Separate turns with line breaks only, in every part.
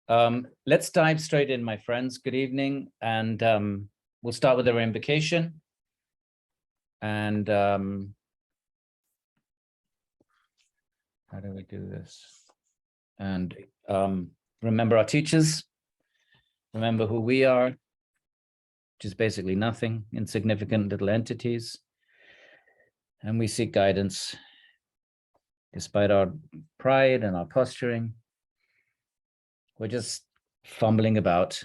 Let's dive straight in, my friends. Good evening, and we'll start with our invocation. And how do we do this? And remember our teachers. Remember who we are, which is basically nothing, insignificant little entities. And we seek guidance despite our pride and our posturing. We're just fumbling about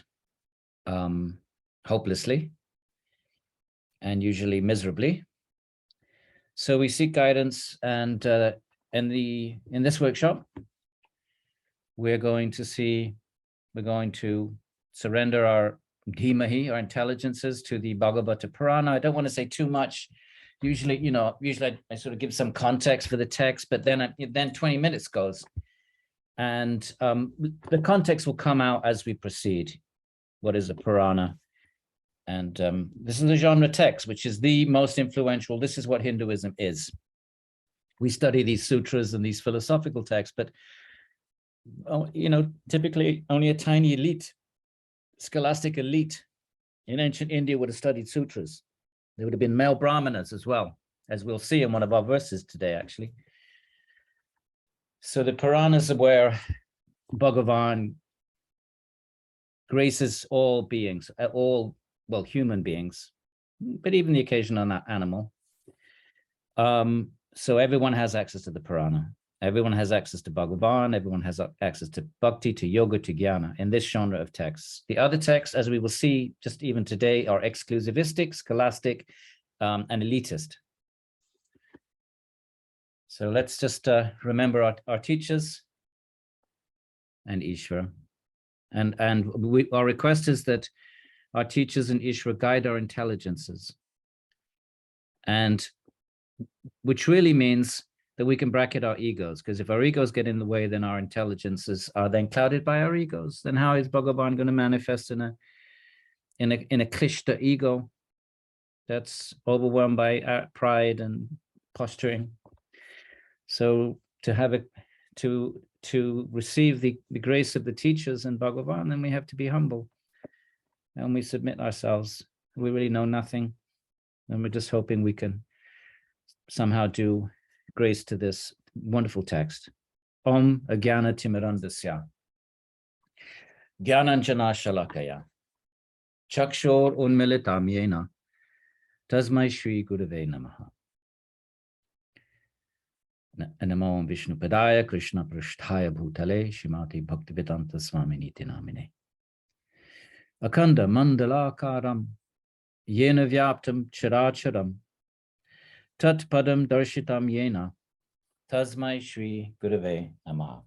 hopelessly and usually miserably. So we seek guidance, and in this workshop, we're going to surrender our dhimahi, our intelligences, to the Bhagavata Purana. I don't want to say too much. Usually I sort of give some context for the text, but then 20 minutes goes. And the context will come out as we proceed. What is a Purana? And this is a genre text, which is the most influential. This is what Hinduism is. We study these sutras and these philosophical texts, but typically only a tiny elite, scholastic elite in ancient India would have studied sutras. There would have been male brahmanas as well, as we'll see in one of our verses today, actually. So the Puranas are where Bhagavan graces all beings, human beings, but even the occasional animal. So everyone has access to the Purana. Everyone has access to Bhagavan. Everyone has access to Bhakti, to Yoga, to Jnana in this genre of texts. The other texts, as we will see just even today, are exclusivistic, scholastic, and elitist. So let's just remember our teachers and Ishvara. And our request is that our teachers and Ishvara guide our intelligences. And which really means that we can bracket our egos, because if our egos get in the way, then our intelligences are then clouded by our egos. Then how is Bhagavan going to manifest in a klishta ego that's overwhelmed by pride and posturing? So to receive the grace of the teachers and Bhagavan, then we have to be humble, and we submit ourselves. We really know nothing, and we're just hoping we can somehow do grace to this wonderful text. Om Ajnana Timirandasya Jnananjana Shalakaya Chakshor Unmilitam Yena Tasmai Shri Gurave Namaha. Namo Vishnu Padaya Krishna Prasthaya Bhutale Shrimati Bhakti Vedānta Swaminiti Namine Akanda Mandalakaram Yena Vyaptam Characharam Tat Padam Darshitam Yena Tasmai Shri Gurave Namaha.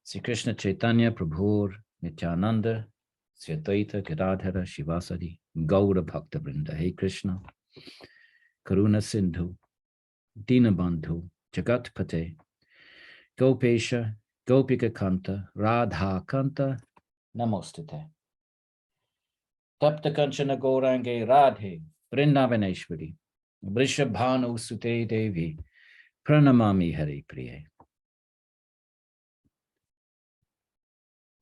Sri Krishna Chaitanya Prabhur Nityananda Sri Advaita Gadadhara Shivasadi Gaura Bhakta Vrinda. Hey Krishna Karuna Sindhu Dinabandhu Jagat Pate Gopesha Gopika Kanta Radha Kanta Namostate Tapta Kanchana Gaurange Radhe Vrindavaneshwari Vrishabhanu Sute Devi Pranamami Hari Priye.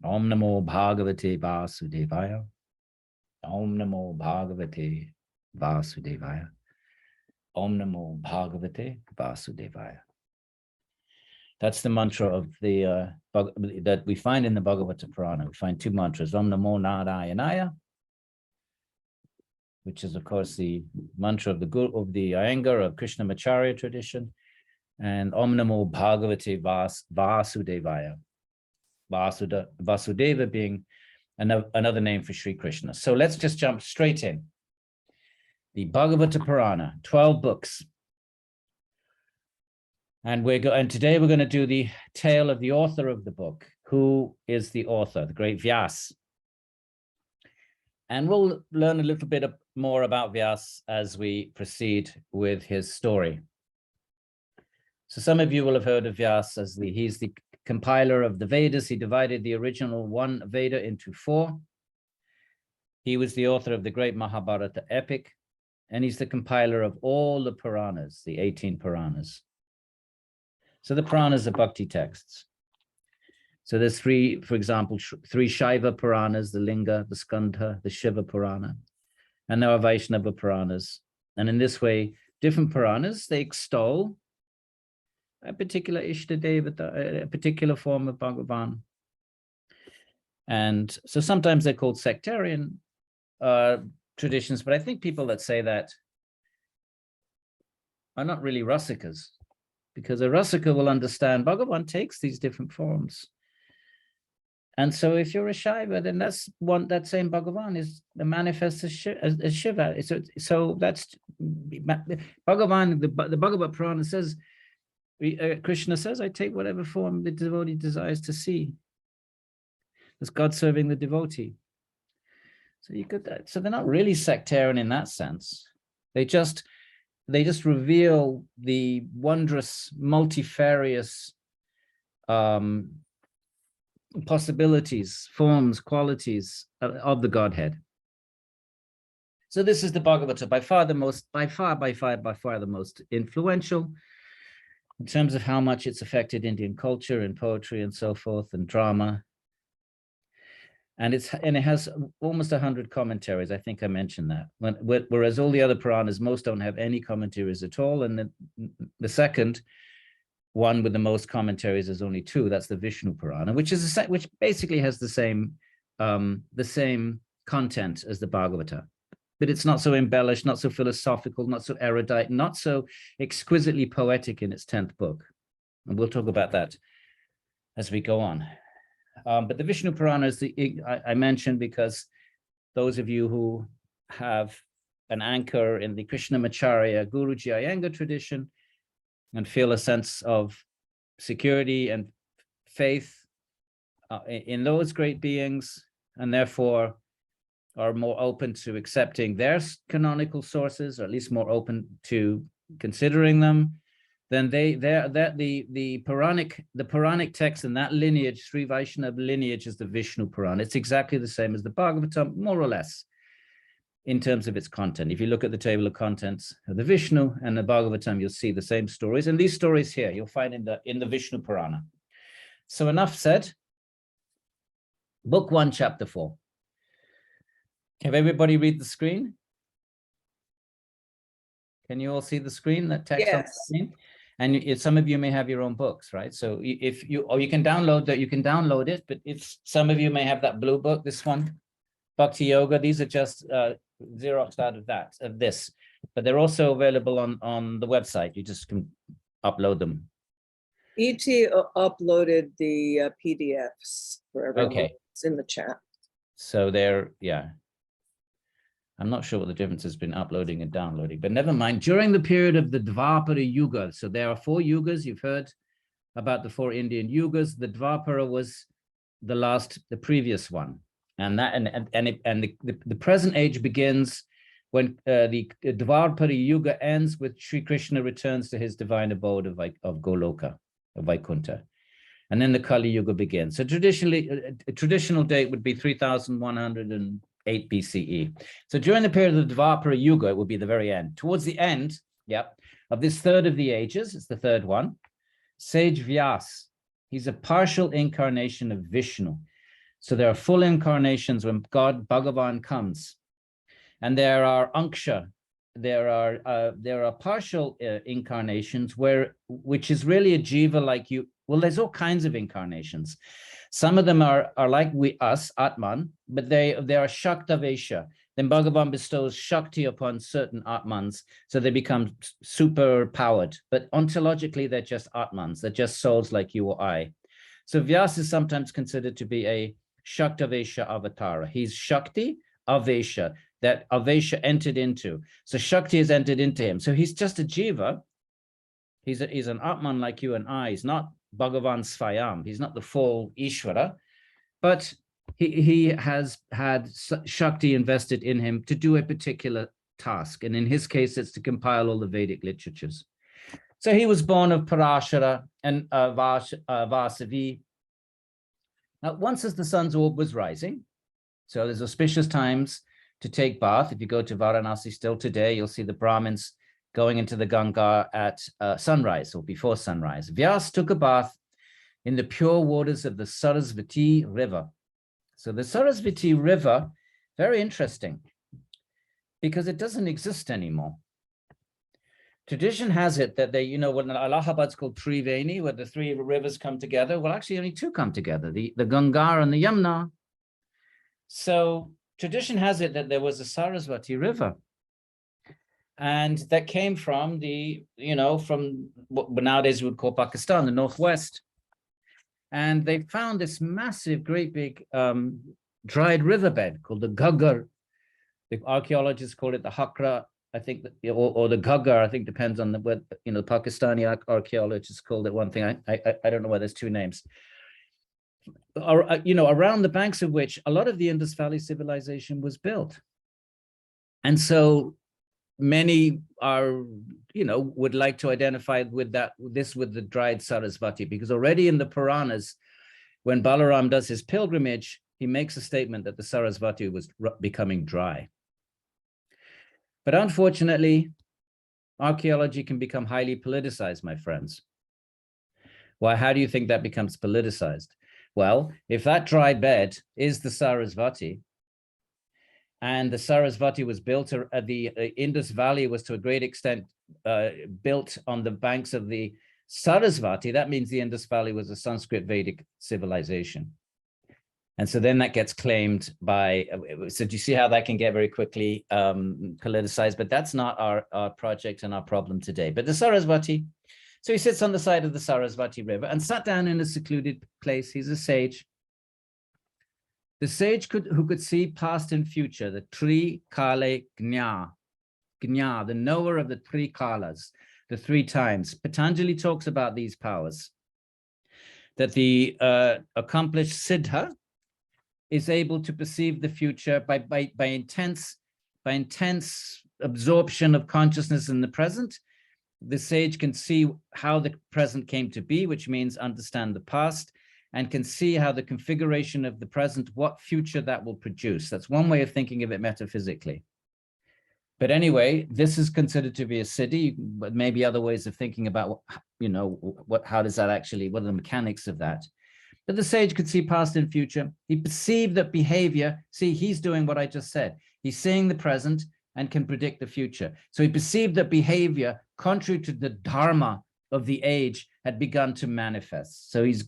Om Namo Bhagavate Vasudevaya. Om Namo Bhagavate Vasudevaya. Om Namo Bhagavate Vasudevaya. That's the mantra of the that we find in the Bhagavata Purana. We find two mantras: Om Namo Narayanaya, which is of course the mantra of the Guru of the Iyengar of Krishnamacharya tradition, and Om Namo Bhagavate Vasudevaya. Vasudeva being another name for Sri Krishna. So let's just jump straight in. The Bhagavata Purana, 12 books. And today we're going to do the tale of the author of the book. Who is the author? The great Vyāsa. And we'll learn a little bit more about Vyāsa as we proceed with his story. So some of you will have heard of Vyāsa as he's the compiler of the Vedas. He divided the original one Veda into 4. He was the author of the great Mahābhārata epic, and he's the compiler of all the Puranas, the 18 Puranas. So the Puranas are Bhakti texts. So there's three, for example, three Shaiva Puranas, the Linga, the Skandha, the Shiva Purana, and there are Vaishnava Puranas. And in this way, different Puranas, they extol a particular Ishtadevata, a particular form of Bhagavan. And so sometimes they're called sectarian traditions, but I think people that say that are not really Rasikas, because a Rasika will understand Bhagavan takes these different forms. And so if you're a Shaiva, then that same Bhagavan is the manifest as Shiva. So that's Bhagavan, the Bhagavad Purana says, Krishna says, I take whatever form the devotee desires to see. It's God serving the devotee. So so they're not really sectarian in that sense. They just reveal the wondrous, multifarious possibilities, forms, qualities of the Godhead. So this is the Bhagavata, by far the most influential in terms of how much it's affected Indian culture and poetry and so forth, and drama. And it has almost 100 commentaries. I think I mentioned that. Whereas all the other Puranas, most don't have any commentaries at all. And the second one with the most commentaries is only 2. That's the Vishnu Purana, which basically has the same content as the Bhagavata, but it's not so embellished, not so philosophical, not so erudite, not so exquisitely poetic in its 10th book. And we'll talk about that as we go on. But the Vishnu Purana is I mentioned because those of you who have an anchor in the Krishnamacharya Guruji Iyengar tradition and feel a sense of security and faith in those great beings, and therefore are more open to accepting their canonical sources, or at least more open to considering them, then the Puranic text in that lineage, Sri Vaishnava lineage, is the Vishnu Purana. It's exactly the same as the Bhagavatam, more or less, in terms of its content. If you look at the table of contents of the Vishnu and the Bhagavatam, you'll see the same stories. And these stories here, you'll find in the Vishnu Purana. So enough said. Book 1, chapter 4. Can everybody read the screen? Can you all see the screen, that text on the screen? And some of you may have your own books, right? So if you can download that, you can download it. But if some of you may have that blue book, this one, Bhakti Yoga, these are just Xeroxed out of this. But they're also available on the website. You just can upload them.
E.T. uploaded the PDFs for everyone.
Okay.
It's in the chat.
So I'm not sure what the difference has been uploading and downloading, but never mind. During the period of the Dvapara Yuga, so there are 4 yugas. You've heard about the 4 Indian yugas. The Dvapara was the previous one, and the present age begins when the Dvapara Yuga ends with Sri Krishna returns to his divine abode of Goloka, of Vaikuntha. And then the Kali Yuga begins. So traditionally, a traditional date would be 3108 BCE. So during the period of the Dvapara Yuga, it would be the very end. Towards the end, of this third of the ages, it's the third one, sage Vyāsa, he's a partial incarnation of Vishnu. So there are full incarnations when God, Bhagavan, comes. And there are anksha, there are partial incarnations which is really a jiva like you. Well, there's all kinds of incarnations. Some of them are like us, Atman, but they are Shaktavesha. Then Bhagavan bestows Shakti upon certain Atmans, so they become super powered. But ontologically, they're just Atmans. They're just souls like you or I. So Vyasa is sometimes considered to be a Shaktavesha avatara. He's Shakti, Avesha, that Avesha entered into. So Shakti has entered into him. So he's just a jiva. He's an Atman like you and I. He's not Bhagavan Svayam. He's not the full Ishvara, but he has had Shakti invested in him to do a particular task. And in his case, it's to compile all the Vedic literatures. So he was born of Parashara and Vasavi. Now, once as the sun's orb was rising, so there's auspicious times to take bath. If you go to Varanasi still today, you'll see the Brahmins going into the Ganga at sunrise or before sunrise. Vyasa took a bath in the pure waters of the Sarasvati River. So the Sarasvati River, very interesting, because it doesn't exist anymore. Tradition has it that they, when Allahabad's called Triveni, where the three rivers come together, well, actually only two come together, the Ganga and the Yamuna. So tradition has it that there was a Sarasvati River, and that came from from what nowadays we would call Pakistan, the northwest. And they found this massive, great big dried riverbed called the Ghaggar. The archaeologists call it the Hakra, I think, or the Ghaggar, I think depends on the Pakistani archaeologists called it one thing. I don't know why there's two names. Around the banks of which a lot of the Indus Valley civilization was built. And so many are, would like to identify with with the dried Sarasvati, because already in the Puranas, when Balaram does his pilgrimage, he makes a statement that the Sarasvati was becoming dry. But unfortunately, archaeology can become highly politicized, my friends. Well, how do you think that becomes politicized? Well, if that dry bed is the Sarasvati, and the Sarasvati was built, the Indus Valley was to a great extent built on the banks of the Sarasvati, that means the Indus Valley was a Sanskrit Vedic civilization. And so then that gets claimed by, so do you see how that can get very quickly politicized? But that's not our project and our problem today. But the Sarasvati, so he sits on the side of the Sarasvati River and sat down in a secluded place. He's a sage. The sage who could see past and future, the Tri Kale Gnya, the knower of the three Kalas, the three times. Patanjali talks about these powers, that the accomplished Siddha is able to perceive the future by intense absorption of consciousness in the present. The sage can see how the present came to be, which means understand the past, and can see how the configuration of the present, what future that will produce. That's one way of thinking of it metaphysically. But anyway, this is considered to be a siddhi, but maybe other ways of thinking about, how does that actually, what are the mechanics of that? But the sage could see past and future. He perceived that behavior, see, he's doing what I just said. He's seeing the present and can predict the future. So he perceived that behavior, contrary to the dharma of the age, had begun to manifest. So he's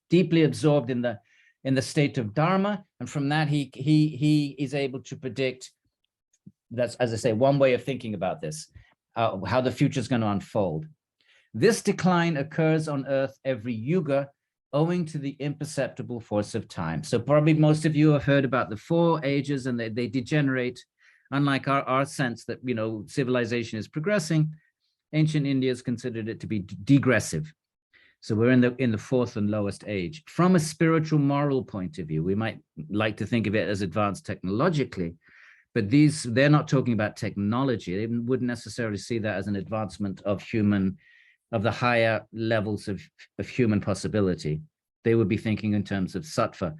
deeply absorbed in the state of dharma, and from that he is able to predict. That's, as I say, one way of thinking about this, how the future is going to unfold. This decline occurs on Earth every yuga, owing to the imperceptible force of time. So probably most of you have heard about the 4 ages, and they degenerate. Unlike our sense that civilization is progressing, ancient India has considered it to be degressive. So we're in the 4th and lowest age. From a spiritual moral point of view, we might like to think of it as advanced technologically, but they're not talking about technology. They wouldn't necessarily see that as an advancement of the higher levels of human possibility. They would be thinking in terms of sattva,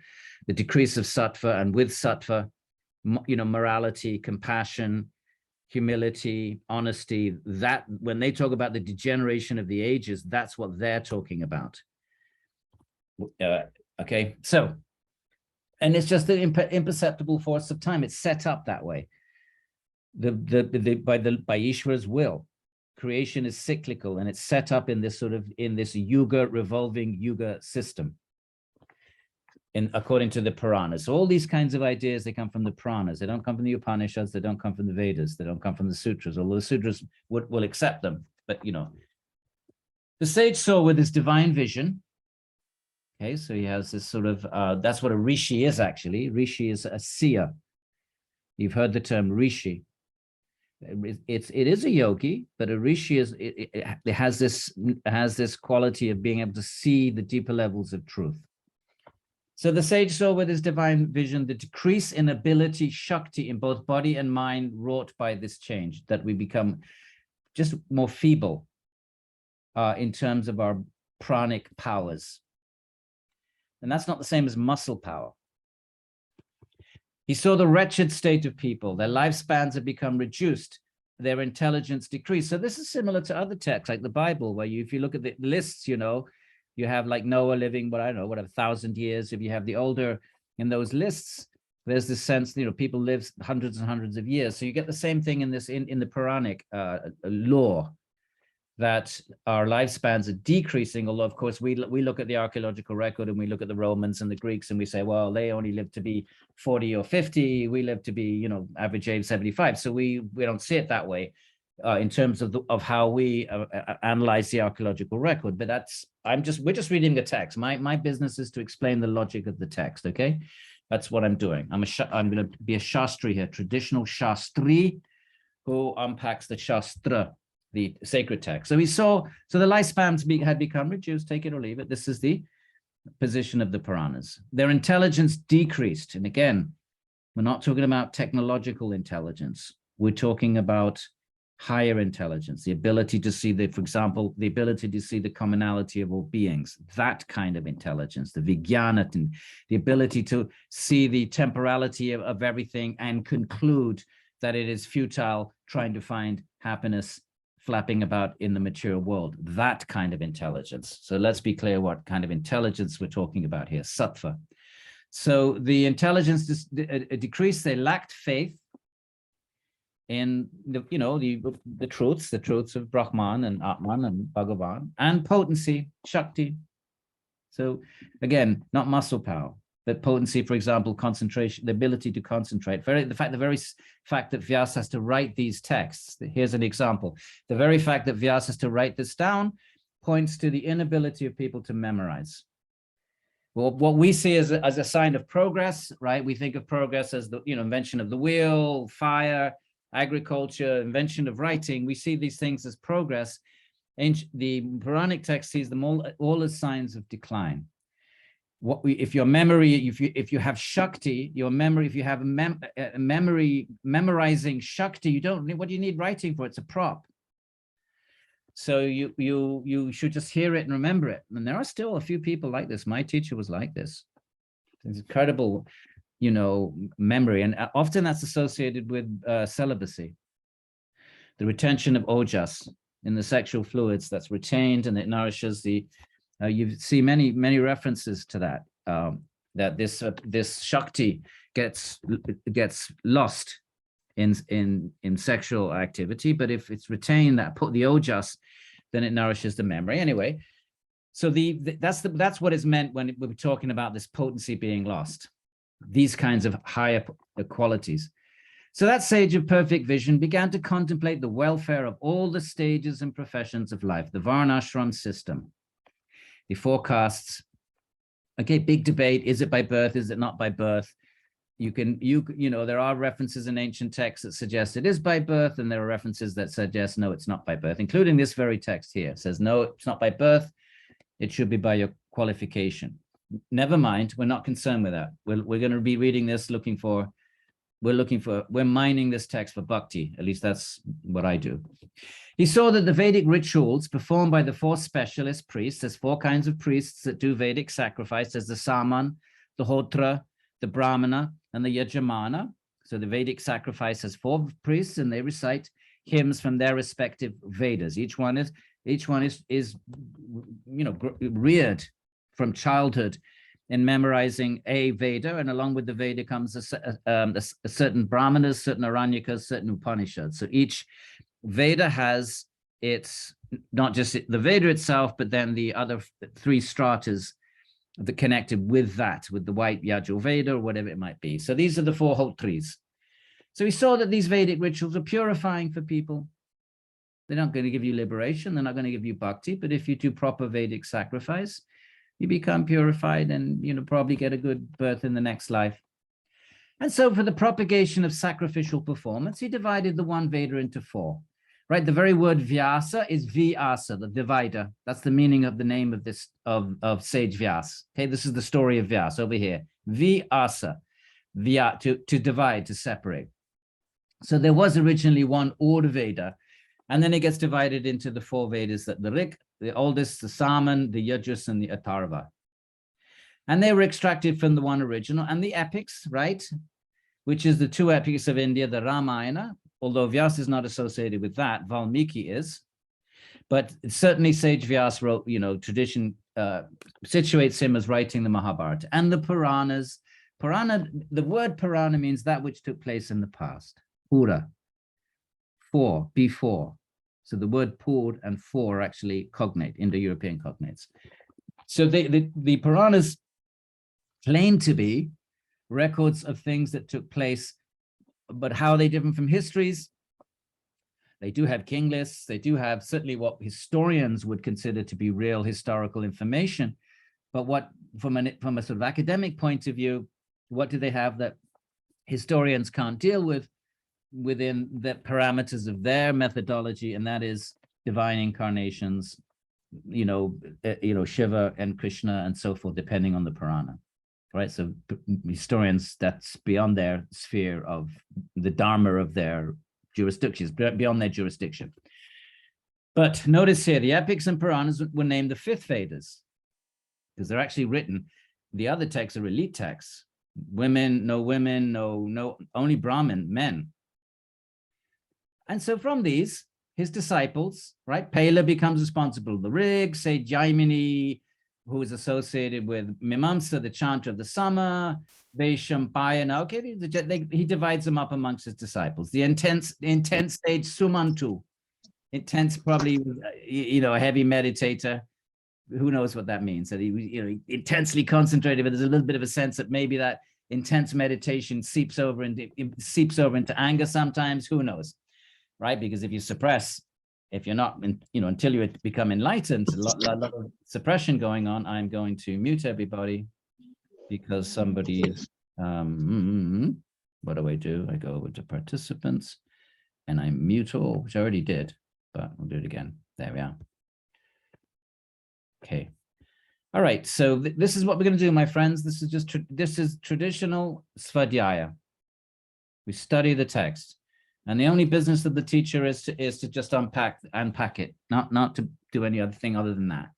the decrease of sattva, and with sattva, morality, compassion, humility, honesty. That when they talk about the degeneration of the ages, that's what they're talking about. Okay, so, and it's just the imperceptible force of time. It's set up that way. By Ishvara's will. Creation is cyclical, and it's set up in this revolving yuga system, according to the Puranas. So all these kinds of ideas, they come from the Puranas. They don't come from the Upanishads. They don't come from the Vedas. They don't come from the Sutras, although the Sutras will accept them. But the sage saw with his divine vision. Okay, so he has this sort of that's what a rishi is actually. Rishi is a seer. You've heard the term rishi. It is a yogi, but a rishi it has this quality of being able to see the deeper levels of truth. So the sage saw with his divine vision the decrease in ability, shakti, in both body and mind wrought by this change, that we become just more feeble in terms of our pranic powers. And that's not the same as muscle power. He saw the wretched state of people. Their lifespans have become reduced, their intelligence decreased. So this is similar to other texts like the Bible, where if you look at the lists, you have like Noah living, what I don't know, whatever, 1,000 years. If you have the older in those lists, there's this sense, people live hundreds and hundreds of years. So you get the same thing in this in the Puranic law, that our lifespans are decreasing. Although, of course, we look at the archaeological record and we look at the Romans and the Greeks and we say, well, they only lived to be 40 or 50. We live to be, average age 75. So we don't see it that way in terms of how we analyze the archaeological record. But we're just reading the text. My business is to explain the logic of the text. Okay, that's what I'm doing. I'm going to be a Shastri here, traditional Shastri, who unpacks the Shastra, the sacred text. So the lifespans had become reduced, take it or leave it. This is the position of the Puranas. Their intelligence decreased. And again, we're not talking about technological intelligence. We're talking about higher intelligence, the ability to see for example, the ability to see the commonality of all beings, that kind of intelligence, the Vijnana, and the ability to see the temporality of everything and conclude that it is futile trying to find happiness flapping about in the material world, that kind of intelligence. So let's be clear what kind of intelligence we're talking about here, sattva. So the intelligence decreased, they lacked faith in the truths of Brahman and Atman and Bhagavan, and potency, Shakti. So again, not muscle power, but potency, for example, concentration, the ability to concentrate. The very fact that Vyāsa has to write these texts, here's an example. The very fact that Vyāsa has to write this down points to the inability of people to memorize. Well, what we see as a sign of progress, right? We think of progress as the invention of the wheel, fire, agriculture, invention of writing. We see these things as progress. The Puranic text sees them all as signs of decline. If your memory, if you have Shakti, your memory, if you have memorizing Shakti, what do you need writing for? It's a prop. So you should just hear it and remember it. And there are still a few people like this. My teacher was like this. It's incredible, memory. And often that's associated with celibacy. The retention of ojas in the sexual fluids that's retained, and it nourishes the, you see many references to that, that this Shakti gets lost in sexual activity, but if it's retained, put the ojas, then it nourishes the memory. Anyway, so that's what is meant when we're talking about this potency being lost, these kinds of higher qualities. So that sage of perfect vision began to contemplate the welfare of all the stages and professions of life, the varnashram system. He forecasts, okay, big debate, is it by birth, is it not by birth? There are references in ancient texts that suggest it is by birth, and there are references that suggest, no, it's not by birth, including this very text here. It says, no, it's not by birth, it should be by your qualification. Never mind, we're not concerned with that. We're going to be reading this, we're mining this text for bhakti. At least that's what I do. He saw that the Vedic rituals performed by the 4 specialist priests, there's 4 kinds of priests that do Vedic sacrifice. There's the Saman, the Hotra, the Brahmana, and the Yajamana. So the Vedic sacrifice has 4 priests, and they recite hymns from their respective Vedas. Each one is reared from childhood in memorizing a Veda, and along with the Veda comes a certain Brahmanas, certain Aranyakas, certain Upanishads. So each Veda has its, not just the Veda itself, but then the other 3 stratas that connected with that, with the white Yajur Veda or whatever it might be. So these are the 4 Hotris. So we saw that these Vedic rituals are purifying for people. They're not going to give you liberation. They're not going to give you bhakti. But if you do proper Vedic sacrifice, you become purified and probably get a good birth in the next life. And so for the propagation of sacrificial performance, he divided the one Veda into 4. Right, the very word Vyāsa is Vyāsa, the divider. That's the meaning of the name of this of sage Vyāsa. Okay, this is the story of Vyāsa over here. Vyāsa, to divide, to separate. So there was originally one Ur Veda, and then it gets divided into the 4 Vedas, that the Rik, the oldest, the Saman, the Yajus, and the Atharva. And they were extracted from the one original, and the epics, right, which is the 2 epics of India, the Ramayana. Although Vyāsa is not associated with that, Valmiki is. But certainly Sage Vyāsa wrote, tradition situates him as writing the Mahābhārata. And the Puranas, the word Purana means that which took place in the past. Pura, before. So the word pur and for are actually cognate, Indo-European cognates. So the Puranas claim to be records of things that took place, but how are they different from histories? They do have king lists. They do have certainly what historians would consider to be real historical information. But what, from a sort of academic point of view, what do they have that historians can't deal with within the parameters of their methodology? And that is divine incarnations, Shiva and Krishna and so forth, depending on the Purana, right? So historians, that's beyond their sphere of the dharma of their jurisdictions, beyond their jurisdiction. But notice here, the epics and Puranas were named the fifth Vedas, because they're actually written. The other texts are elite texts. Women, no, only Brahmin, men. And so from these, his disciples, right? Pela becomes responsible for the rig, say Jaimini, who is associated with Mimamsa, the chanter of the summer, Vaishampayana. Okay, he divides them up amongst his disciples. The intense stage, Sumantu. Intense, probably, a heavy meditator. Who knows what that means? That he intensely concentrated, but there's a little bit of a sense that maybe that intense meditation seeps over into anger sometimes. Who knows, right? Because if you suppress, if you're not, until you become enlightened, a lot of suppression going on. I'm going to mute everybody because somebody, what do? I go over to participants and I mute all, which I already did, but we'll do it again. There we are. Okay. All right. So this is what we're going to do, my friends. This is traditional svadhyaya. We study the text. And the only business of the teacher is to just unpack it, not to do any other thing other than that.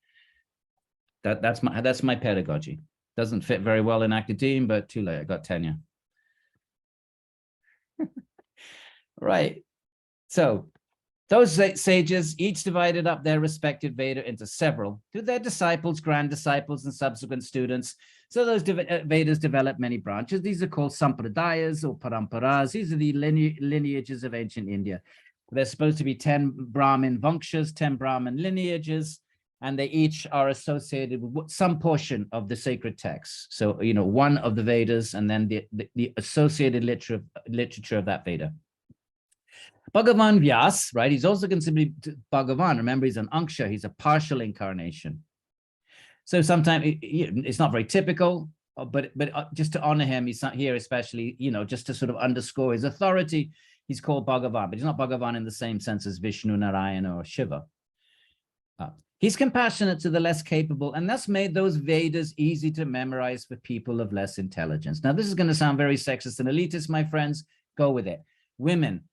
That's my pedagogy. Doesn't fit very well in academia, but too late. I got tenure. Right. So those sages each divided up their respective Veda into several, to their disciples, grand disciples, and subsequent students. So those Vedas developed many branches. These are called sampradayas or paramparas. These are the lineages of ancient India. There's supposed to be 10 Brahmin vankshas, 10 Brahmin lineages, and they each are associated with some portion of the sacred texts. So, one of the Vedas and then the associated literature of that Veda. Bhagavan Vyāsa, right? He's also considered Bhagavan. Remember, he's an Anksha. He's a partial incarnation. So sometimes it's not very typical, but just to honor him, he's not here, especially, just to sort of underscore his authority. He's called Bhagavan, but he's not Bhagavan in the same sense as Vishnu, Narayana, or Shiva. He's compassionate to the less capable, and that's made those Vedas easy to memorize for people of less intelligence. Now, this is going to sound very sexist and elitist, my friends. Go with it. Women,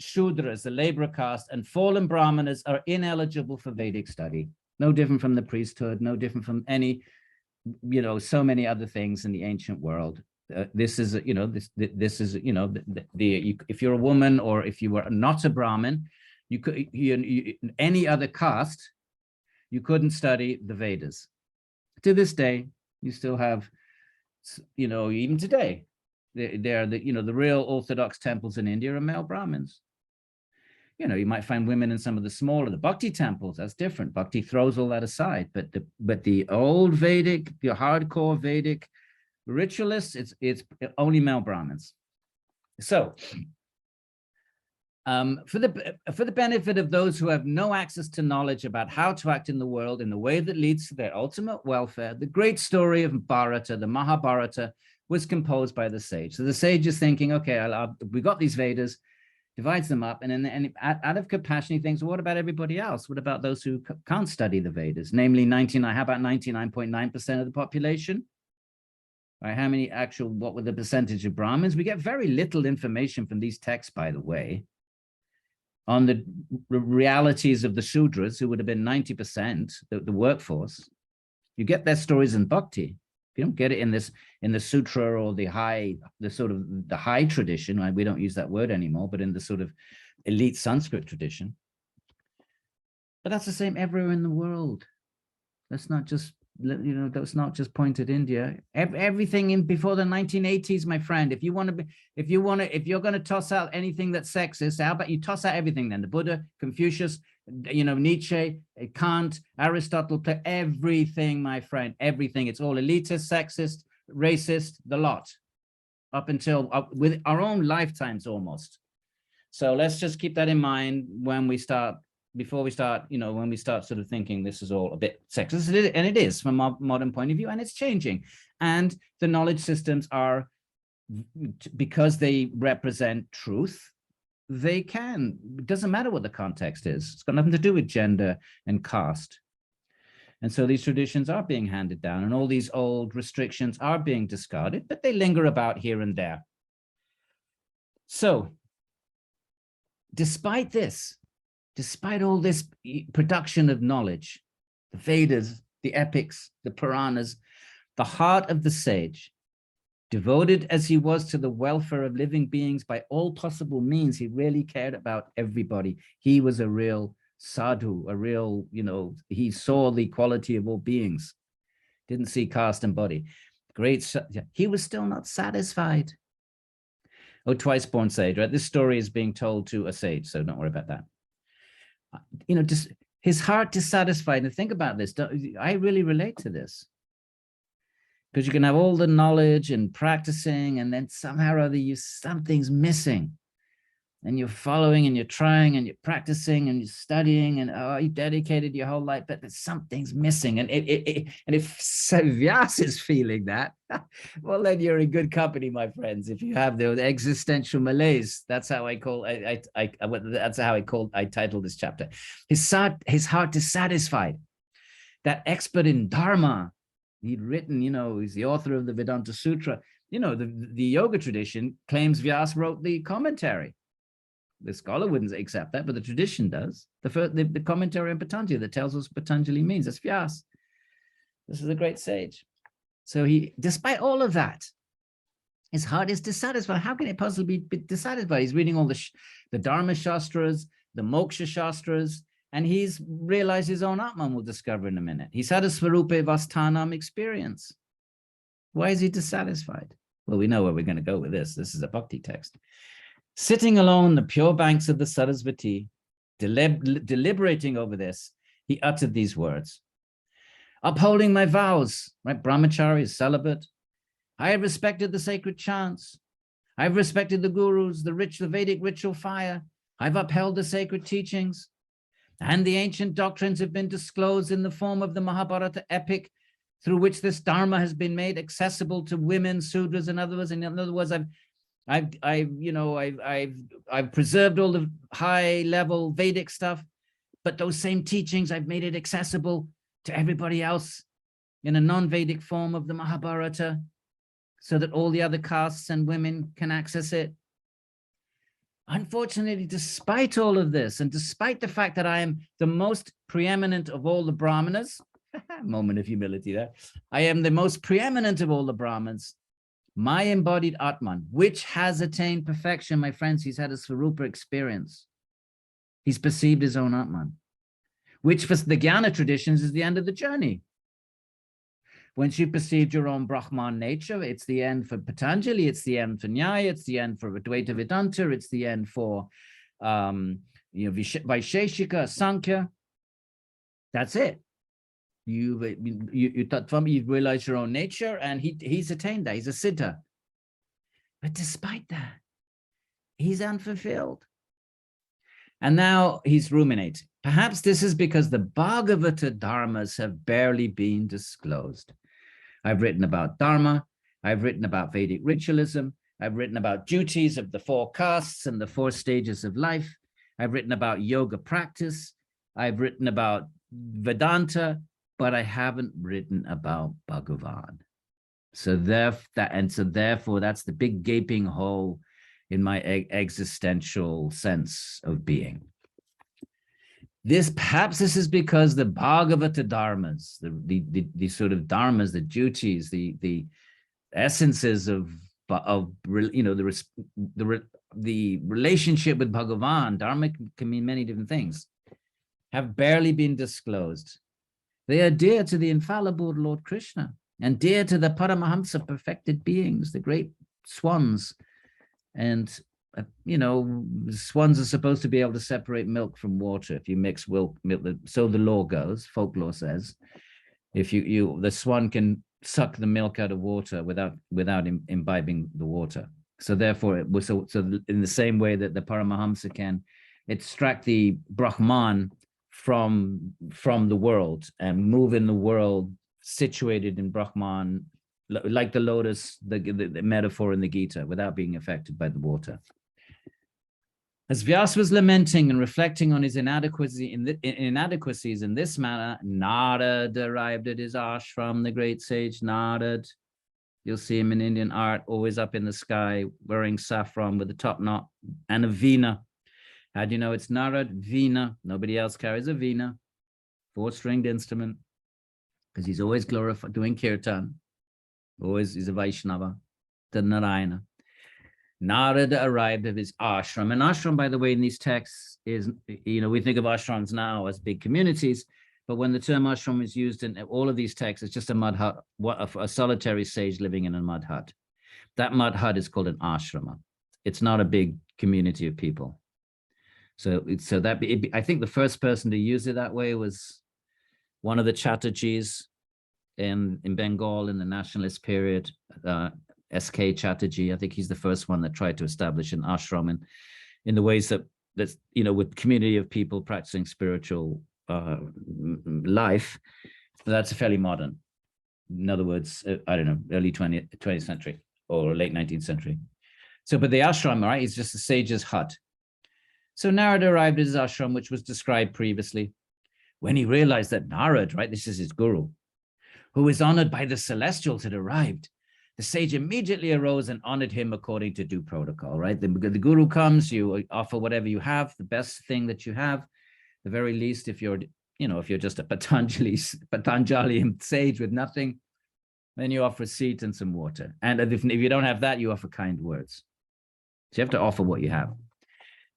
Shudras, the laborer caste, and fallen Brahmanas are ineligible for Vedic study. No different from the priesthood, no different from any, so many other things in the ancient world. This is, if you're a woman or if you were not a Brahmin, any other caste, you couldn't study the Vedas. To this day, you still have, even today, the real Orthodox temples in India are male Brahmins. You might find women in some of the smaller, the Bhakti temples. That's different. Bhakti throws all that aside. But the old Vedic, the hardcore Vedic ritualists, it's only male Brahmins. So, for the benefit of those who have no access to knowledge about how to act in the world in the way that leads to their ultimate welfare, the great story of Bharata, the Mahābhārata, was composed by the sage. So the sage is thinking, okay, we got these Vedas, divides them up, and then out of compassion, he thinks, well, what about everybody else? What about those who can't study the Vedas? Namely, how about 99.9% of the population? Right, what were the percentage of Brahmins? We get very little information from these texts, by the way, on the realities of the Shudras, who would have been 90%, the workforce. You get their stories in Bhakti. You don't get it in the sutra or the high tradition, right? We don't use that word anymore, but in the sort of elite Sanskrit tradition. But that's the same everywhere in the world. Let's not just that's not just pointed India. Everything in before the 1980s, my friend. If you're going to toss out anything that's sexist, how about you toss out everything then? The Buddha, Confucius, Nietzsche, Kant, Aristotle, everything, my friend, everything. It's all elitist, sexist, racist, the lot, up until with our own lifetimes almost. So let's just keep that in mind when we start, before we start, when we start sort of thinking this is all a bit sexist, and it is from a modern point of view, and it's changing. And the knowledge systems are, because they represent truth, they can, it doesn't matter what the context is. It's got nothing to do with gender and caste. And so these traditions are being handed down, and all these old restrictions are being discarded, but they linger about here and there. So despite this, despite all this production of knowledge, the Vedas, the epics, the Puranas, the heart of the sage, devoted as he was to the welfare of living beings by all possible means, he really cared about everybody. He was a real sadhu, a real, he saw the quality of all beings, didn't see caste and body. Great, he was still not satisfied. Oh, twice born sage, right? This story is being told to a sage, so don't worry about that. Just his heart dissatisfied. And think about this. I really relate to this, because you can have all the knowledge and practicing, and then somehow or other something's missing, and you're following and you're trying and you're practicing and you're studying, and you dedicated your whole life, but something's missing. And if Vyāsa is feeling that, well, then you're in good company, my friends. If you have the existential malaise, that's how I titled this chapter. His heart dissatisfied. That expert in Dharma, he'd written, he's the author of the Vedānta Sutras. The yoga tradition claims Vyāsa wrote the commentary. The scholar wouldn't accept that, but the tradition does. The commentary on Patanjali that tells us what Patanjali means. That's Vyāsa. This is a great sage. So he, despite all of that, his heart is dissatisfied. How can it possibly be dissatisfied? He's reading all the Dharma Shastras, the Moksha Shastras, and he's realized his own Atman, we'll discover in a minute. He's had a Svarupa Vasthanam experience. Why is he dissatisfied? Well, we know where we're going to go with this. This is a Bhakti text. Sitting alone on the pure banks of the Sarasvati, deliberating over this, he uttered these words. Upholding my vows, right? Brahmachari is celibate. I have respected the sacred chants. I've respected the gurus, the Vedic ritual fire. I've upheld the sacred teachings. And the ancient doctrines have been disclosed in the form of the Mahābhārata epic, through which this Dharma has been made accessible to women, Sudras, and others. In other words, I've preserved all the high-level Vedic stuff, but those same teachings, I've made it accessible to everybody else in a non-Vedic form of the Mahābhārata, so that all the other castes and women can access it. Unfortunately, despite all of this, and despite the fact that I am the most preeminent of all the Brahmanas, moment of humility there, I am the most preeminent of all the Brahmins, my embodied Atman, which has attained perfection, my friends, he's had a Svarupa experience. He's perceived his own Atman, which for the Jnana traditions is the end of the journey. Once you perceived your own Brahman nature, it's the end for Patanjali, it's the end for Nyaya, it's the end for Advaita Vedanta, it's the end for Vaisheshika, Sankhya. That's it. You realize your own nature, and he's attained that. He's a siddha. But despite that, he's unfulfilled. And now he's ruminating. Perhaps this is because the Bhagavata dharmas have barely been disclosed. I've written about Dharma. I've written about Vedic ritualism. I've written about duties of the 4 castes and the 4 stages of life. I've written about yoga practice. I've written about Vedanta, but I haven't written about Bhagavan. So therefore, that's the big gaping hole in my existential sense of being. Perhaps this is because the Bhagavata dharmas, the sort of dharmas, the duties, the essences of the relationship with Bhagavan, dharma can mean many different things, have barely been disclosed. They are dear to the infallible Lord Krishna and dear to the Paramahamsa perfected beings, the great swans. And, swans are supposed to be able to separate milk from water. If you mix milk, so the law goes, folklore says, if the swan can suck the milk out of water without imbibing the water. So therefore, it was so in the same way that the Paramahamsa can extract the Brahman from the world and move in the world situated in Brahman, like the lotus, the metaphor in the Gita, without being affected by the water. As Vyāsa was lamenting and reflecting on his inadequacies in this manner, Nārada arrived at his ashram, the great sage Nārada. You'll see him in Indian art, always up in the sky, wearing saffron with a top knot and a veena. How do you know it's Nārada? Veena. Nobody else carries a veena, 4-stringed instrument, because he's always glorified, doing kirtan. Always is a Vaishnava, the Narayana. Nārada arrived at his ashram. And ashram, by the way, in these texts is, we think of ashrams now as big communities, but when the term ashram is used in all of these texts, it's just a mud hut, a solitary sage living in a mud hut. That mud hut is called an ashrama. It's not a big community of people. I think the first person to use it that way was one of the Chatterjees in Bengal in the nationalist period, S.K. Chatterjee. I think he's the first one that tried to establish an ashram in the ways that's with community of people practicing spiritual life. That's fairly modern. In other words, I don't know, early 20th century or late 19th century. So, but the ashram, right, is just a sage's hut. So Nārada arrived at his ashram, which was described previously. When he realized that Nārada, right, this is his guru, who is honored by the celestials, had arrived, the sage immediately arose and honored him according to due protocol, right? The guru comes, you offer whatever you have, the best thing that you have, the very least, if you're just a Patanjali sage with nothing, then you offer a seat and some water. And if you don't have that, you offer kind words. So you have to offer what you have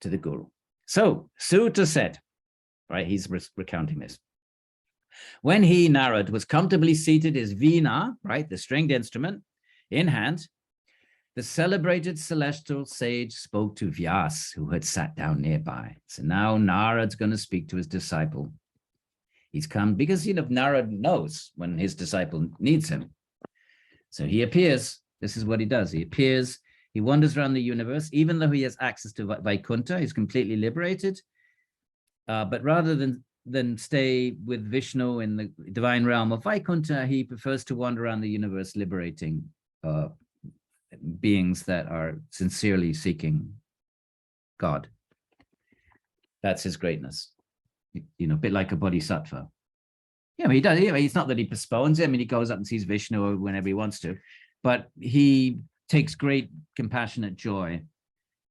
to the guru. So Suta said, right, he's recounting this. When he, Nārada, was comfortably seated, his veena, right, the stringed instrument, in hand, the celebrated celestial sage spoke to Vyāsa, who had sat down nearby. So now Nārada's going to speak to his disciple. He's come because, Nārada knows when his disciple needs him. So he appears. This is what he does. He appears. He wanders around the universe, even though he has access to Vaikuntha. He's completely liberated. But rather than stay with Vishnu in the divine realm of Vaikuntha, he prefers to wander around the universe, liberating beings that are sincerely seeking God. That's his greatness. A bit like a bodhisattva. Yeah, he does. It's not that he postpones it. I mean, he goes up and sees Vishnu whenever he wants to, but he takes great compassionate joy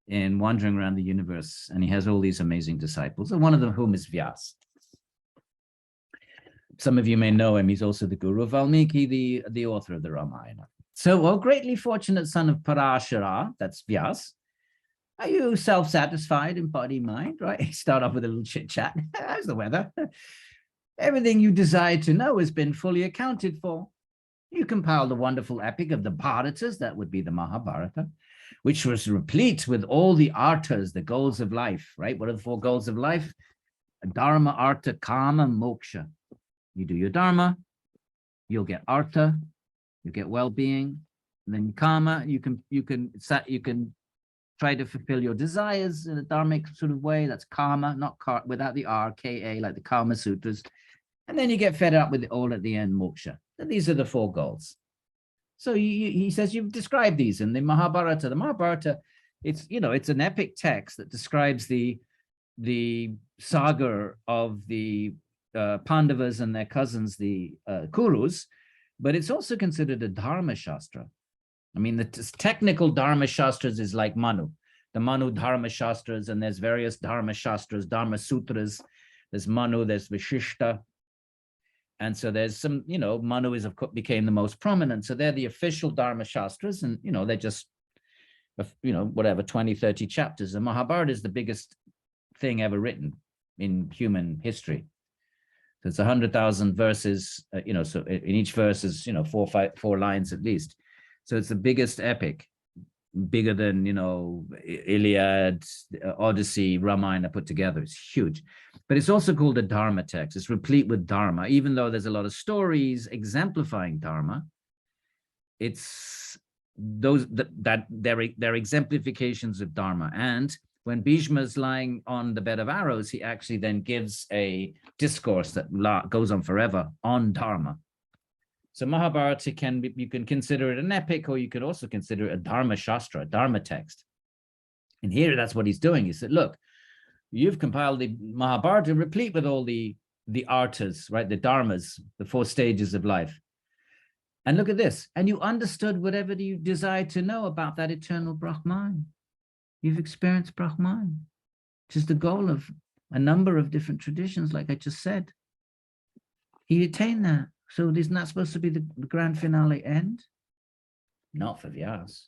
in wandering around the universe, and he has all these amazing disciples, and one of them whom is Vyāsa. Some of you may know him. He's also the guru of Valmiki, the author of the Ramayana. So, O greatly fortunate son of Parashara, that's Vyāsa, are you self-satisfied in body, mind, right? Start off with a little chit-chat. How's the weather? Everything you desire to know has been fully accounted for. You compiled the wonderful epic of the Bharatas, that would be the Mahābhārata, which was replete with all the arthas, the goals of life, right? What are the 4 goals of life? Dharma, artha, kama, moksha. You do your dharma, you'll get artha, you get well-being, and then kama, you can try to fulfill your desires in a dharmic sort of way. That's kama, not without the R, K-A, like the Kama Sutras. And then you get fed up with it all at the end, moksha. And these are the 4 goals. So he says you've described these in the Mahābhārata. The Mahābhārata, it's an epic text that describes the saga of the Pandavas and their cousins, the Kurus, but it's also considered a Dharma Shastra. I mean, the technical Dharma Shastras is like Manu, the Manu Dharma Shastras, and there's various Dharma Shastras, Dharma Sutras. There's Manu, there's Vishishta. And so there's some, Manu became the most prominent. So they're the official Dharma Shastras, and, they're just, whatever, 20, 30 chapters. The Mahābhārata is the biggest thing ever written in human history. So it's 100,000 verses, so in each verse is, 4 lines at least. So it's the biggest epic, bigger than, Iliad, Odyssey, Ramayana put together. It's huge. But it's also called a Dharma text. It's replete with Dharma, even though there's a lot of stories exemplifying Dharma. It's those that they're exemplifications of Dharma. And when Bhishma is lying on the bed of arrows, he actually then gives a discourse that goes on forever on Dharma. So Mahābhārata you can consider it an epic, or you could also consider it a Dharma Shastra, a Dharma text. And here, that's what he's doing. He said, look, you've compiled the Mahābhārata replete with all the arthas, right? The dharmas, the 4 stages of life. And look at this. And you understood whatever you desired to know about that eternal Brahman. You've experienced Brahman, which is the goal of a number of different traditions, like I just said. He attained that. So isn't that supposed to be the grand finale end? Not for Vyāsa.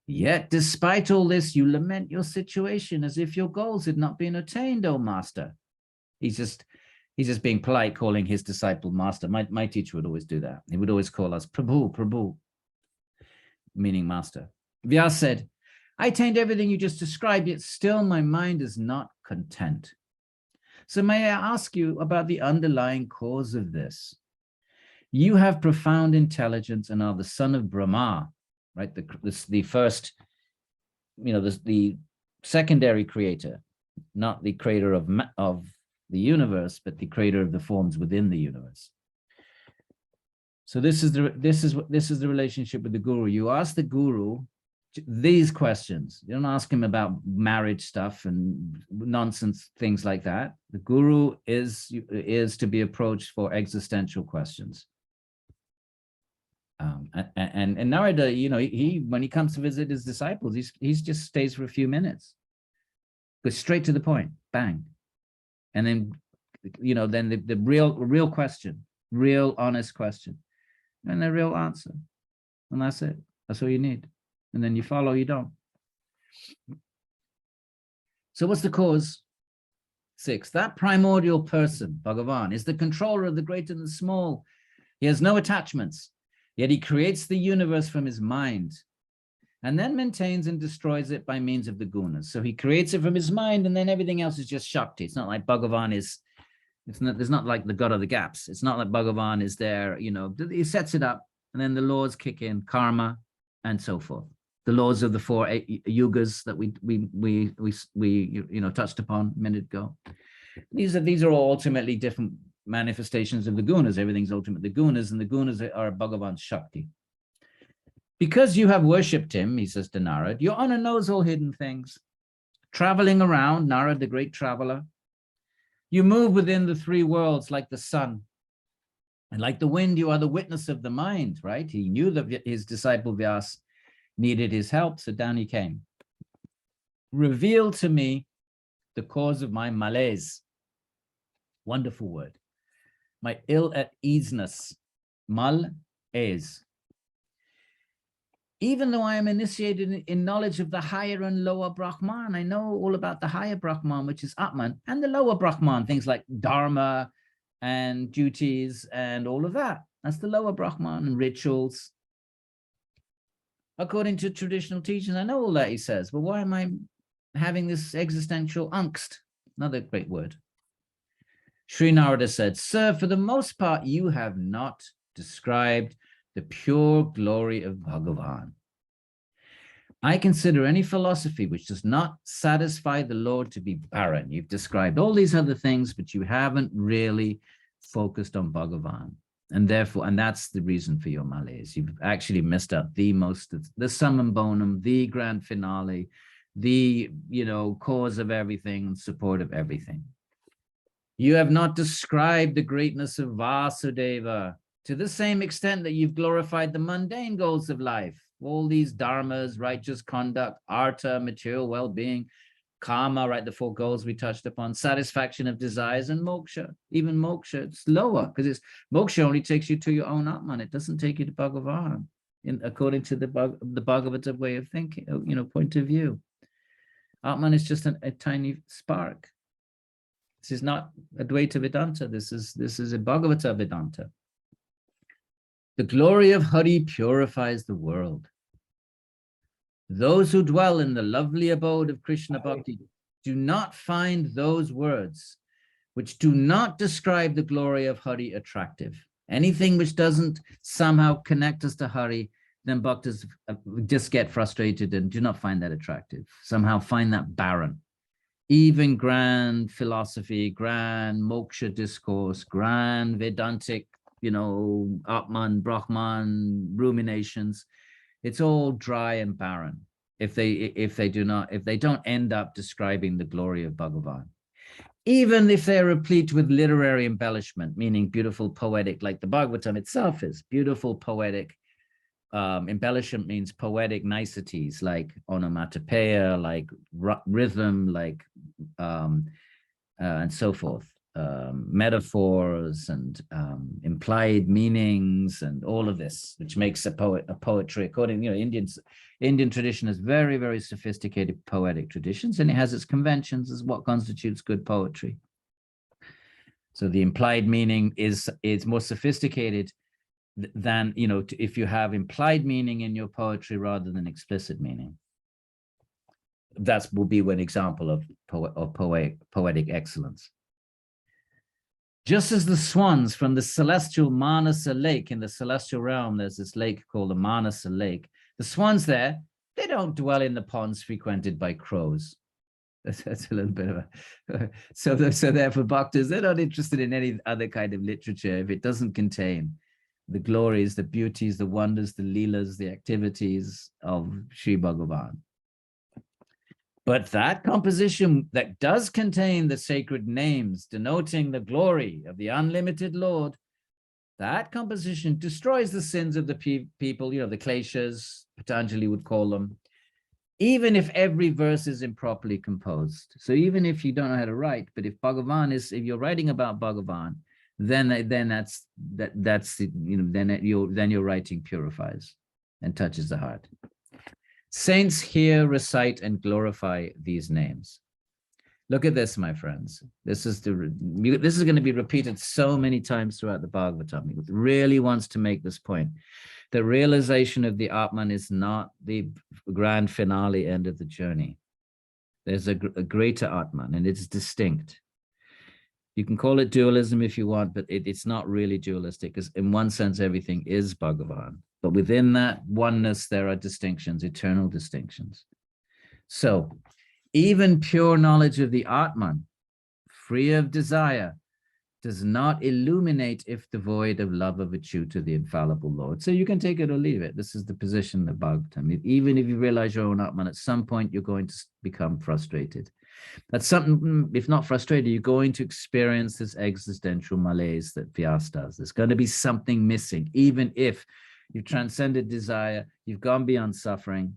Yet, despite all this, you lament your situation as if your goals had not been attained, O master. He's just being polite, calling his disciple master. My teacher would always do that. He would always call us Prabhu, Prabhu, meaning master. Vyāsa said, I attained everything you just described, yet still my mind is not content. So may I ask you about the underlying cause of this? You have profound intelligence and are the son of Brahma, right? The first, the secondary creator, not the creator of the universe, but the creator of the forms within the universe. So this is the relationship with the guru. You ask the guru these questions. You don't ask him about marriage stuff and nonsense, things like that. The guru is to be approached for existential questions. And Nārada, he when he comes to visit his disciples, he's just stays for a few minutes, goes straight to the point, bang, and then then the real question, real honest question, and the real answer, and that's it. That's all you need. And then you follow, you don't. So what's the cause? 6, that primordial person, Bhagavan, is the controller of the great and the small. He has no attachments, yet he creates the universe from his mind and then maintains and destroys it by means of the gunas. So he creates it from his mind, and then everything else is just Shakti. It's not like Bhagavan is, there's not like the God of the gaps. It's not like Bhagavan is there, he sets it up, and then the laws kick in, karma, and so forth. The laws of the 4 yugas that we touched upon a minute ago. These are all ultimately different manifestations of the gunas. Everything's ultimately gunas, and the gunas are Bhagavan's Shakti. Because you have worshipped him, he says to Nārada, your honor knows all hidden things. Traveling around, Nārada, the great traveler, you move within the 3 worlds like the sun. And like the wind, you are the witness of the mind, right? He knew that his disciple Vyāsa needed his help, so down he came. Reveal to me the cause of my malaise. Wonderful word. My ill-at-easeness. Mal-ease. Even though I am initiated in knowledge of the higher and lower Brahman, I know all about the higher Brahman, which is Atman, and the lower Brahman, things like Dharma and duties and all of that. That's the lower Brahman, and rituals. According to traditional teachings, I know all that, he says, but why am I having this existential angst? Another great word. Sri Nārada said, sir, for the most part, you have not described the pure glory of Bhagavan. I consider any philosophy which does not satisfy the Lord to be barren. You've described all these other things, but you haven't really focused on Bhagavan. And therefore, and that's the reason for your malaise. You've actually missed out the summum bonum, the grand finale, the, cause of everything and support of everything. You have not described the greatness of Vasudeva to the same extent that you've glorified the mundane goals of life. All these dharmas, righteous conduct, artha, material well-being, karma, right, the 4 goals we touched upon, satisfaction of desires, and moksha. Even moksha, it's lower, because moksha only takes you to your own Atman. It doesn't take you to Bhagavan, according to the Bhagavata way of thinking, point of view. Atman is just a tiny spark. This is not Advaita Vedanta. This is a Bhagavata Vedanta. The glory of Hari purifies the world. Those who dwell in the lovely abode of Krishna Bhakti do not find those words which do not describe the glory of Hari attractive. Anything which doesn't somehow connect us to Hari, then bhaktas just get frustrated and do not find that attractive, somehow find that barren. Even grand philosophy, grand moksha discourse, grand Vedantic, Atman, Brahman, ruminations, it's all dry and barren if they don't end up describing the glory of Bhagavan. Even if they're replete with literary embellishment, meaning beautiful poetic, like the Bhagavatam itself is beautiful poetic. Embellishment means poetic niceties like onomatopoeia, like rhythm, like and so forth, metaphors and implied meanings and all of this, which makes a poetry. According, Indian tradition has very, very sophisticated poetic traditions, and it has its conventions as what constitutes good poetry. So the implied meaning is more sophisticated than, if you have implied meaning in your poetry rather than explicit meaning. That will be one example of poetic excellence. Just as the swans from the celestial Manasa lake, in the celestial realm, there's this lake called the Manasa lake. The swans there, they don't dwell in the ponds frequented by crows. That's a little bit of a, so therefore bhaktas, they're not interested in any other kind of literature if it doesn't contain the glories, the beauties, the wonders, the leelas, the activities of Sri Bhagavan. But that composition that does contain the sacred names denoting the glory of the unlimited Lord, that composition destroys the sins of the people, the kleshas, Patanjali would call them, even if every verse is improperly composed. So even if you don't know how to write, but if you're writing about Bhagavan, then your writing purifies and touches the heart. Saints hear, recite, and glorify these names. Look at this, my friends. This is going to be repeated so many times throughout the Bhagavatam. He really wants to make this point. The realization of the Atman is not the grand finale end of the journey. There's a greater Atman, and it's distinct. You can call it dualism if you want, but it's not really dualistic, because in one sense, everything is Bhagavan. But within that oneness, there are distinctions, eternal distinctions. So even pure knowledge of the Atman, free of desire, does not illuminate if devoid of love of achyuta, the infallible Lord. So you can take it or leave it. This is the position of Bhagavatam. Even if you realize your own Atman, at some point you're going to become frustrated. That's something, if not frustrated, you're going to experience this existential malaise that Vyāsa does. There's going to be something missing, even if you've transcended desire, you've gone beyond suffering,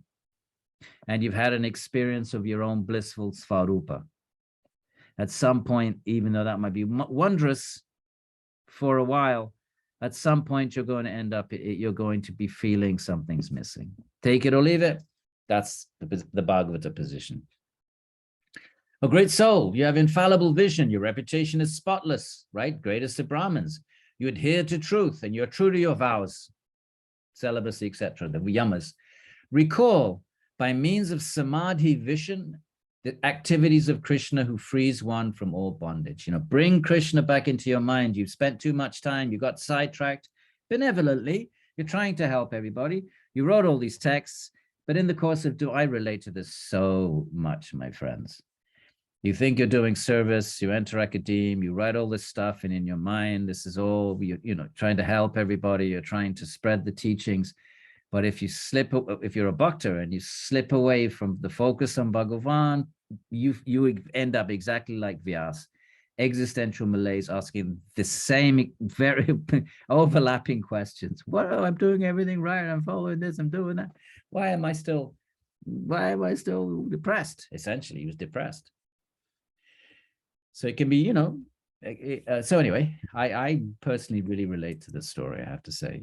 and you've had an experience of your own blissful svarupa. At some point, even though that might be wondrous for a while, at some point you're going to end up, you're going to be feeling something's missing. Take it or leave it. That's the Bhagavata position. A great soul, you have infallible vision, your reputation is spotless, right? Greatest of Brahmins. You adhere to truth and you're true to your vows, celibacy, etc., the yamas. Recall, by means of samadhi vision, the activities of Krishna who frees one from all bondage. Bring Krishna back into your mind. You've spent too much time, you got sidetracked. Benevolently, you're trying to help everybody. You wrote all these texts, but in the course of, I relate to this so much, my friends. You think you're doing service, you enter academia, you write all this stuff, and in your mind, this is all, trying to help everybody, you're trying to spread the teachings. But if you're a bhakta and you slip away from the focus on Bhagavan, you end up exactly like Vyāsa, existential malaise, asking the same very overlapping questions. I'm doing everything right, I'm following this, I'm doing that. Why am I still depressed? Essentially, he was depressed. So it can be, so anyway, I personally really relate to this story, I have to say,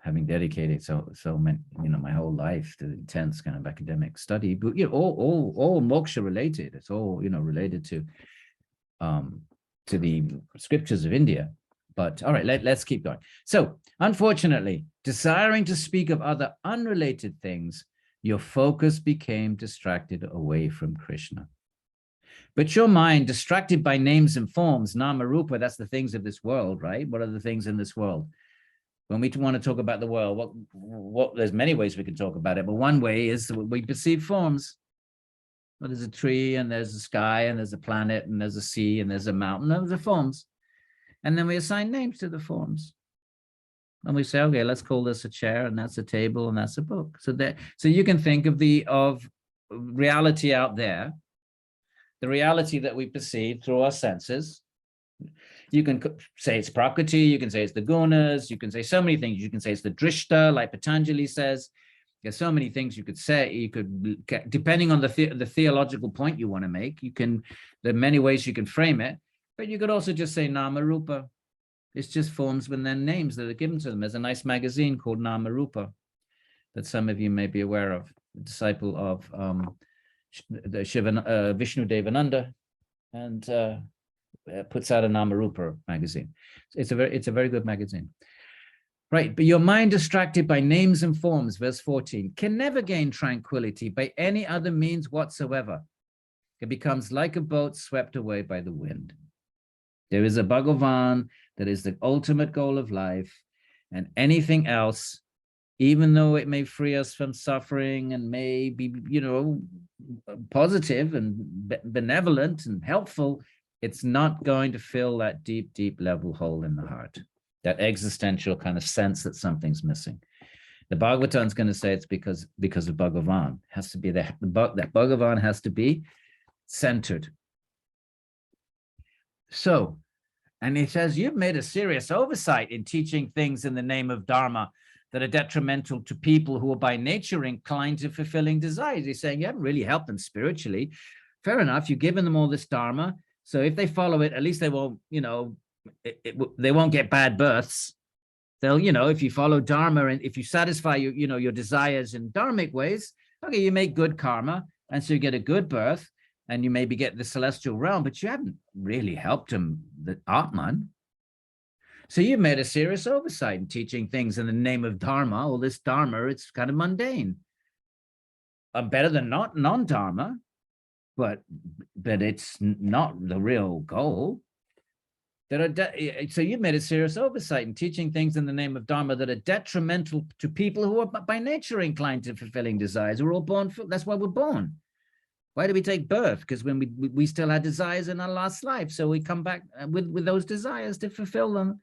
having dedicated so many, my whole life to intense kind of academic study, but all moksha related. It's all related to scriptures of India. But all right, let's keep going. So unfortunately, desiring to speak of other unrelated things, your focus became distracted away from Krishna. But your mind, distracted by names and forms, nama rupa, that's the things of this world, right? What are the things in this world? When we want to talk about the world, there's many ways we can talk about it, but one way is we perceive forms. Well, there's a tree, and there's a sky, and there's a planet, and there's a sea, and there's a mountain. Those are forms. And then we assign names to the forms. And we say, okay, let's call this a chair, and that's a table, and that's a book. So you can think of reality out there, the reality that we perceive through our senses. You can say it's Prakriti, you can say it's the gunas, you can say so many things. You can say it's the drishta, like Patanjali says. There's so many things you could say. You could, depending on the theological point you want to make, there are many ways you can frame it, but you could also just say Nama Rupa. It's just forms with their names that are given to them. There's a nice magazine called Nama Rupa that some of you may be aware of, the disciple of Vishnu Devananda, and puts out a Nama Rupa magazine. It's a very good magazine. Right, but your mind distracted by names and forms, verse 14, can never gain tranquility by any other means whatsoever. It becomes like a boat swept away by the wind. There is a Bhagavan that is the ultimate goal of life, and anything else, even though it may free us from suffering and may be, positive and benevolent and helpful, it's not going to fill that deep, deep level hole in the heart. That existential kind of sense that something's missing. The Bhagavatam is going to say it's because of Bhagavan. It has to be that Bhagavan has to be centered. So, and he says, you've made a serious oversight in teaching things in the name of Dharma that are detrimental to people who are by nature inclined to fulfilling desires. He's saying you haven't really helped them spiritually. Fair enough, you've given them all this Dharma. So if they follow it, at least they won't, they won't get bad births. They'll, if you follow Dharma and if you satisfy your desires in dharmic ways, okay, you make good karma, and so you get a good birth, and you maybe get the celestial realm, but you haven't really helped them, the Atman. So you've made a serious oversight in teaching things in the name of Dharma. All this Dharma, it's kind of mundane. Better than non-Dharma, but it's not the real goal. So you've made a serious oversight in teaching things in the name of Dharma that are detrimental to people who are by nature inclined to fulfilling desires. We're all born, that's why we're born. Why do we take birth? Because when we still had desires in our last life, so we come back with those desires to fulfill them.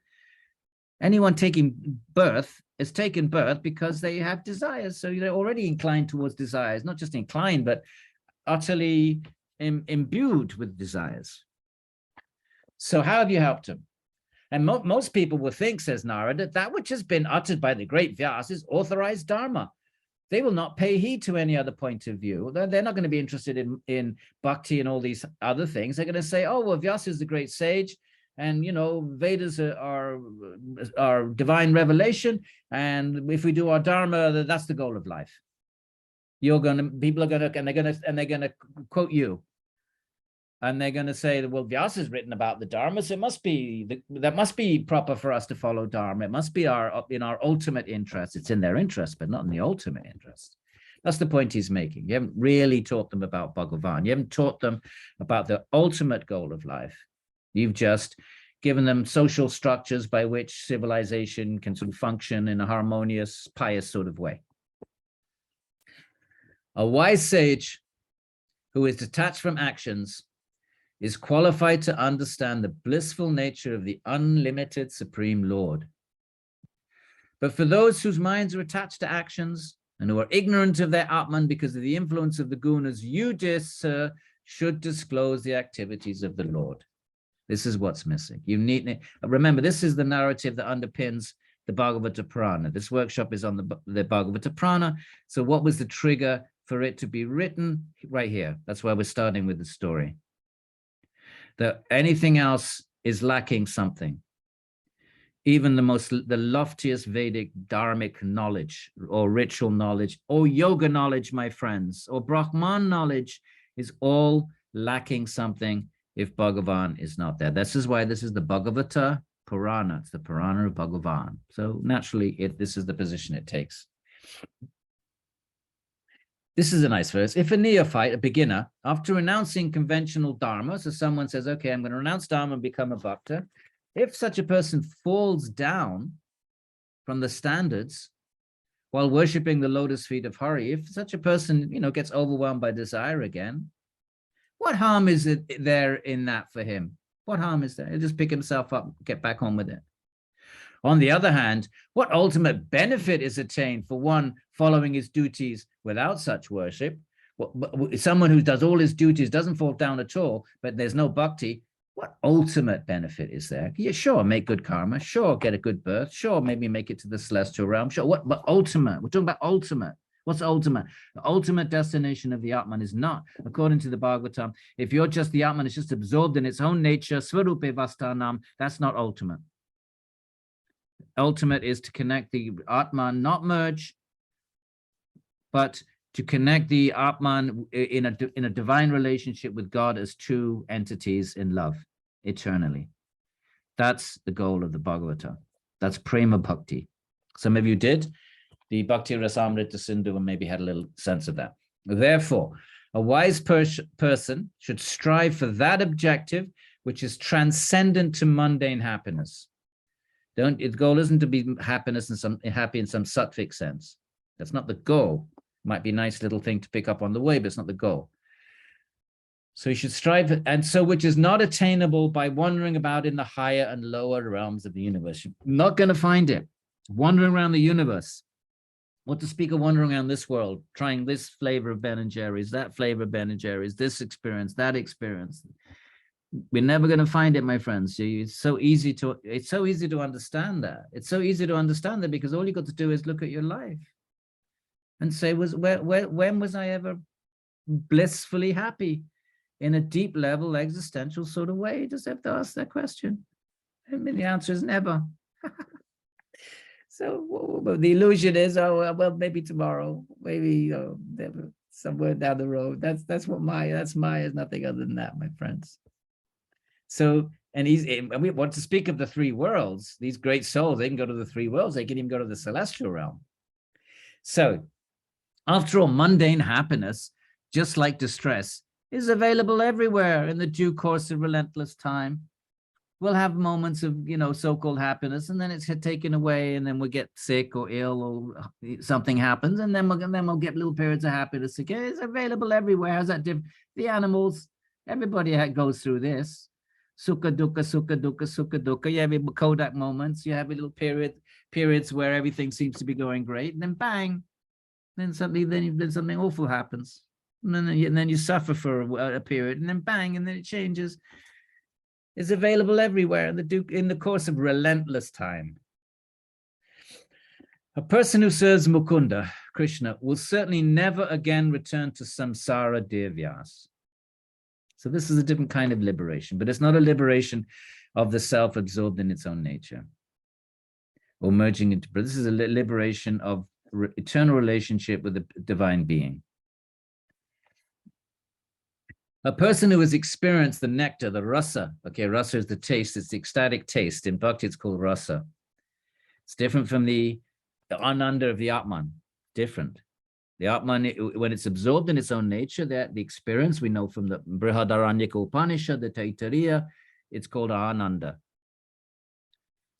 Anyone taking birth is taken birth because they have desires, so they're already inclined towards desires, not just inclined, but utterly imbued with desires. So how have you helped him? And most people will think, says Nārada, that which has been uttered by the great Vyāsa is authorized Dharma. They will not pay heed to any other point of view. They're not going to be interested in Bhakti and all these other things. They're going to say, oh, well, Vyāsa is the great sage, and, Vedas are divine revelation, and if we do our Dharma, that's the goal of life. People are going to, and they're going to quote you. And they're going to say that, well, Vyāsa has written about the Dharma, so that must be proper for us to follow Dharma. It must be in our ultimate interest. It's in their interest, but not in the ultimate interest. That's the point he's making. You haven't really taught them about Bhagavan. You haven't taught them about the ultimate goal of life. You've just given them social structures by which civilization can sort of function in a harmonious, pious sort of way. A wise sage who is detached from actions is qualified to understand the blissful nature of the unlimited Supreme Lord. But for those whose minds are attached to actions and who are ignorant of their Atman because of the influence of the gunas, you, dear sir, should disclose the activities of the Lord. This is what's missing. You need, remember, this is the narrative that underpins the Bhagavata Purana. This workshop is on the Bhagavata Purana. So what was the trigger for it to be written? Right here. That's why we're starting with the story. That anything else is lacking something. Even the loftiest Vedic dharmic knowledge or ritual knowledge or yoga knowledge, my friends, or Brahman knowledge is all lacking something if Bhagavan is not there. This is why this is the Bhagavata Purana. It's the Purana of Bhagavan. So naturally, this is the position it takes. This is a nice verse. If a neophyte, a beginner, after renouncing conventional dharma, so someone says, okay, I'm going to renounce dharma and become a bhakta. If such a person falls down from the standards while worshipping the lotus feet of Hari, if such a person, gets overwhelmed by desire again, what harm is it there in that for him? What harm is there? He'll just pick himself up, get back on with it. On the other hand, what ultimate benefit is attained for one following his duties without such worship? Someone who does all his duties, doesn't fall down at all, but there's no bhakti, what ultimate benefit is there? Yeah, sure, make good karma. Sure, get a good birth. Sure, maybe make it to the celestial realm. Sure, but ultimate? We're talking about ultimate. What's ultimate? The ultimate destination of the Atman is not, according to the Bhagavatam, if you're just the Atman, it's just absorbed in its own nature, Svarupe Vastanam, that's not ultimate. Ultimate is to connect the Atman, not merge, but to connect the Atman in a divine relationship with God as two entities in love eternally. That's the goal of the Bhagavata. That's prema bhakti. Some of you did the Bhakti Rasamrita Sindhu and maybe had a little sense of that. Therefore, a wise person should strive for that objective which is transcendent to mundane happiness. The goal isn't to be happy in some sattvic sense. That's not the goal. Might be a nice little thing to pick up on the way, but it's not the goal. So you should strive, and so which is not attainable by wandering about in the higher and lower realms of the universe. You're not going to find it. Wandering around the universe. What to speak of wandering around this world, trying this flavor of Ben and Jerry's, that flavor of Ben and Jerry's, this experience, that experience. We're never going to find it, my friends. It's so easy to understand that. It's so easy to understand that because all you got to do is look at your life and say, when was I ever blissfully happy in a deep level existential sort of way? You just have to ask that question. I mean, the answer is never. So the illusion is, well, maybe tomorrow, maybe somewhere down the road. That's Maya is nothing other than that, my friends. So, and we want to speak of the three worlds. These great souls, they can go to the three worlds. They can even go to the celestial realm. So, after all, mundane happiness, just like distress, is available everywhere in the due course of relentless time. We'll have moments of, so-called happiness, and then it's taken away, and then we'll get sick or ill, or something happens, and then we'll get little periods of happiness again. It's available everywhere. How's that different? The animals, everybody goes through this. Sukha dukkha, sukha dukkha, sukha dukkha. You have Kodak moments. You have a little periods where everything seems to be going great, and then bang, then something awful happens, and then you suffer for a period, and then bang, and then it changes. It's available everywhere in the course of relentless time. A person who serves Mukunda, Krishna, will certainly never again return to samsara, dear Vyāsa. So this is a different kind of liberation, but it's not a liberation of the self absorbed in its own nature or merging into, but this is a liberation of eternal relationship with the divine being. A person who has experienced the nectar, the rasa, okay, rasa is the taste, it's the ecstatic taste. In Bhakti, it's called rasa. It's different from the ananda of the Atman, different. The Atman, when it's absorbed in its own nature, that the experience we know from the Brihadaranyaka Upanishad, the Taittiriya, it's called ananda.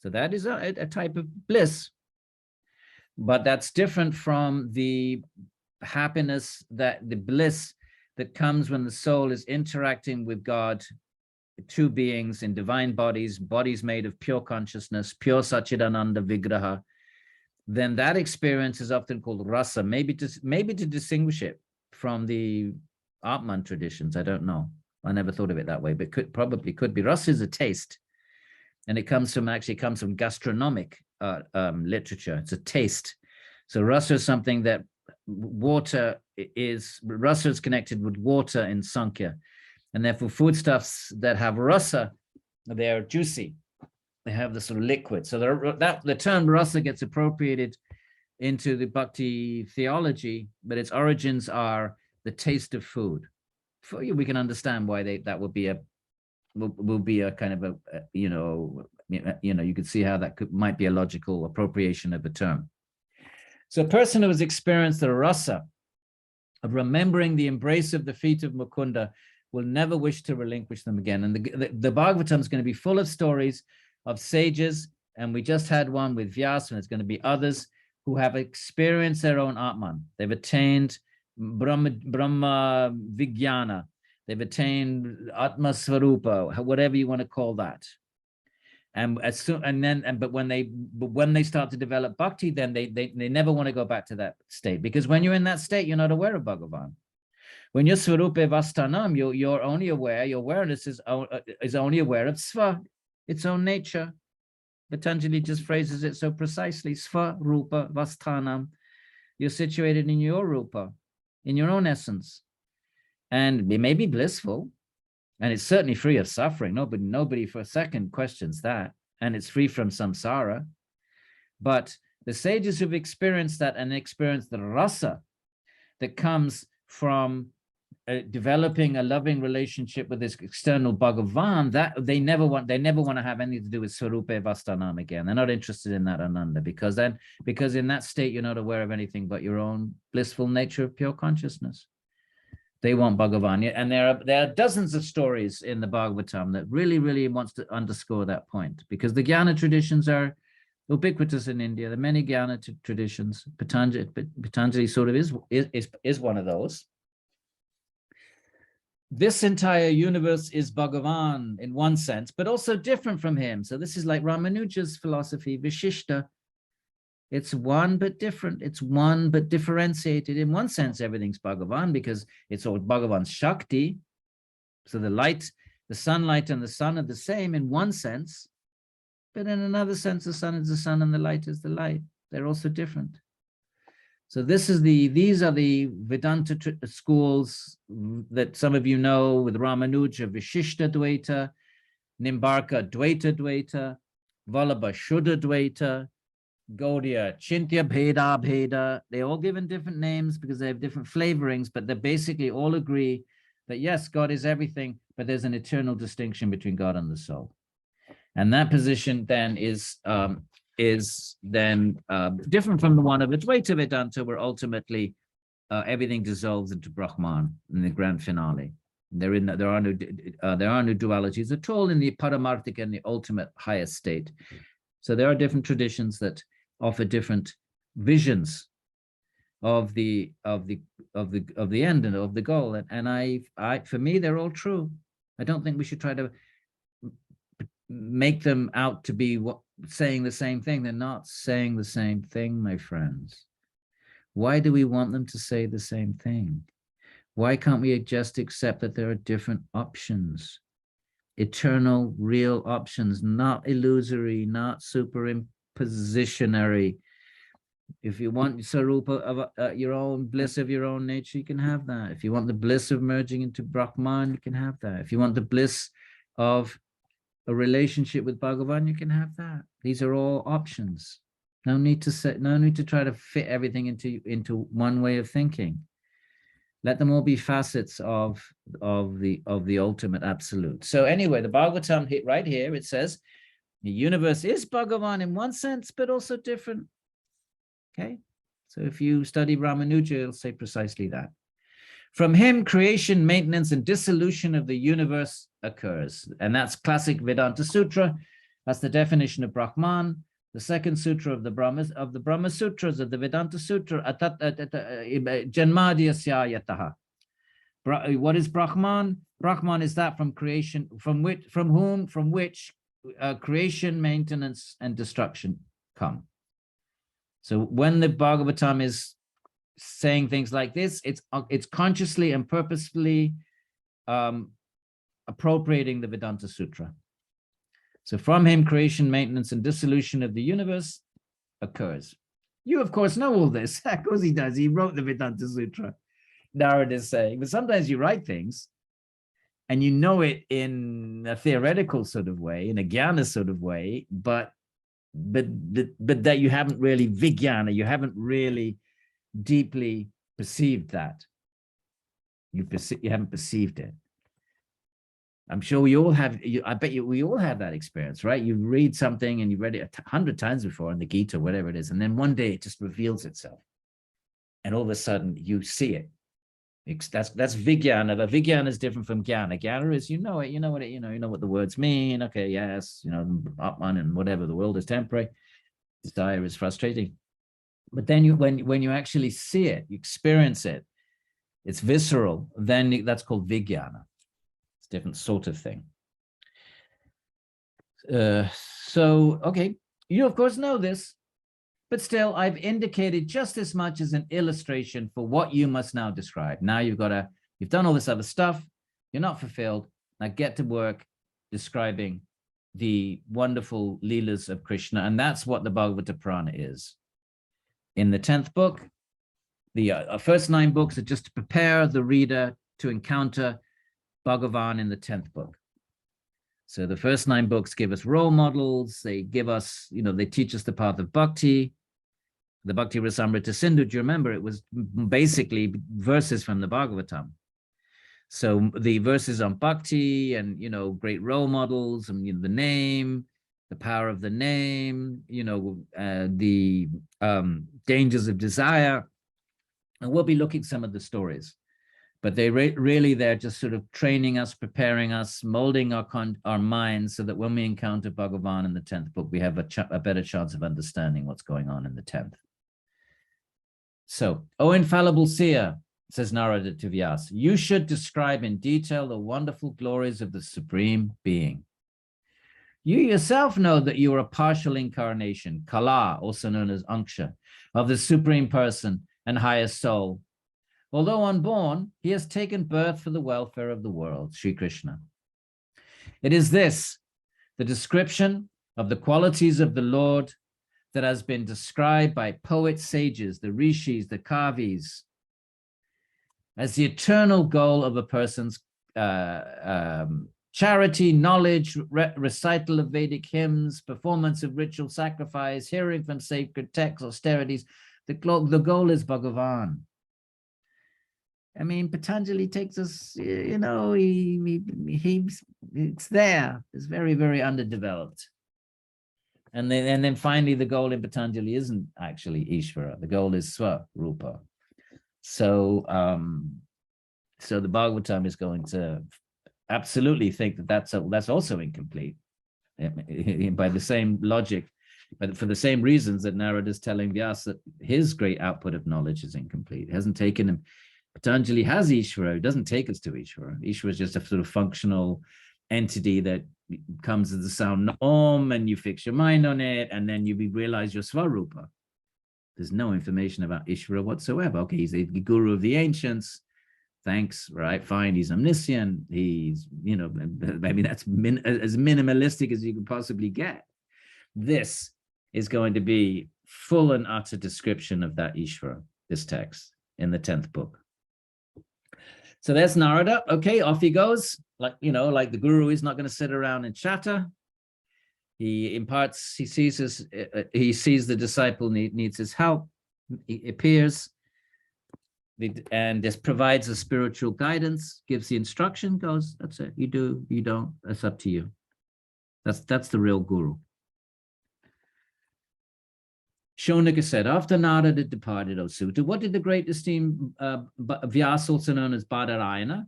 So that is a type of bliss. But that's different from the happiness, the bliss that comes when the soul is interacting with God, two beings in divine bodies made of pure consciousness, pure Satchidananda Vigraha. Then that experience is often called rasa, maybe to distinguish it from the Atman traditions. I don't know. I never thought of it that way, but probably could be. Rasa is a taste, and it comes from gastronomic literature. It's a taste. So rasa is something that rasa is connected with water in Sankhya, and therefore foodstuffs that have rasa, they're juicy. They have the sort of liquid. So the term rasa gets appropriated into the Bhakti theology, but its origins are the taste of food. We can understand why that would be a will be a kind of you could see how that might be a logical appropriation of the term. So a person who has experienced the rasa of remembering the embrace of the feet of Mukunda will never wish to relinquish them again. And the Bhagavatam is going to be full of stories of sages, and we just had one with Vyāsa, and there's going to be others who have experienced their own Atman. They've attained Brahma Vijnana. They've attained Atma Svarupa, whatever you want to call that. And but when they start to develop bhakti, then they never want to go back to that state, because when you're in that state, you're not aware of Bhagavan. When you're Svarupa Vastanam, you're only aware, your awareness is only aware of Sva, its own nature. Patanjali just phrases it so precisely. Sva Rupa Vastanam. You're situated in your Rupa, in your own essence. And it may be blissful, and it's certainly free of suffering. Nobody for a second questions that. And it's free from samsara. But the sages who've experienced that and experienced the rasa that comes from developing a loving relationship with this external Bhagavan, that they never want to have anything to do with Swarupa Vastanam again. They're not interested in that Ananda, because in that state you're not aware of anything but your own blissful nature of pure consciousness. They want Bhagavan. And there are dozens of stories in the Bhagavatam that really wants to underscore that point, because the Jnana traditions are ubiquitous in India. There are many Jnana traditions. Patanjali sort of is one of those. This entire universe is Bhagavan in one sense, but also different from him. So this is like Ramanuja's philosophy, Vishishta. It's one but different. It's one but differentiated. In one sense, everything's Bhagavan because it's all Bhagavan's Shakti. So the light, the sunlight and the sun are the same in one sense, but in another sense, the sun is the sun and the light is the light. They're also different. So these are the Vedanta schools that some of you know, with Ramanuja, Vishishta Dvaita, Nimbarka, Dvaita Dvaita, Vallabha, Shuddha Dvaita, Gaudiya, Chintya Bheda Bheda. They're all given different names because they have different flavorings, but they basically all agree that yes, God is everything, but there's an eternal distinction between God and the soul. And that position then is different from the one of Advaita Vedanta, where ultimately everything dissolves into Brahman in the grand finale. There are no dualities at all in the paramarthika and the ultimate highest state. So there are different traditions that offer different visions of the end and of the goal. And I for me, they're all true. I don't think we should try to make them out to be saying the same thing. They're not saying the same thing, my friends. Why do we want them to say the same thing? Why can't we just accept that there are different options? Eternal, real options, not illusory, not superimpositionary. If you want Sarupa of your own bliss of your own nature, you can have that. If you want the bliss of merging into Brahman, you can have that. If you want the bliss of a relationship with Bhagavan, you can have that. These are all options. No need to try to fit everything into one way of thinking. Let them all be facets of the ultimate absolute. So anyway, the Bhagavatam right here, it says the universe is Bhagavan in one sense, but also different. Okay, so if you study Ramanuja, it'll say precisely that. From him, creation, maintenance, and dissolution of the universe occurs. And that's classic Vedānta Sutra. That's the definition of Brahman. The second sutra of the Brahma Sutras, of the Vedanta Sutra, Janmadhyasya yataha. What is Brahman? Brahman is that from creation, from which creation, maintenance, and destruction come. So when the Bhagavatam is saying things like this, it's consciously and purposefully appropriating the Vedanta Sutra. So from him, creation, maintenance, and dissolution of the universe occurs. You, of course, know all this. Of course he does. He wrote the Vedanta Sutra, Nārada is saying. But sometimes you write things and you know it in a theoretical sort of way, in a jnana sort of way, but that you haven't really vijnana, you haven't really deeply perceived that. You haven't perceived it. I'm sure we all have, I bet you we all have that experience, right? You read something and you've read it 100 times before in the Gita, whatever it is. And then one day it just reveals itself. And all of a sudden you see it. That's Vijnana, but Vijnana is different from Jnana. Jnana is, you know it, you know what the words mean. Okay, yes, Atman and whatever, the world is temporary. Desire is frustrating. But then when you actually see it, you experience it, it's visceral, then that's called Vijnana. It's a different sort of thing. So, okay, you of course know this, but still I've indicated just as much as an illustration for what you must now describe. Now you've done all this other stuff, you're not fulfilled, now get to work describing the wonderful Leelas of Krishna, and that's what the Bhagavata Purana is. In the 10th book, the first 9 books are just to prepare the reader to encounter Bhagavan in the 10th book. So the first 9 books give us role models. They give us, they teach us the path of Bhakti, the Bhakti Rasamrita Sindhu. Do you remember? It was basically verses from the Bhagavatam. So the verses on Bhakti and, great role models and the name, the power of the name, the dangers of desire. And we'll be looking at some of the stories. But they're just sort of training us, preparing us, molding our minds so that when we encounter Bhagavan in the 10th book, we have a better chance of understanding what's going on in the 10th. So, O infallible seer, says Narada to Vyāsa, you should describe in detail the wonderful glories of the Supreme Being. You yourself know that you are a partial incarnation, Kala, also known as Anksha, of the Supreme Person and highest soul. Although unborn, he has taken birth for the welfare of the world, Sri Krishna. It is this, the description of the qualities of the Lord, that has been described by poets, sages, the rishis, the kavis, as the eternal goal of a person's charity, knowledge, recital of Vedic hymns, performance of ritual sacrifice, hearing from sacred texts, austerities. The goal is Bhagavan. I mean, Patanjali takes us, it's there. It's very, very underdeveloped. And then finally, the goal in Patanjali isn't actually Ishvara. The goal is Swarupa. So, so the Bhagavatam is going to absolutely think that that's also incomplete by the same logic, but for the same reasons that Narada is telling Vyasa that his great output of knowledge is incomplete. It hasn't taken him. Patanjali has Ishvara. It doesn't take us to Ishvara. Ishvara is just a sort of functional entity that comes as the sound Om, and you fix your mind on it, and then you realize your Swarupa. There's no information about Ishvara whatsoever. Okay, he's the guru of the ancients. Thanks, right? Fine, he's omniscient. He's, maybe that's as minimalistic as you could possibly get. This is going to be full and utter description of that Ishvara, this text in the 10th book. So there's Narada. Okay, off he goes. Like the guru is not going to sit around and chatter. He imparts, he sees the disciple needs his help. He appears and this provides a spiritual guidance, gives the instruction, goes, that's it. You do, you don't, that's up to you. That's the real guru. Shaunika said, after Narada departed, O Sutta, what did the great esteemed Vyāsa, also known as Badarayana,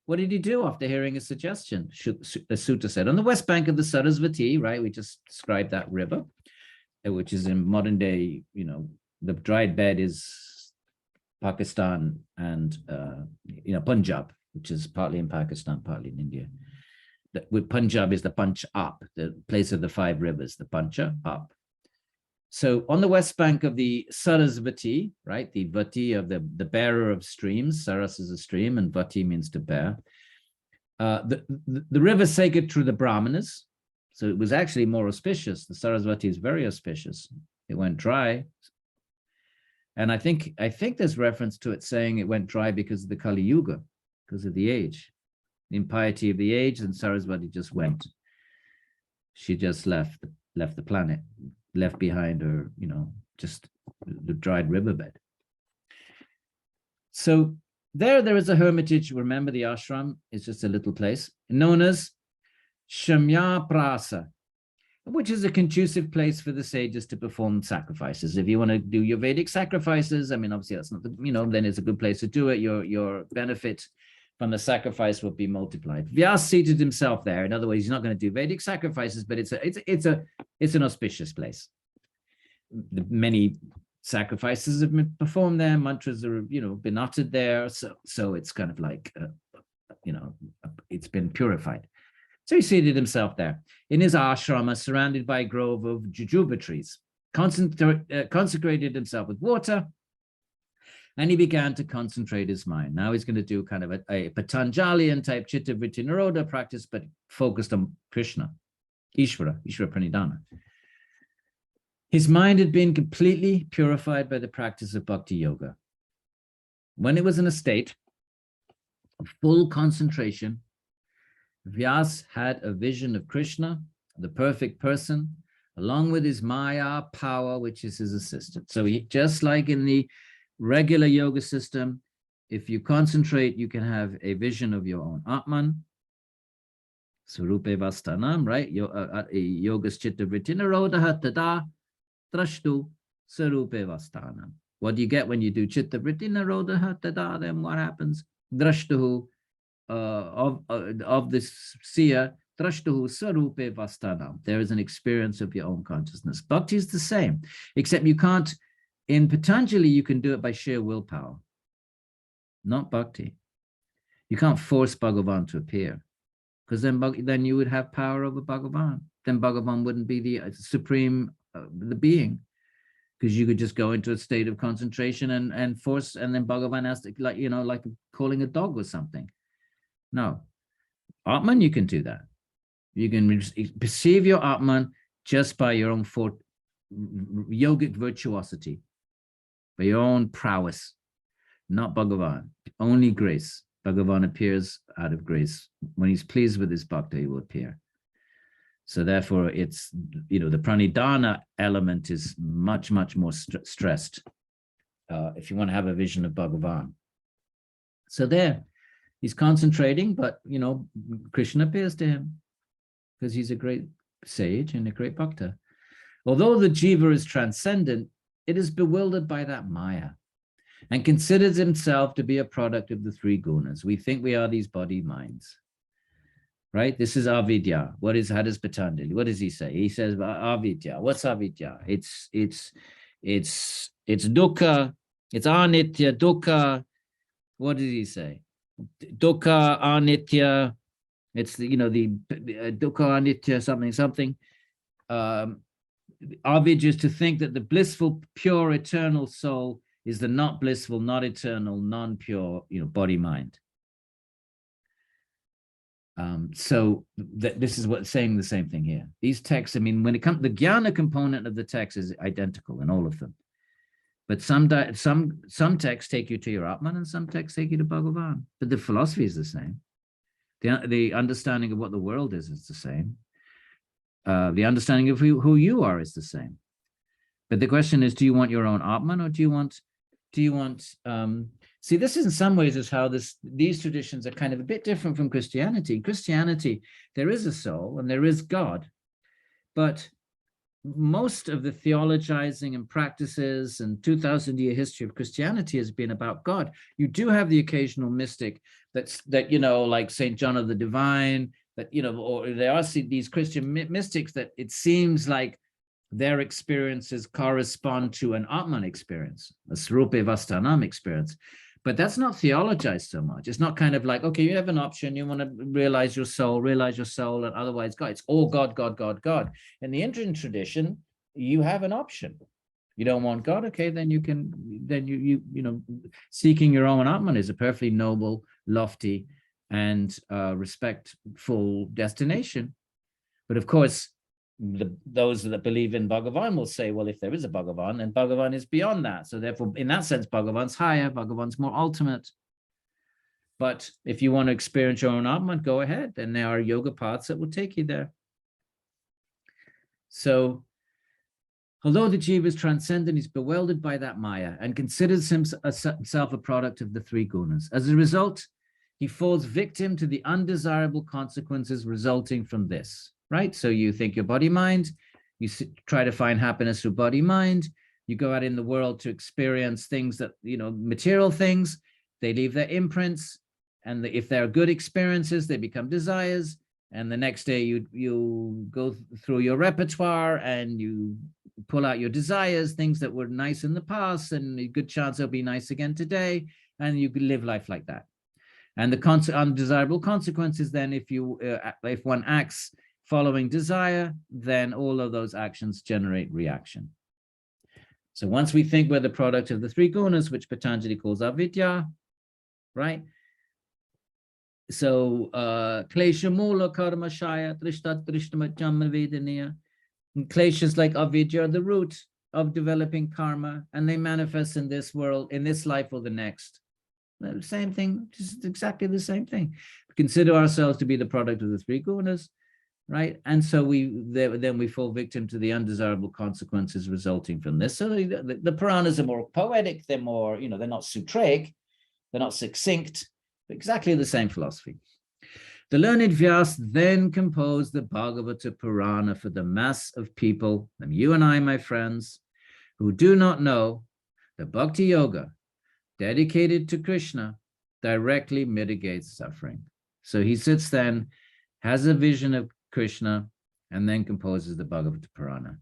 what did he do after hearing a suggestion? The Sutta said, on the west bank of the Sarasvati, right? We just described that river, which is in modern day, the dried bed is Pakistan and, Punjab, which is partly in Pakistan, partly in India. With Punjab is the Panch up, the place of the 5 rivers, the Pancha up. So on the west bank of the Sarasvati, right, the Vati of the bearer of streams, Saras is a stream and Vati means to bear. The river sacred to the Brahmanas, so it was actually more auspicious. The Sarasvati is very auspicious. It went dry. And I think there's reference to it saying it went dry because of the Kali Yuga, because of the age, the impiety of the age, and Sarasvati just went. She just left the planet. Left behind her, just the dried riverbed. So There is a hermitage. Remember, the ashram is just a little place known as Shamya Prasa, which is a conducive place for the sages to perform sacrifices. If you want to do your Vedic sacrifices, I mean, obviously that's not the, then it's a good place to do it. Your benefit from the sacrifice will be multiplied. Vyasa seated himself there. In other words, he's not going to do Vedic sacrifices, but it's an auspicious place. Many sacrifices have been performed there. Mantras are, been uttered there. So it's kind of like, it's been purified. So he seated himself there in his ashrama, surrounded by a grove of jujuba trees, consecrated himself with water, and he began to concentrate his mind. Now he's going to do kind of a Patanjalian type Chitta Vritti Nirodha practice, but focused on Krishna, Ishvara Pranidhana. His mind had been completely purified by the practice of Bhakti Yoga. When it was in a state of full concentration, Vyasa had a vision of Krishna, the perfect person, along with his Maya power, which is his assistant. So he, just like in the regular yoga system, if you concentrate, you can have a vision of your own Atman, Swarupe Vastanam, right? Yogas Chitta Vritti Nirodha Tada Drashtu Swarupe Vastanam. What do you get when you do Chitta Vritti Nirodha Tada? Then what happens? Drashtuhu. Of this seer, Drashtuhu Sarupe Vastanam. There is an experience of your own consciousness. Bhakti is the same, except you can't, in Patanjali, you can do it by sheer willpower, not Bhakti. You can't force Bhagavan to appear, because then you would have power over Bhagavan. Then Bhagavan wouldn't be the supreme, the being, because you could just go into a state of concentration and force, and then Bhagavan has to, like calling a dog or something. No, Atman, you can do that. You can perceive your Atman just by your own yogic virtuosity, by your own prowess, not Bhagavan, only grace. Bhagavan appears out of grace. When he's pleased with his bhakta, he will appear. So therefore, it's, the pranidhana element is much, much more stressed if you want to have a vision of Bhagavan. So there. He's concentrating, but, Krishna appears to him because he's a great sage and a great bhakta. Although the jiva is transcendent, it is bewildered by that maya and considers himself to be a product of the three gunas. We think we are these body minds, right? This is avidya. How does Patanjali, what does he say? He says, avidya. What's avidya? It's dukkha, it's anitya, dukkha. What does he say? Dukkha anitya, it's the dukkha anitya something. Avidya is to think that the blissful, pure, eternal soul is the not blissful, not eternal, non-pure, body mind. So this is what's saying the same thing here. These texts, when it comes, the jnana component of the text is identical in all of them. But some texts take you to your Atman and some texts take you to Bhagavan. But the philosophy is the same. The understanding of what the world is the same. The understanding of who you are is the same. But the question is, do you want your own Atman, or do you want see, this in some ways is how these traditions are kind of a bit different from Christianity. In Christianity, there is a soul and there is God, but most of the theologizing and practices and 2,000-year history of Christianity has been about God. You do have the occasional mystic that like St. John of the Divine, that, or there are these Christian mystics that it seems like their experiences correspond to an Atman experience, a Swarupe Vastanam experience. But that's not theologized so much. It's not kind of like, okay, you have an option, you want to realize your soul, and otherwise God. It's all God, God, God, God. In the Indian tradition, you have an option. You don't want God, okay, then you seeking your own Atman is a perfectly noble, lofty, and respectful destination. But of course, those that believe in Bhagavan will say, well, if there is a Bhagavan, then Bhagavan is beyond that. So therefore, in that sense, Bhagavan's higher, Bhagavan's more ultimate. But if you want to experience your own Atman, go ahead. And there are yoga paths that will take you there. So Although the jiva is transcendent, he's bewildered by that maya and considers himself a product of the three gunas. As a result, he falls victim to the undesirable consequences resulting from this, right? So you think your body-mind, you try to find happiness through body-mind, you go out in the world to experience things that, material things, they leave their imprints, and if they're good experiences, they become desires, and the next day you go through your repertoire and you pull out your desires, things that were nice in the past, and a good chance they'll be nice again today, and you can live life like that. And the undesirable consequences then, if one acts following desire, then all of those actions generate reaction. So once we think we're the product of the three gunas, which Patanjali calls avidya, right? So klesha mula karma shaya trishtat trishtama jamma vedaniya. Kleshas like avidya are the root of developing karma, and they manifest in this world, in this life or the next. The same thing, just exactly the same thing. We consider ourselves to be the product of the three gunas, right? And so then we fall victim to the undesirable consequences resulting from this. So the Puranas are more poetic, they're more, they're not sutraic, they're not succinct, but exactly the same philosophy. The learned Vyāsa then composed the Bhagavata Purana for the mass of people, and you and I, my friends, who do not know the Bhakti Yoga dedicated to Krishna directly mitigates suffering. So he sits then, has a vision of Krishna, and then composes the Bhagavata Purana.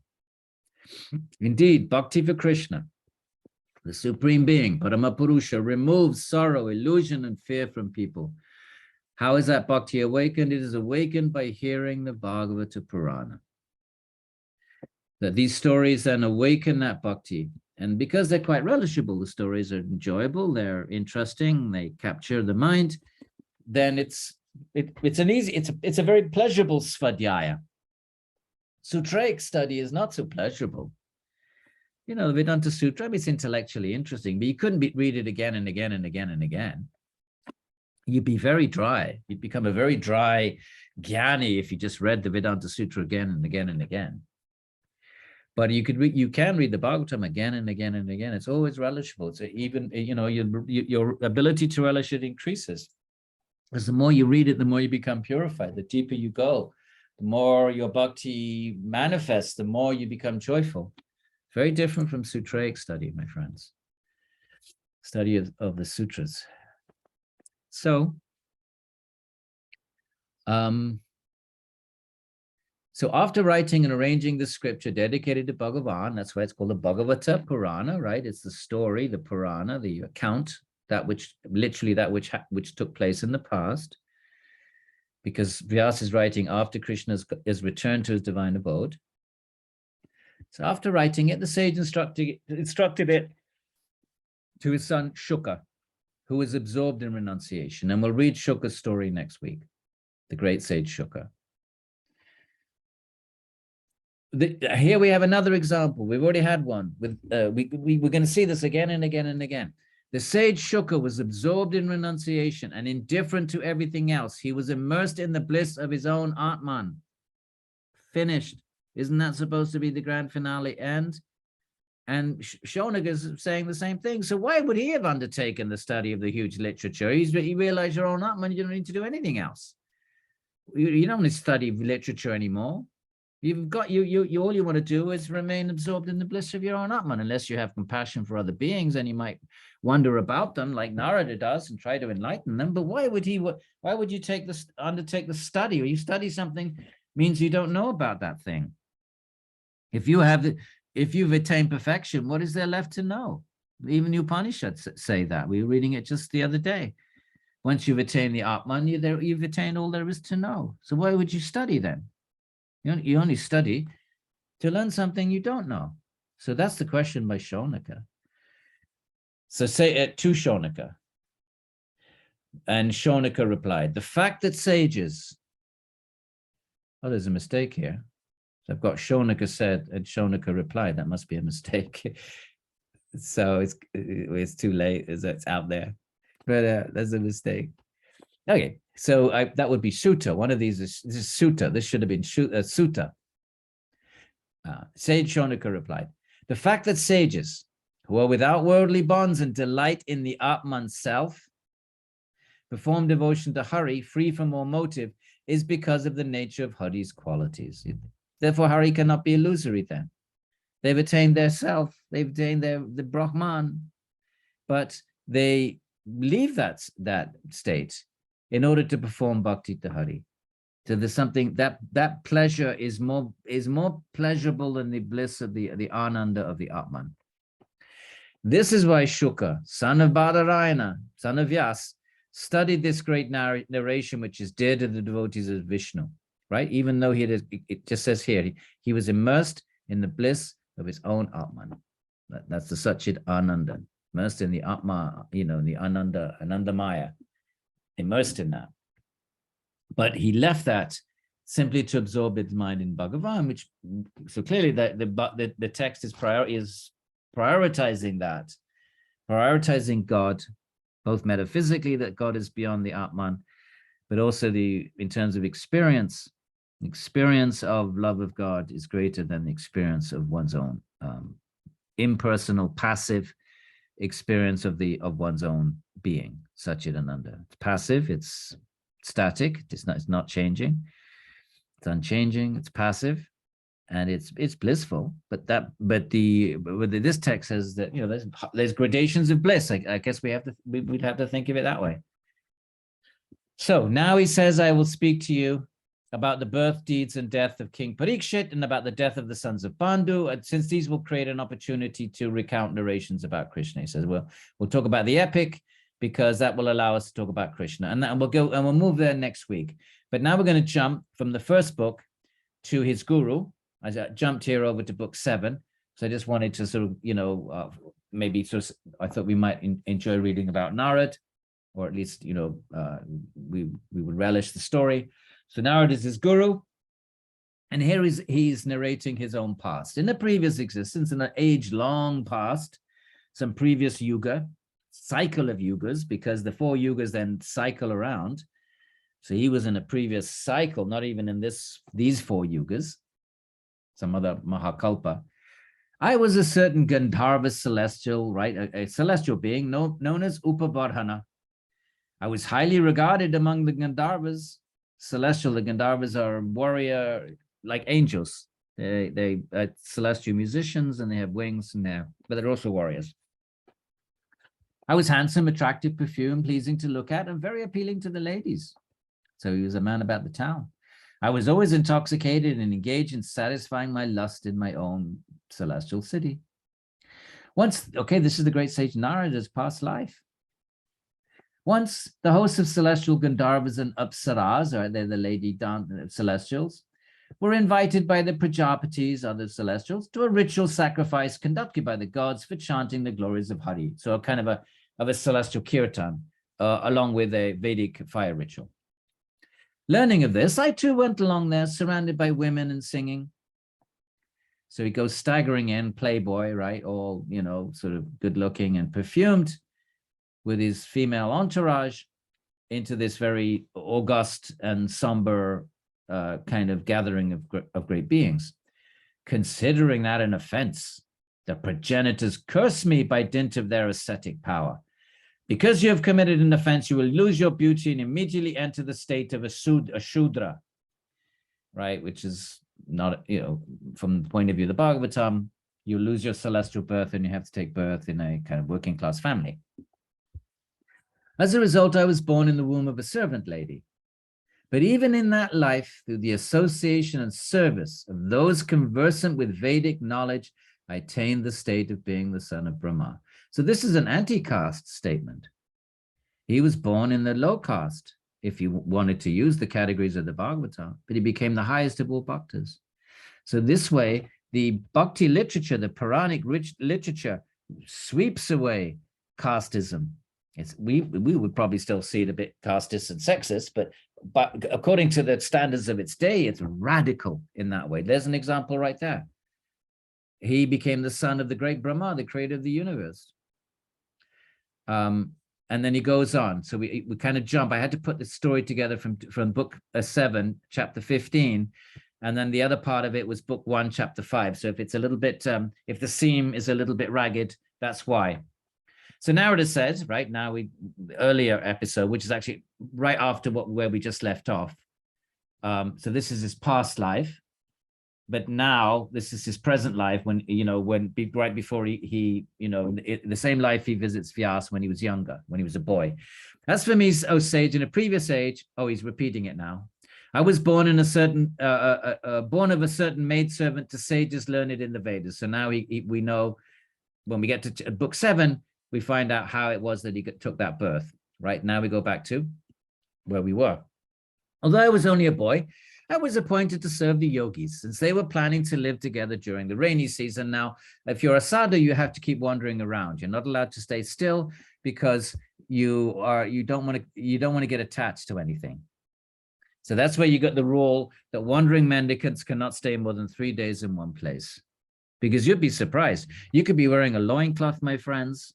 Indeed, Bhakti for Krishna, the Supreme Being, Paramapurusha, removes sorrow, illusion, and fear from people. How is that Bhakti awakened? It is awakened by hearing the Bhagavata Purana. That these stories then awaken that Bhakti. And because they're quite relishable, the stories are enjoyable, they're interesting, they capture the mind, then it's a very pleasurable svadhyaya. Sutraic study is not so pleasurable. The Vedanta Sutra, it's intellectually interesting, but you couldn't read it again and again and again and again. You'd be very dry. You'd become a very dry jnani if you just read the Vedanta Sutra again and again and again. But you can read the Bhagavatam again and again and again. It's always relishable. It's even, your ability to relish it increases. Because the more you read it, the more you become purified. The deeper you go, the more your bhakti manifests, the more you become joyful. Very different from sutraic study, my friends. Study of the sutras. So, so after writing and arranging the scripture dedicated to Bhagavan, that's why it's called the Bhagavata Purana, right? It's the story, the Purana, the account, that which took place in the past, because Vyasa is writing after Krishna is returned to his divine abode. So after writing it, the sage instructed it to his son Shuka, who was absorbed in renunciation. And we'll read Shuka's story next week, the great sage Shuka. Here we have another example. We've already had one. We're going to see this again and again and again. The sage Shuka was absorbed in renunciation and indifferent to everything else. He was immersed in the bliss of his own Atman. Finished. Isn't that supposed to be the grand finale end? And Shaunak is saying the same thing. So why would he have undertaken the study of the huge literature? He realized your own Atman, you don't need to do anything else. You don't need to study literature anymore. You've got all you want to do is remain absorbed in the bliss of your own Atman, unless you have compassion for other beings, and you might wonder about them like Nārada does and try to enlighten them. But why would you undertake the study? Or you study something means you don't know about that thing. If you've attained perfection, what is there left to know? Even the Upanishads say that. We were reading it just the other day. Once you've attained the Atman, you've attained all there is to know. So why would you study then? You only study to learn something you don't know. So that's the question by Shaunaka. So say it to Shaunaka. And Shaunaka replied, the fact that sages... Oh, there's a mistake here. So I've got Shaunaka said and Shaunaka replied. That must be a mistake. So it's too late. It's out there. But there's a mistake. Okay, so that would be sutta. One of these is sutta. This should have been sutta. Sage Shonaka replied, the fact that sages who are without worldly bonds and delight in the Atman self perform devotion to Hari free from all motive is because of the nature of Hari's qualities. Therefore, Hari cannot be illusory then. They've attained their self, they've attained the Brahman, but they leave that state in order to perform bhakti to Hari. So there's something that pleasure is more pleasurable than the bliss of the ananda of the Atman. This is why Shuka, son of Badarayana, son of Vyāsa, studied this great narration, which is dear to the devotees of Vishnu, right? Even though it just says here, he was immersed in the bliss of his own Atman. That's the Satchit Ananda, immersed in the Atma, in the Ananda Maya, immersed in that. But he left that simply to absorb his mind in Bhagavan, which, so clearly the text is prioritizing that, prioritizing God, both metaphysically, that God is beyond the Atman, but also in terms of experience of love of God is greater than the experience of one's own impersonal, passive experience of one's own being, Satchidananda. It's passive, it's static, it's not changing, it's unchanging, it's passive, and it's blissful. But this text says that there's gradations of bliss. I guess we'd have to think of it that way. So now he says, I will speak to you about the birth, deeds, and death of King Parikshit, and about the death of the sons of Pandu, and since these will create an opportunity to recount narrations about Krishna. He says, we'll talk about the epic, because that will allow us to talk about Krishna. And we'll move there next week. But now we're going to jump from the first book to his guru. I jumped here over to book 7. So I just wanted to sort of, maybe sort of, I thought we might enjoy reading about Narad, or at least, we would relish the story. So Narad is his guru. And here he's narrating his own past. In a previous existence, in an age-long past, some previous yuga, cycle of yugas, because the 4 yugas then cycle around. So he was in a previous cycle, not even in these 4 yugas, some other Mahakalpa. I was a certain Gandharva celestial, right? A celestial being known as Upavardhana. I was highly regarded among the Gandharvas. Celestial, the Gandharvas are warrior, like angels. They are celestial musicians, and they have wings, but they're also warriors. I was handsome, attractive, perfumed, pleasing to look at, and very appealing to the ladies. So he was a man about the town. I was always intoxicated and engaged in satisfying my lust in my own celestial city. Once, this is the great sage Narada's past life. Once, the hosts of celestial Gandharvas and Apsaras, or they're the lady celestials, were invited by the Prajapatis, other celestials, to a ritual sacrifice conducted by the gods for chanting the glories of Hari. So a kind of a celestial kirtan, along with a Vedic fire ritual. Learning of this, I too went along there, surrounded by women and singing. So he goes staggering in, playboy, right? All, sort of good looking and perfumed, with his female entourage, into this very august and somber kind of gathering of great beings. Considering that an offense, the progenitors curse me by dint of their ascetic power. Because you have committed an offense, you will lose your beauty and immediately enter the state of a Shudra, right? Which is not, from the point of view of the Bhagavatam, you lose your celestial birth and you have to take birth in a kind of working class family. As a result, I was born in the womb of a servant lady. But even in that life, through the association and service of those conversant with Vedic knowledge, I attained the state of being the son of Brahma. So this is an anti-caste statement. He was born in the low caste, if you wanted to use the categories of the Bhagavatam, but he became the highest of all bhaktas. So this way, the bhakti literature, the Puranic literature, sweeps away casteism. We would probably still see it a bit casteist and sexist, but according to the standards of its day, it's radical in that way. There's an example right there. He became the son of the great Brahma, the creator of the universe. And then he goes on. So we kind of jump. I had to put this story together from book 7, chapter 15, And then the other part of it was book 1, chapter 5. So if it's a little bit, if the seam is a little bit ragged, that's why. So Nārada says, right now, the earlier episode, which is actually right after where we just left off. So this is his past life, but now this is his present life when, right before he the same life he visits Vyāsa when he was younger, when he was a boy. As for me, O sage, in a previous age, he's repeating it now. I was born in born of a certain maidservant to sages learned in the Vedas. So now we know when we get to book 7, we find out how it was that he took that birth. Right now we go back to where we were. Although I was only a boy, I was appointed to serve the yogis since they were planning to live together during the rainy season. Now, if you're a sadhu, you have to keep wandering around. You're not allowed to stay still because you don't want to get attached to anything. So that's where you got the rule that wandering mendicants cannot stay more than 3 days in one place. Because you'd be surprised. You could be wearing a loincloth, my friends,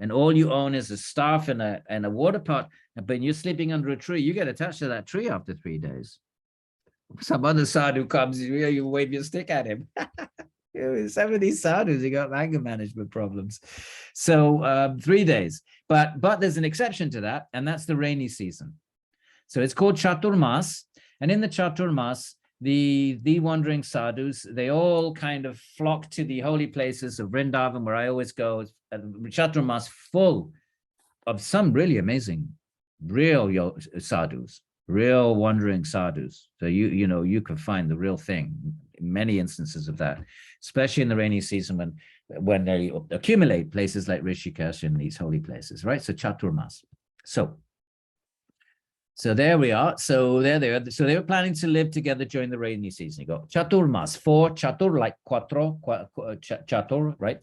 and all you own is a staff and a water pot, but you're sleeping under a tree. You get attached to that tree after 3 days. Some other sadhu comes, you wave your stick at him. Some of these sadhus, you got anger management problems. So 3 days. But there's an exception to that, and that's the rainy season. So it's called Chaturmas, and in the Chaturmas, the wandering sadhus, they all kind of flock to the holy places of Vrindavan, where I always go. Chaturmas full of some really amazing, real sadhus, real wandering sadhus. So you can find the real thing. Many instances of that, especially in the rainy season when they accumulate places like Rishikesh and these holy places, right? So Chaturmas. So there we are. So there they are. So they were planning to live together during the rainy season. You got Chaturmas, 4, Chatur, like cuatro, Chatur, right?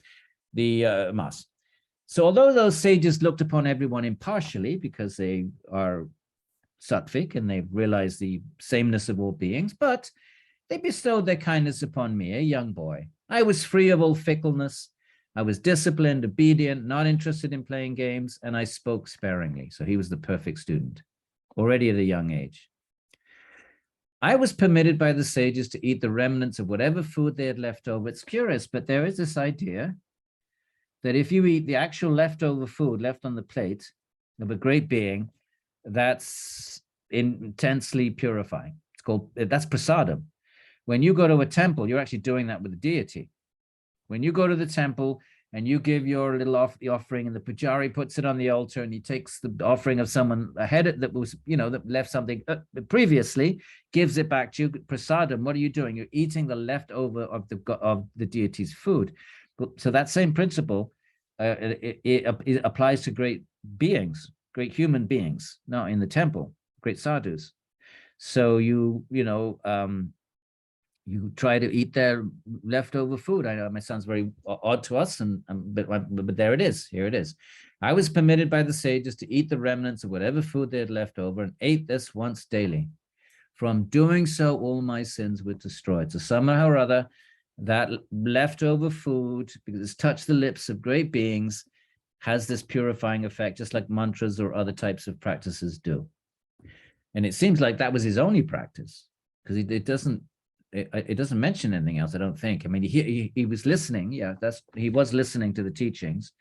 The mas. So although those sages looked upon everyone impartially because they are sattvic and they realize the sameness of all beings, but they bestowed their kindness upon me, a young boy. I was free of all fickleness. I was disciplined, obedient, not interested in playing games, and I spoke sparingly. So he was the perfect student, already at a young age. I was permitted by the sages to eat the remnants of whatever food they had left over. It's curious, but there is this idea that if you eat the actual leftover food left on the plate of a great being, that's intensely purifying. That's prasadam. When you go to a temple, you're actually doing that with the deity. When you go to the temple and you give your little offering, and the pujari puts it on the altar, and he takes the offering of someone ahead that was, that left something previously, gives it back to you. Prasadam, what are you doing? You're eating the leftover of the deity's food. So that same principle, it applies to great beings, great human beings, not in the temple, great sadhus. So you try to eat their leftover food. I know it sounds very odd to us, but there it is. Here it is. I was permitted by the sages to eat the remnants of whatever food they had left over, and ate this once daily. From doing so, all my sins were destroyed. So somehow or other, that leftover food, because it's touched the lips of great beings, has this purifying effect, just like mantras or other types of practices do. And it seems like that was his only practice, because it doesn't mention anything else, I don't think. I mean, he was listening. Yeah, he was listening to the teachings.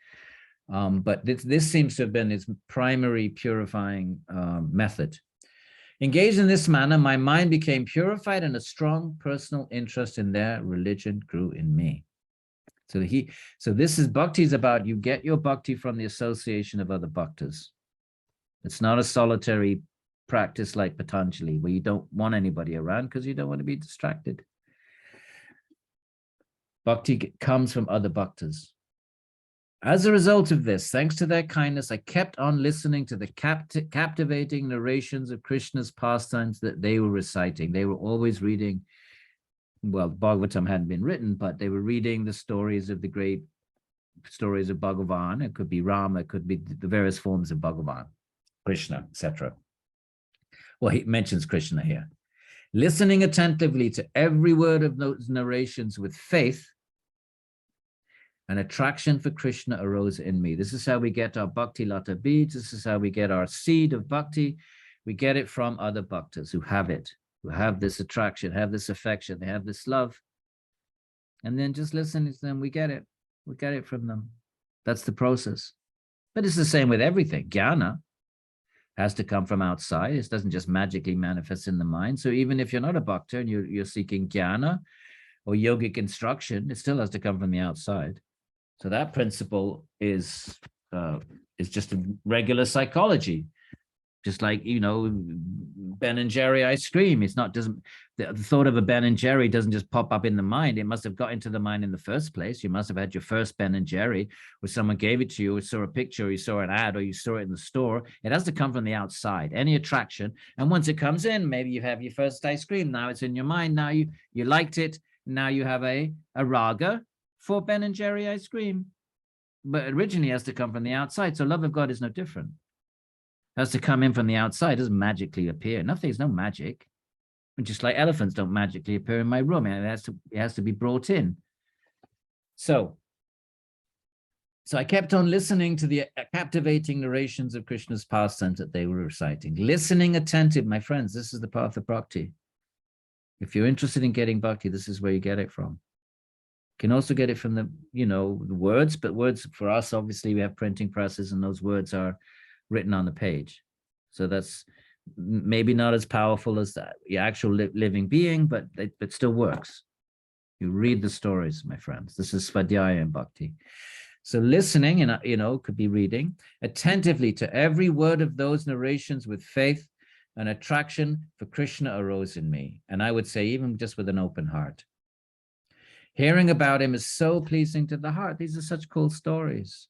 But this seems to have been his primary purifying method. Engaged in this manner, my mind became purified, and a strong personal interest in their religion grew in me. So this is bhakti is about, you get your bhakti from the association of other bhaktas. It's not a solitary practice like Patanjali, where you don't want anybody around because you don't want to be distracted. Bhakti comes from other bhaktas. As a result of this, thanks to their kindness, I kept on listening to the captivating narrations of Krishna's pastimes that they were reciting. They were always reading, well, Bhagavatam hadn't been written, but they were reading the stories of the great stories of Bhagavan. It could be Rama, it could be the various forms of Bhagavan, Krishna, etc. Well, he mentions Krishna here. Listening attentively to every word of those narrations with faith, an attraction for Krishna arose in me. This is how we get our bhakti lata beads. This is how we get our seed of bhakti. We get it from other bhaktas who have it, who have this attraction, have this affection, they have this love. And then just listening to them, we get it. We get it from them. That's the process. But it's the same with everything. Jnana has to come from outside. It doesn't just magically manifest in the mind. So even if you're not a bhakta and you're seeking jnana or yogic instruction, it still has to come from the outside. So that principle is just a regular psychology. Just like, you know, Ben and Jerry ice cream. It's not, the thought of a Ben and Jerry doesn't just pop up in the mind. It must have got into the mind in the first place. You must have had your first Ben and Jerry, or someone gave it to you, or saw a picture, or you saw an ad, or you saw it in the store. It has to come from the outside, any attraction. And once it comes in, maybe you have your first ice cream. Now it's in your mind. Now you liked it. Now you have a raga for Ben and Jerry ice cream. But originally it has to come from the outside. So love of God is no different. Has to come in from the outside. It doesn't magically appear. Nothing's no magic. Just like elephants don't magically appear in my room. And it has to be brought in. So I kept on listening to the captivating narrations of Krishna's pastimes that they were reciting. Listening attentive, my friends. This is the path of bhakti. If you're interested in getting bhakti, this is where you get it from. You can also get it from the, you know, the words, but words for us, obviously we have printing presses and those words are written on the page. So that's maybe not as powerful as the actual living being, but it still works. You read the stories, my friends. This is Svadhyaya and Bhakti. So listening, and you know, could be reading attentively to every word of those narrations with faith, an attraction for Krishna arose in me. And I would say even just with an open heart. Hearing about him is so pleasing to the heart. These are such cool stories.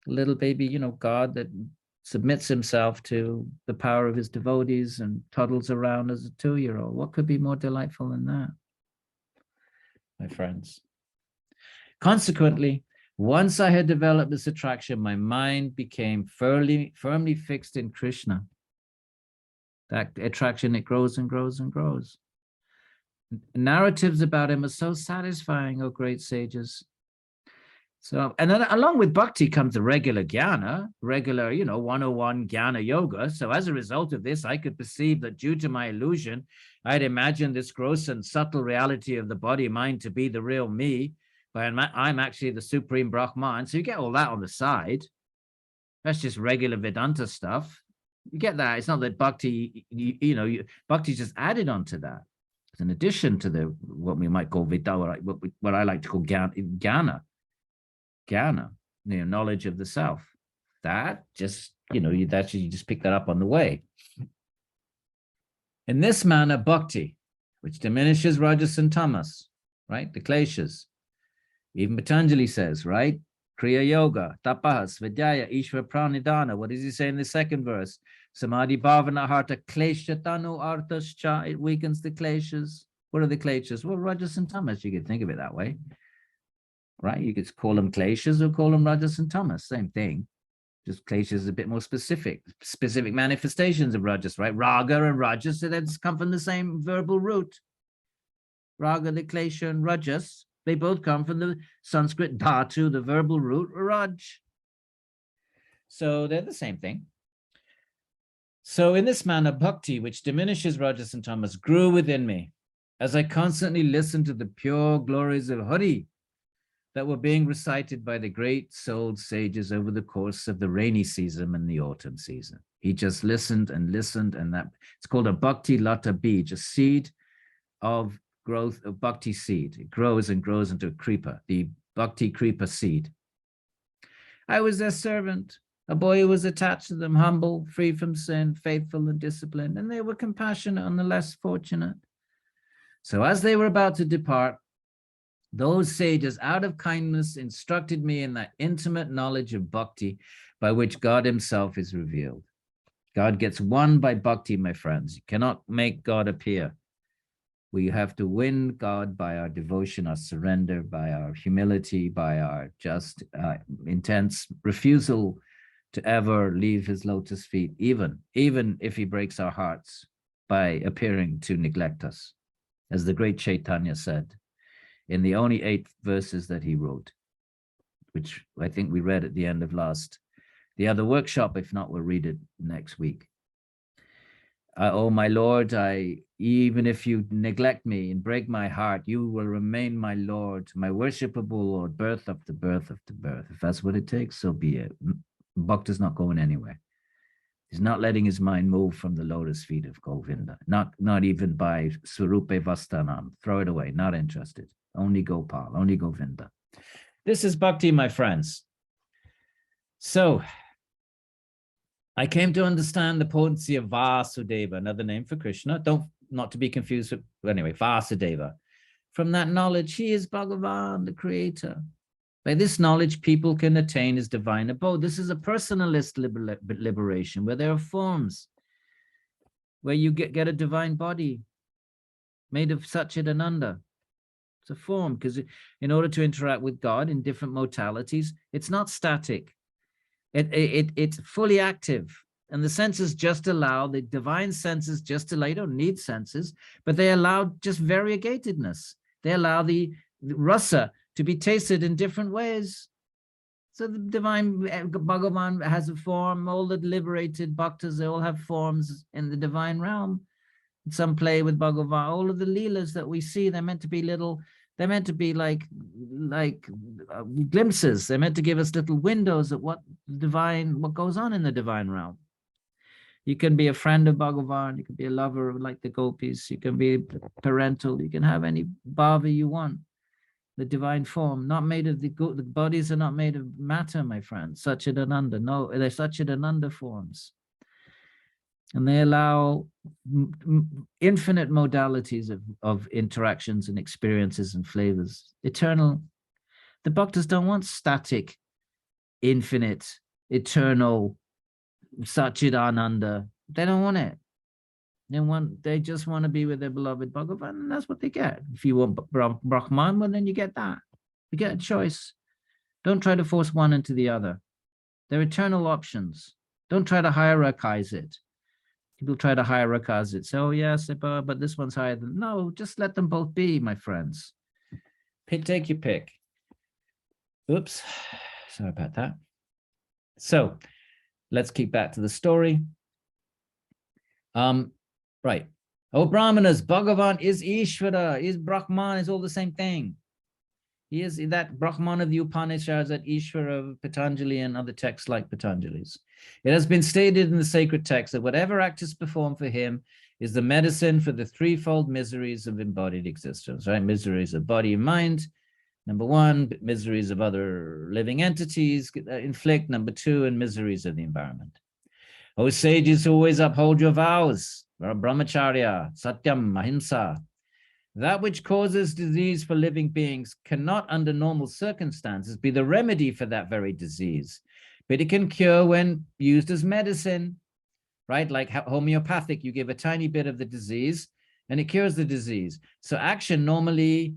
Little baby, you know, God that submits himself to the power of his devotees and toddles around as a 2-year-old. What could be more delightful than that, my friends? Consequently, once I had developed this attraction, my mind became firmly fixed in Krishna. That attraction, it grows and grows and grows. Narratives about him are so satisfying, oh great sages. So, and then along with bhakti comes the regular jnana, regular, you know, 101 jnana yoga. So as a result of this, I could perceive that due to my illusion, I'd imagined this gross and subtle reality of the body mind to be the real me, but I'm actually the supreme Brahman. So you get all that on the side. That's just regular Vedanta stuff. You get that. It's not that bhakti, bhakti's just added onto that. It's in addition to the what we might call Vedanta, what I like to call jnana. Jnana, you know, knowledge of the self. That just, you know, you just pick that up on the way. In this manner, bhakti, which diminishes rajas and tamas, right? The kleshas. Even Patanjali says, right? Kriya yoga, tapas, vidyaya, ishvara pranidhana. What does he say in the second verse? Samadhi bhavana harta klesha tanu artascha. It weakens the kleshas. What are the kleshas? Well, rajas and tamas. You could think of it that way. Right? You could call them kleshas or call them rajas and tamas, same thing. Just kleshas is a bit more specific manifestations of rajas, right? Raga and rajas, so that's come from the same verbal root. Raga, the klesha, and rajas, they both come from the Sanskrit dhatu, the verbal root, raj. So they're the same thing. So in this manner, bhakti, which diminishes rajas and tamas, grew within me as I constantly listened to the pure glories of Hari, that were being recited by the great souled sages over the course of the rainy season and the autumn season. He just listened, and that it's called a bhakti lata bij, a seed of growth, of bhakti seed. It grows and grows into a creeper, the bhakti creeper seed. I was their servant, a boy who was attached to them, humble, free from sin, faithful and disciplined, and they were compassionate on the less fortunate. So as they were about to depart, those sages, out of kindness, instructed me in that intimate knowledge of bhakti by which God himself is revealed. God gets won by bhakti, my friends. You cannot make God appear. We have to win God by our devotion, our surrender, by our humility, by our just intense refusal to ever leave his lotus feet, even if he breaks our hearts by appearing to neglect us. As the great Chaitanya said, in the only 8 verses that he wrote, which I think we read at the end of the other workshop. If not, we'll read it next week. oh my Lord, even if you neglect me and break my heart, you will remain my Lord, my worshipable Lord, birth after birth after birth. If that's what it takes, so be it. Bhakta's not going anywhere. He's not letting his mind move from the lotus feet of Govinda, not even by Swarupe Vastanam. Throw it away, not interested. Only Gopal, only Govinda. This is Bhakti, my friends. So, I came to understand the potency of Vasudeva, another name for Krishna. Not to be confused with, anyway, Vasudeva. From that knowledge, he is Bhagavan, the creator. By this knowledge, people can attain his divine abode. This is a personalist liberation, where there are forms, where you get a divine body made of Satchidananda. It's a form, because in order to interact with God in different modalities, it's not static. It's fully active. And the senses just allow, the divine senses just allow, you don't need senses, but they allow just variegatedness. They allow the rasa to be tasted in different ways. So the divine Bhagavan has a form, all the liberated bhaktas, they all have forms in the divine realm. Some play with Bhagavan. All of the leelas that we see, they're meant to be little, they're meant to be like glimpses. They're meant to give us little windows at what goes on in the divine realm. You can be a friend of Bhagavan, you can be a lover like the gopis, you can be parental, you can have any bhava you want. The divine form, not made of the bodies are not made of matter, my friends. Satchidananda, no, they're Satchidananda forms. And they allow infinite modalities of interactions and experiences and flavors. Eternal. The bhaktas don't want static, infinite, eternal, Satchidananda. They don't want it. They just want to be with their beloved Bhagavan, and that's what they get. If you want Brahman, well, then you get that. You get a choice. Don't try to force one into the other. They're eternal options. Don't try to hierarchize it. People try to hierarchize it. So, yes, but this one's higher than... No, just let them both be, my friends. Take your pick. Oops. Sorry about that. So, let's keep back to the story. Right. Oh, Brahmanas, Bhagavan is Ishvara, is Brahman, is all the same thing. He is that Brahman of the Upanishads, that Ishvara of Patanjali and other texts like Patanjali's. It has been stated in the sacred text that whatever act is performed for him is the medicine for the threefold miseries of embodied existence, right? Miseries of body and mind, number one, miseries of other living entities inflict, number two, and miseries of the environment. O sages, always uphold your vows, brahmacharya, satyam, ahimsa. That which causes disease for living beings cannot, under normal circumstances, be the remedy for that very disease, but it can cure when used as medicine, right? Like homeopathic, you give a tiny bit of the disease and it cures the disease. So action normally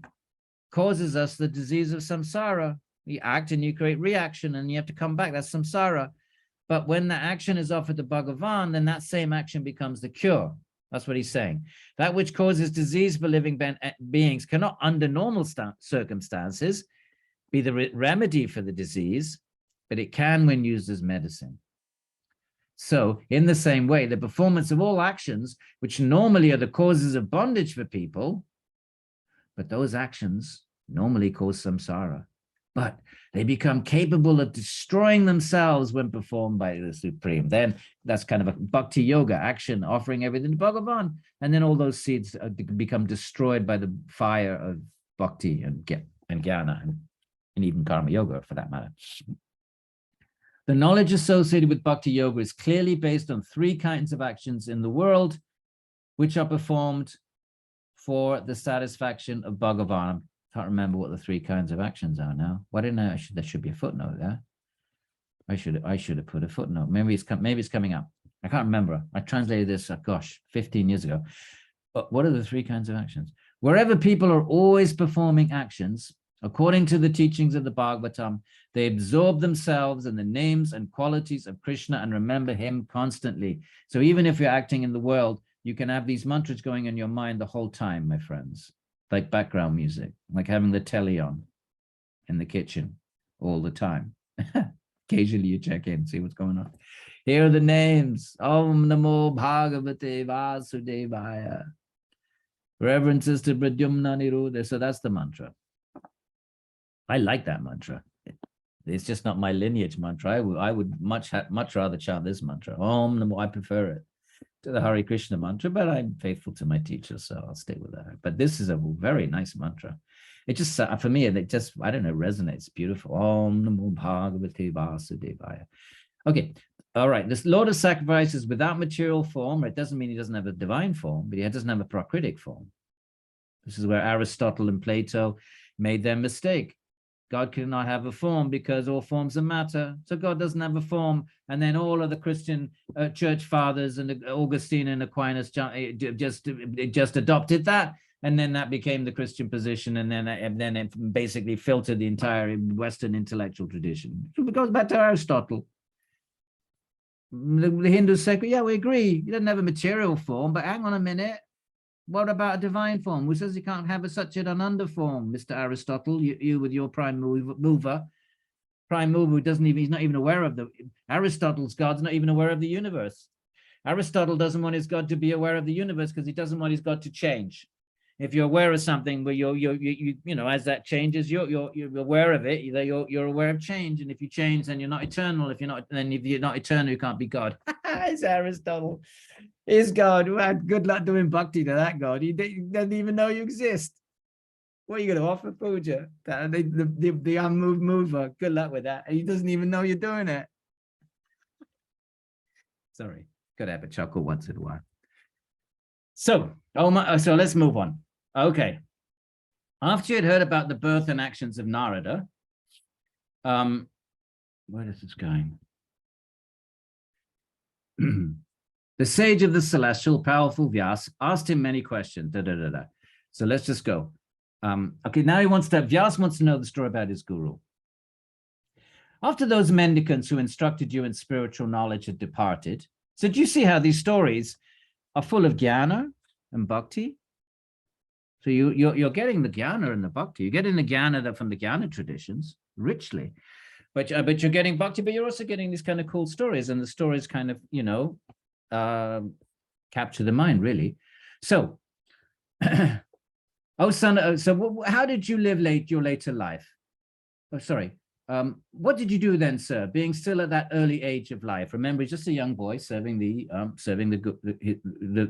causes us the disease of samsara. You act and you create reaction and you have to come back. That's samsara. But when the action is offered to Bhagavan, then that same action becomes the cure. That's what he's saying. That which causes disease for living beings cannot, under normal circumstances, be the remedy for the disease, but it can when used as medicine. So, in the same way, the performance of all actions, which normally are the causes of bondage for people, but those actions normally cause samsara. But they become capable of destroying themselves when performed by the Supreme. Then that's kind of a bhakti yoga action, offering everything to Bhagavan. And then all those seeds become destroyed by the fire of bhakti and jnana and even karma yoga for that matter. The knowledge associated with bhakti yoga is clearly based on three kinds of actions in the world, which are performed for the satisfaction of Bhagavan. Can't remember what the three kinds of actions are now. Why didn't I? There should be a footnote there. I should have put a footnote. Maybe it's coming up. I can't remember. I translated this, gosh, 15 years ago. But what are the three kinds of actions? Wherever people are always performing actions, according to the teachings of the Bhagavatam, they absorb themselves in the names and qualities of Krishna and remember him constantly. So even if you're acting in the world, you can have these mantras going in your mind the whole time, my friends. Like background music, like having the telly on in the kitchen all the time. Occasionally you check in, see what's going on. Here are the names. Om Namo Bhagavate Vasudevaya. Reverences to Pradyumna Niruddha. So that's the mantra. I like that mantra. It's just not my lineage mantra. I would much rather chant this mantra. Om Namo, I prefer it to the Hare Krishna mantra, but I'm faithful to my teacher, so I'll stay with that. But this is a very nice mantra. It just, for me, it just, I don't know, resonates. Beautiful. Om Namo Bhagavate Vasudevaya. Okay. All right. This Lord of Sacrifice is without material form. It doesn't mean he doesn't have a divine form, but he doesn't have a prakritic form. This is where Aristotle and Plato made their mistake. God cannot have a form because all forms are matter. So God doesn't have a form. And then all of the Christian church fathers and Augustine and Aquinas just adopted that. And then that became the Christian position. And then it basically filtered the entire Western intellectual tradition. It goes back to Aristotle. The Hindus say, yeah, we agree. He doesn't have a material form, but hang on a minute. What about a divine form? Who says you can't have a such an ananda form, Mr. Aristotle? You with your prime mover who doesn't even, he's not even aware of Aristotle's God's not even aware of the universe. Aristotle doesn't want his God to be aware of the universe because he doesn't want his God to change. If you're aware of something, where you know, as that changes, you're aware of it. You're aware of change, and if you change, then you're not eternal. If you're not eternal, you can't be God. It's Aristotle. Is God? Well, good luck doing bhakti to that God. He doesn't even know you exist. What are you going to offer puja? The unmoved mover. Good luck with that. He doesn't even know you're doing it. Sorry, gotta have a chuckle once in a while. So, so let's move on. Okay. After you had heard about the birth and actions of Narada, where is this going? The sage of the celestial, powerful Vyāsa asked him many questions. So let's just go. Okay, now Vyāsa wants to know the story about his guru. After those mendicants who instructed you in spiritual knowledge had departed, so do you see how these stories are full of jnana and bhakti? So you're getting the jnana and the bhakti. You're getting the jnana from the jnana traditions richly, but you're getting bhakti, but you're also getting these kind of cool stories, and the stories kind of, you know, capture the mind really. So, oh son, so how did you live your later life? Oh, sorry. What did you do then, sir, being still at that early age of life? Remember, he's just a young boy serving the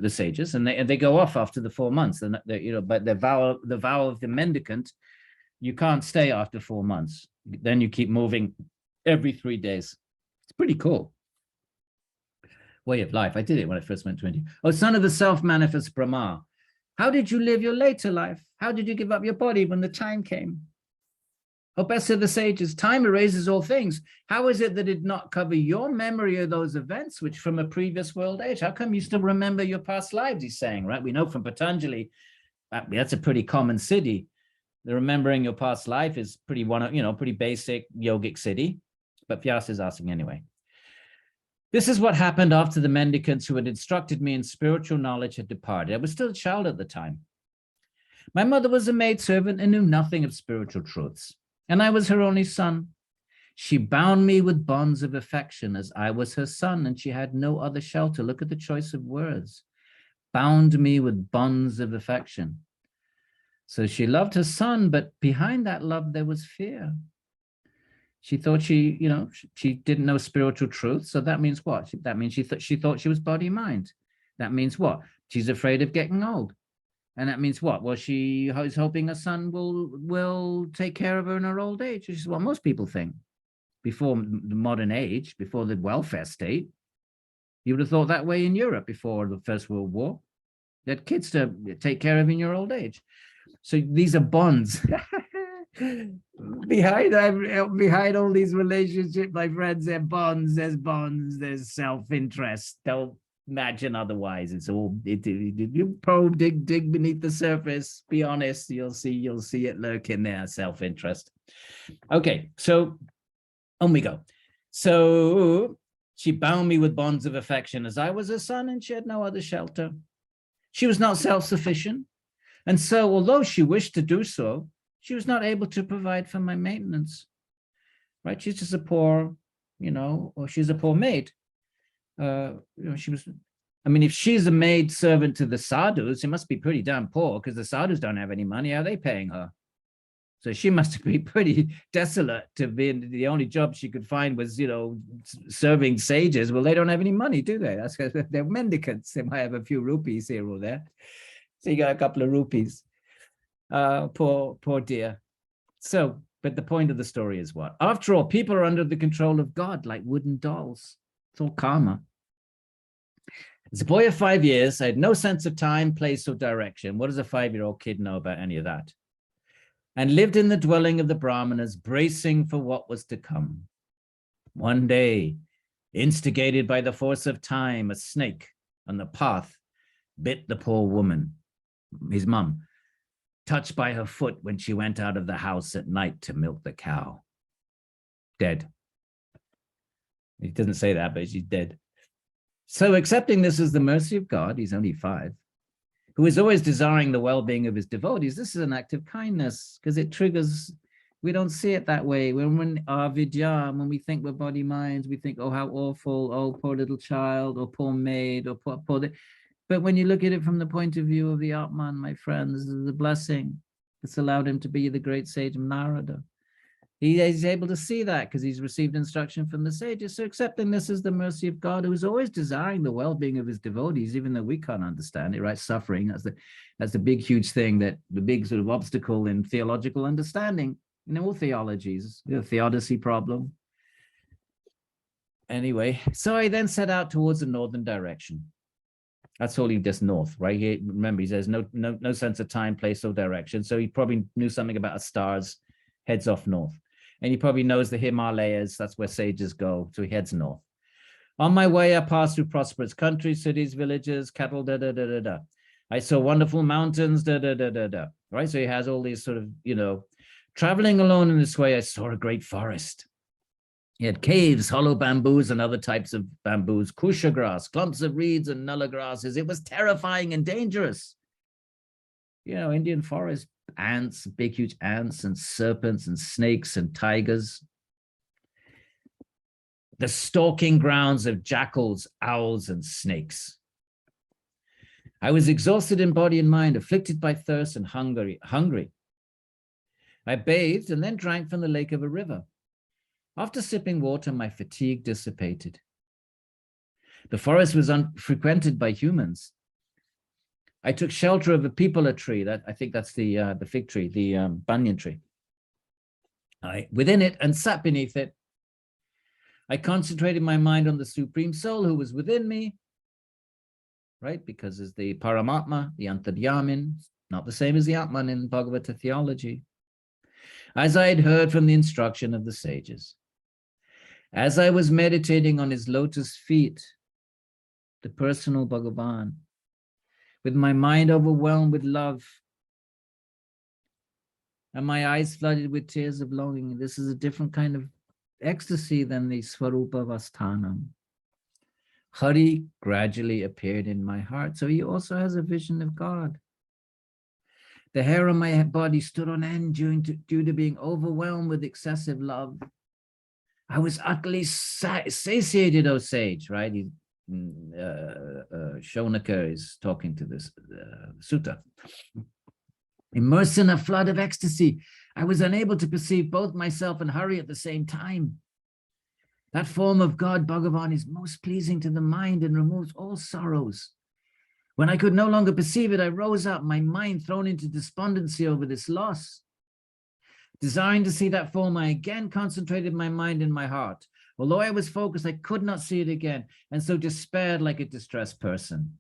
sages, and they go off after the 4 months. And you know, but the vow of the mendicant, you can't stay after 4 months. Then you keep moving every 3 days. It's pretty cool way of life. I did it when I first went 20. Oh, son of the self-manifest Brahma, how did you live your later life? How did you give up your body when the time came? Oh, best of the sages, time erases all things. How is it that it did not cover your memory of those events which from a previous world age? How come you still remember your past lives, he's saying, right? We know from Patanjali, that's a pretty common siddhi. The remembering your past life is pretty pretty basic yogic siddhi, but Vyāsa is asking anyway. This is what happened after the mendicants who had instructed me in spiritual knowledge had departed. I was still a child at the time. My mother was a maidservant and knew nothing of spiritual truths, and I was her only son. She bound me with bonds of affection as I was her son, and she had no other shelter. Look at the choice of words. Bound me with bonds of affection. So she loved her son, but behind that love, there was fear. She thought she didn't know spiritual truth. So that means what? That means she thought she was body-mind. That means what? She's afraid of getting old. And that means what? Well, she was hoping her son will take care of her in her old age, which is what most people think. Before the modern age, before the welfare state, you would have thought that way in Europe before the First World War. You had kids to take care of in your old age. So these are bonds. behind all these relationships, my friends, there's bonds, there's self-interest. Don't imagine otherwise. It's all you probe, dig beneath the surface, be honest, you'll see it lurking there, self-interest. Okay, so on we go. So she bound me with bonds of affection as I was her son, and she had no other shelter. She was not self-sufficient, and so although she wished to do so, she was not able to provide for my maintenance, right? She's just a poor, or she's a poor maid. she was, I mean, if she's a maid servant to the sadhus, she must be pretty damn poor because the sadhus don't have any money. How are they paying her? So she must be pretty desolate to be the only job she could find was, serving sages. Well, they don't have any money, do they? That's because they're mendicants. They might have a few rupees here or there. So you got a couple of rupees. Poor dear. So, but the point of the story is what? After all, people are under the control of God like wooden dolls. It's all karma. As a boy of 5 years, I had no sense of time, place, or direction. What does a 5-year-old kid know about any of that? And lived in the dwelling of the Brahmanas, bracing for what was to come. One day, instigated by the force of time, a snake on the path bit the poor woman, his mum, touched by her foot when she went out of the house at night to milk the cow. Dead. He doesn't say that, but she's dead. So accepting this as the mercy of God, he's only 5, who is always desiring the well-being of his devotees, this is an act of kindness because it triggers, we don't see it that way. When our vidya, when we think we're body minds, we think, oh, how awful, oh, poor little child, or poor maid, or poor. But when you look at it from the point of view of the Atman, my friends, this is a blessing. It's allowed him to be the great sage of Nārada. He's able to see that because he's received instruction from the sages. So accepting this as the mercy of God, who is always desiring the well-being of his devotees, even though we can't understand it, right? Suffering, that's the big, huge thing, that the big sort of obstacle in theological understanding, all theologies, the theodicy problem. Anyway, so I then set out towards the northern direction. That's holding just north, right? Remember, he says no sense of time, place, or direction. So he probably knew something about the stars, heads off north. And he probably knows the Himalayas, that's where sages go, so he heads north. On my way, I passed through prosperous countries, cities, villages, cattle, I saw wonderful mountains, right? So he has all these sort of, traveling alone in this way, I saw a great forest. He had caves, hollow bamboos, and other types of bamboos, kusha grass, clumps of reeds and nulla grasses. It was terrifying and dangerous. Indian forest, ants, big, huge ants, and serpents, and snakes, and tigers. The stalking grounds of jackals, owls, and snakes. I was exhausted in body and mind, afflicted by thirst and hungry. I bathed and then drank from the lake of a river. After sipping water, my fatigue dissipated. The forest was unfrequented by humans. I took shelter of a peepala tree. I think that's the fig tree, the banyan tree. Within it and sat beneath it. I concentrated my mind on the Supreme Soul who was within me, right? Because as the Paramatma, the Antaryamin, not the same as the Atman in Bhagavata theology. As I had heard from the instruction of the sages. As I was meditating on his lotus feet, the personal Bhagavan, with my mind overwhelmed with love and my eyes flooded with tears of longing. This is a different kind of ecstasy than the Svarupa Vasthanam. Hari gradually appeared in my heart. So he also has a vision of God. The hair on my body stood on end due to being overwhelmed with excessive love. I was utterly satiated, O sage, right? Shonaka is talking to this sutta. Immersed in a flood of ecstasy, I was unable to perceive both myself and Hari at the same time. That form of God, Bhagavan, is most pleasing to the mind and removes all sorrows. When I could no longer perceive it, I rose up, my mind thrown into despondency over this loss. Desiring to see that form, I again concentrated my mind in my heart. Although I was focused, I could not see it again, and so despaired like a distressed person.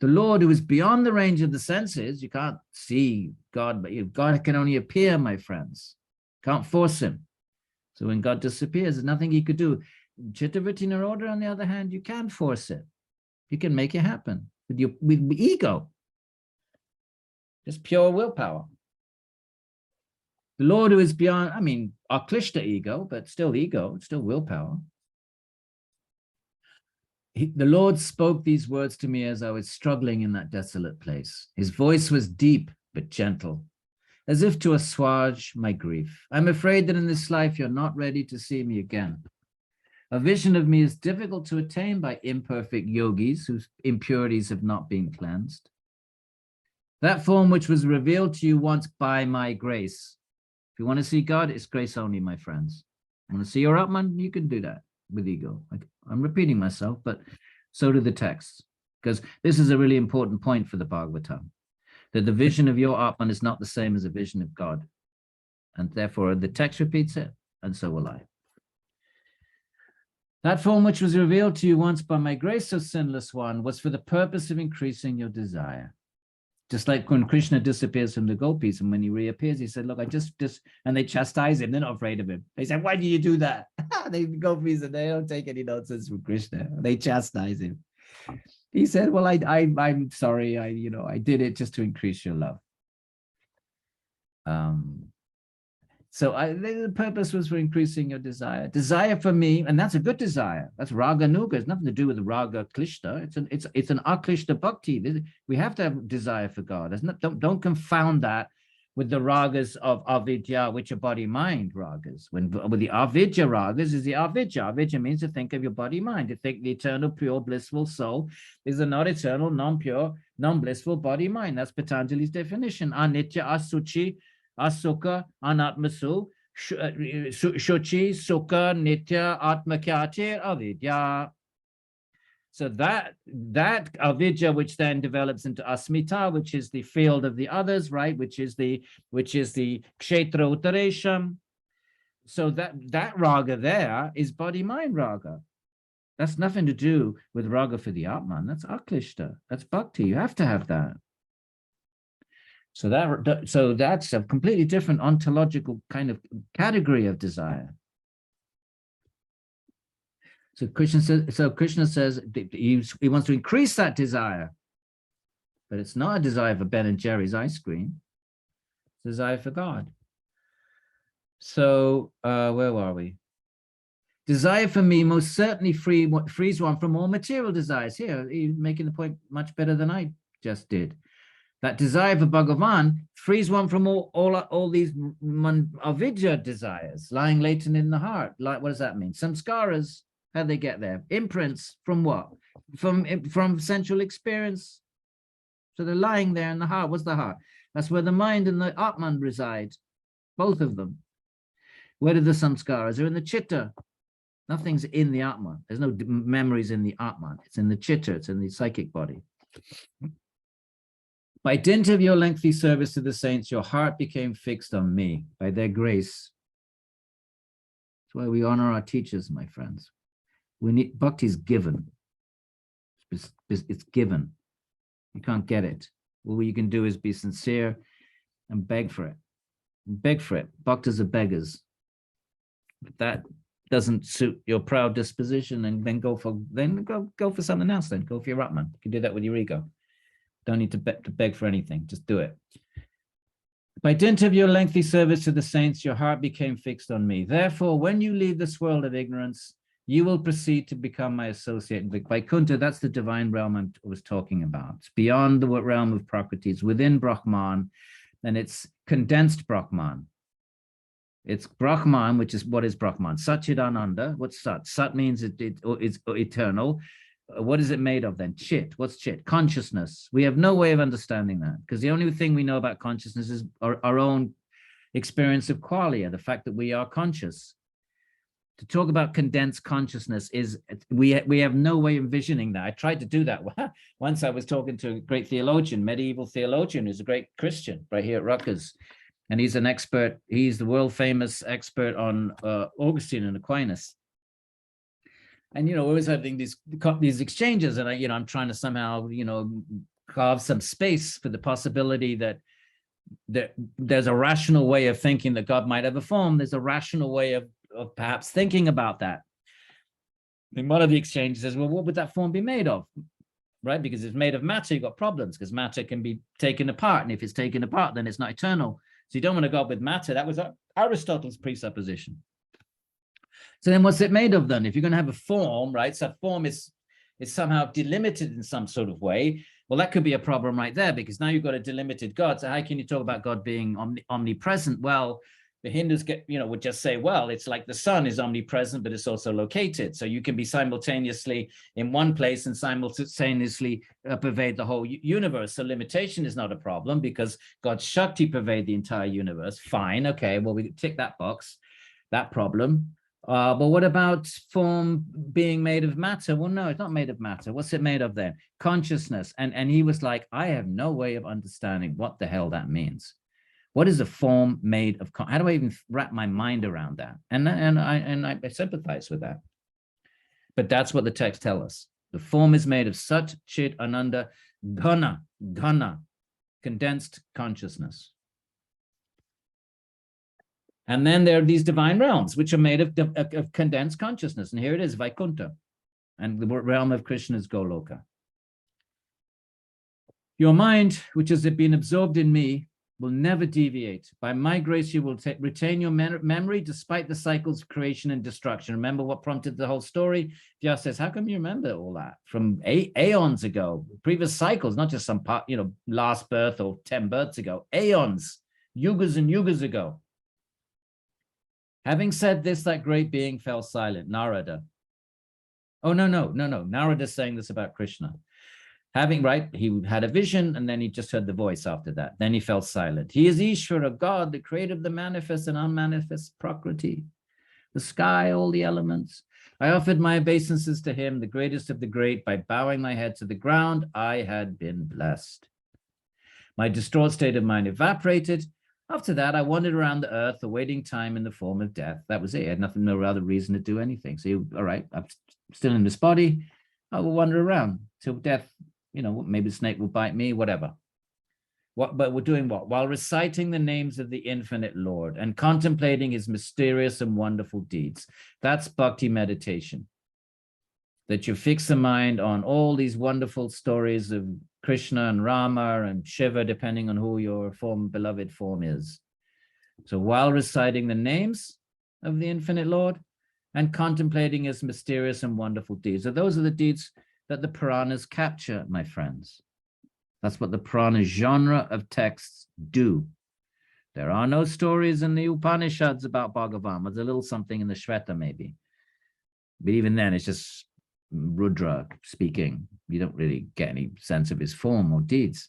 The Lord, who is beyond the range of the senses, you can't see God, but God can only appear, my friends. Can't force him. So when God disappears, there's nothing he could do. Chittavritti Naroda, on the other hand, you can force it. You can make it happen with ego. Just pure willpower. The Lord who is beyond, our Klishta ego, but still ego, still willpower. The Lord spoke these words to me as I was struggling in that desolate place. His voice was deep but gentle, as if to assuage my grief. I'm afraid that in this life you're not ready to see me again. A vision of me is difficult to attain by imperfect yogis whose impurities have not been cleansed. That form which was revealed to you once by my grace. If you want to see God, it's grace only, my friends. You want to see your Atman, you can do that with ego. I'm repeating myself, but so do the texts, because this is a really important point for the Bhagavatam, that the vision of your Atman is not the same as a vision of God. And therefore, the text repeats it, and so will I. That form which was revealed to you once by my grace, O sinless one, was for the purpose of increasing your desire. Just like when Krishna disappears from the gopis, and when he reappears, he said, look, I just, and they chastise him. They're not afraid of him. They said, why do you do that? The gopis, and they don't take any nonsense from Krishna. They chastise him. He said, well, I'm sorry. I did it just to increase your love. So the purpose was for increasing your desire. Desire for me, and that's a good desire. That's raga nuga. It's nothing to do with the raga klishta. It's an aklishta bhakti. We have to have desire for God. Don't confound that with the ragas of avidya, which are body-mind ragas. With the avidya ragas is the avidya. Avidya means to think of your body-mind, to think the eternal, pure, blissful soul is a not eternal, non-pure, non-blissful body-mind. That's Patanjali's definition. Anitya, asuchi, asukha, anatmasu, shuchi, sukha, nitya, atmakyatir, avidya. So that avidya, which then develops into asmita, which is the field of the others, right? Which is the kshetra uttaresham. So that raga there is body-mind raga. That's nothing to do with raga for the Atman. That's aklishta. That's bhakti. You have to have that. So that's a completely different ontological kind of category of desire. So Krishna says he wants to increase that desire, but it's not a desire for Ben and Jerry's ice cream. It's a desire for God. So where are we? Desire for me most certainly frees one from all material desires. Here, he's making the point much better than I just did. That desire for Bhagavan frees one from all these avidya desires lying latent in the heart. Like, what does that mean? Samskaras. How do they get there? Imprints from what? From sensual experience. So they're lying there in the heart. What's the heart? That's where the mind and the Atman reside, both of them. Where do the samskaras? They're in the chitta. Nothing's in the Atman. There's no memories in the Atman. It's in the chitta. It's in the psychic body. By dint of your lengthy service to the saints, your heart became fixed on me by their grace. That's why we honor our teachers, my friends. We need bhakti is given. It's given. You can't get it. All you can do is be sincere and beg for it. Beg for it. Bhaktas are beggars. If that doesn't suit your proud disposition, and then go for something else. Then go for your Atman. You can do that with your ego. Don't need to beg for anything. Just do it. By dint of your lengthy service to the saints, your heart became fixed on me. Therefore, when you leave this world of ignorance, you will proceed to become my associate in Vaikuntha. That's the divine realm I was talking about. It's beyond the realm of Prakriti. It's within Brahman, and it's condensed Brahman. It's Brahman, which is, what is Brahman? Satchidananda. What's Sat? Sat means it's eternal. What is it made of then? Chit. What's chit? Consciousness. We have no way of understanding that, because the only thing we know about consciousness is our own experience of qualia, the fact that we are conscious. To talk about condensed consciousness is, we have no way of envisioning that. I tried to do that. Once I was talking to a great theologian, medieval theologian, who's a great Christian right here at Rutgers. And he's an expert. He's the world famous expert on Augustine and Aquinas. And, we're always having these exchanges, and I'm trying to somehow, carve some space for the possibility that there's a rational way of thinking that God might have a form. There's a rational way of perhaps thinking about that. And one of the exchanges is, well, what would that form be made of? Right? Because if it's made of matter, you've got problems, because matter can be taken apart. And if it's taken apart, then it's not eternal. So you don't want to go with matter. That was Aristotle's presupposition. So then what's it made of then? If you're going to have a form, right? So form is somehow delimited in some sort of way. Well, that could be a problem right there, because now you've got a delimited God. So how can you talk about God being omnipresent? Well, the Hindus would just say, well, it's like the sun is omnipresent, but it's also located. So you can be simultaneously in one place and simultaneously pervade the whole universe. So limitation is not a problem because God's Shakti pervade the entire universe. Fine. Okay. Well, we tick that box, that problem. But what about form being made of matter? Well, no, it's not made of matter. What's it made of then? Consciousness. And he was like, I have no way of understanding what the hell that means. What is a form made of? How do I even wrap my mind around that? And I sympathize with that. But that's what the text tells us. The form is made of Sat, Chit, Ananda, Ghana, condensed consciousness. And then there are these divine realms, which are made of condensed consciousness. And here it is, Vaikuntha. And the realm of Krishna is Goloka. Your mind, which has been absorbed in me, will never deviate. By my grace, you will retain your memory despite the cycles of creation and destruction. Remember what prompted the whole story? Vyāsa says, how come you remember all that from aeons ago, previous cycles, not just some part, last birth or 10 births ago, aeons, yugas and yugas ago. Having said this, that great being fell silent, Nārada. Oh, no. Narada's saying this about Krishna. He had a vision and then he just heard the voice after that. Then he fell silent. He is Ishvara, God, the creator of the manifest and unmanifest Prakriti, the sky, all the elements. I offered my obeisances to him, the greatest of the great, by bowing my head to the ground. I had been blessed. My distraught state of mind evaporated. After that, I wandered around the earth, awaiting time in the form of death. That was it. I had no other reason to do anything. So, all right, I'm still in this body. I will wander around till death. Maybe the snake will bite me, whatever. But we're doing what? While reciting the names of the infinite Lord and contemplating his mysterious and wonderful deeds. That's bhakti meditation. That you fix the mind on all these wonderful stories of Krishna and Rama and Shiva, depending on who your beloved form is. So while reciting the names of the infinite Lord and contemplating his mysterious and wonderful deeds. So those are the deeds that the Puranas capture, my friends. That's what the Purana genre of texts do. There are no stories in the Upanishads about Bhagavan. There's a little something in the Shveta, maybe. But even then, it's just Rudra speaking. You don't really get any sense of his form or deeds.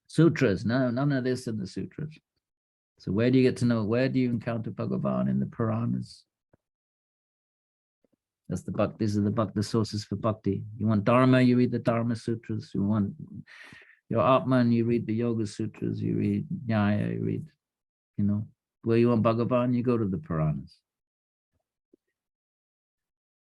Sutras, no, none of this in the sutras. So where do you get to know, where do you encounter Bhagavan? In the Puranas. That's the Bhakti. These are the sources for Bhakti. You want Dharma, you read the Dharma Sutras. You want your Atman, you read the Yoga Sutras. You read Nyaya, you read, where you want Bhagavan, you go to the Puranas.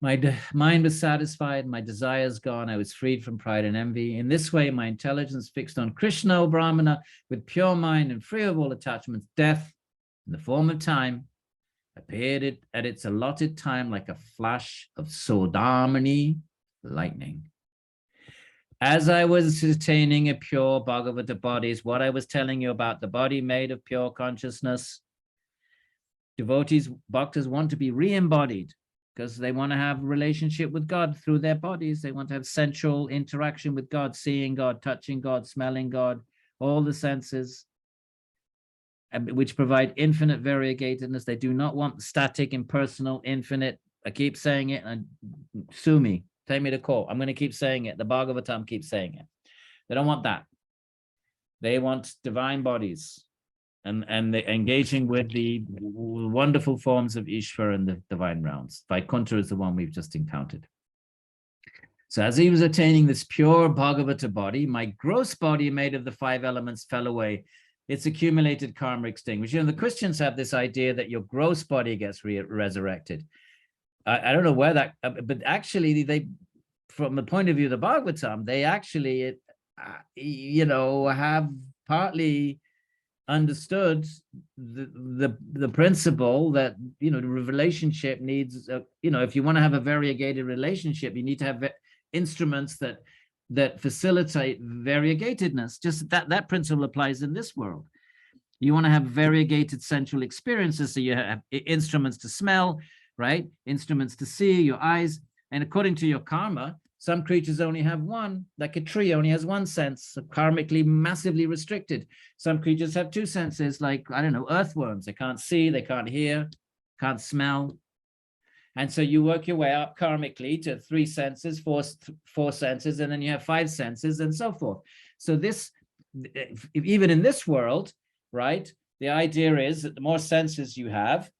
My mind was satisfied, my desires gone, I was freed from pride and envy. In this way, my intelligence fixed on Krishna, O Brahmana, with pure mind and free of all attachments, death, in the form of time, appeared at its allotted time like a flash of Sodamani lightning. As I was attaining a pure Bhagavata body, is what I was telling you about, the body made of pure consciousness. Devotees, bhaktas want to be re-embodied because they want to have a relationship with God through their bodies. They want to have sensual interaction with God, seeing God, touching God, smelling God, all the senses, which provide infinite variegatedness. They do not want static, impersonal, infinite. I keep saying it and sue me, take me to court. I'm going to keep saying it. The Bhagavatam keeps saying it. They don't want that. They want divine bodies and they're engaging with the wonderful forms of Ishvara and the divine realms. Vaikuntha is the one we've just encountered. So as he was attaining this pure Bhagavata body, my gross body made of the 5 elements fell away. Its accumulated karma extinguished. The Christians have this idea that your gross body gets resurrected. I don't know where that, but actually they, from the point of view of the Bhagavatam, they actually, have partly understood the principle that, the relationship needs, if you want to have a variegated relationship, you need to have instruments that facilitate variegatedness. Just that principle applies in this world. You want to have variegated sensual experiences, so you have instruments to smell, right? Instruments to see, your eyes, and according to your karma, Some creatures only have one, like a tree only has one sense, so karmically massively restricted. Some creatures have two senses, like, I don't know, earthworms. They can't see, they can't hear, can't smell. And so you work your way up karmically to 3 senses, four senses, and then you have 5 senses and so forth. So this, even in this world, right, the idea is that the more senses you have,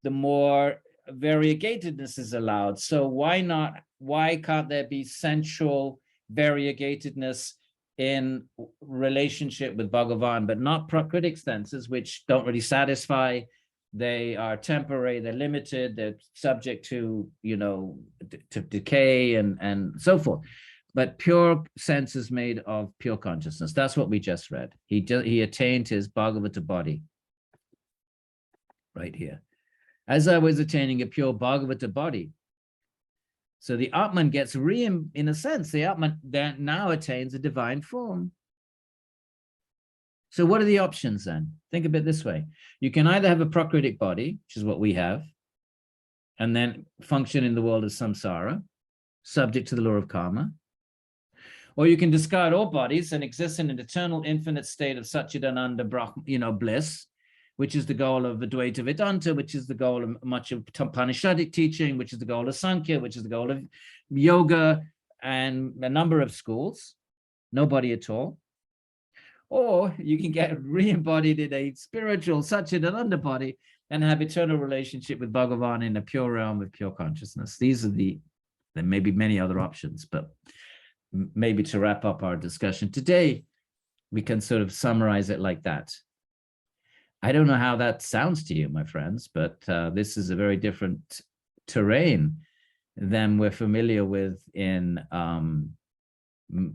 the more variegatedness is allowed. So why can't there be sensual variegatedness in relationship with Bhagavan, but not prakritic senses, which don't really satisfy? They are temporary, they're limited, they're subject to, to decay and so forth. But pure senses made of pure consciousness. That's what we just read. He attained his Bhagavata body right here. As I was attaining a pure Bhagavata body. So the Atman gets in a sense, the Atman then now attains a divine form. So what are the options then? Think of it this way. You can either have a prakritic body, which is what we have, and then function in the world of samsara, subject to the law of karma. Or you can discard all bodies and exist in an eternal infinite state of Satchidananda bliss, which is the goal of Advaita Vedanta, which is the goal of much of Upanishadic teaching, which is the goal of Sankhya, which is the goal of yoga and a number of schools, no body at all. Or you can get re-embodied in a spiritual Satchidananda body and have eternal relationship with Bhagavan in a pure realm of pure consciousness. These are there may be many other options, but maybe to wrap up our discussion today, we can sort of summarize it like that. I don't know how that sounds to you, my friends, but this is a very different terrain than we're familiar with in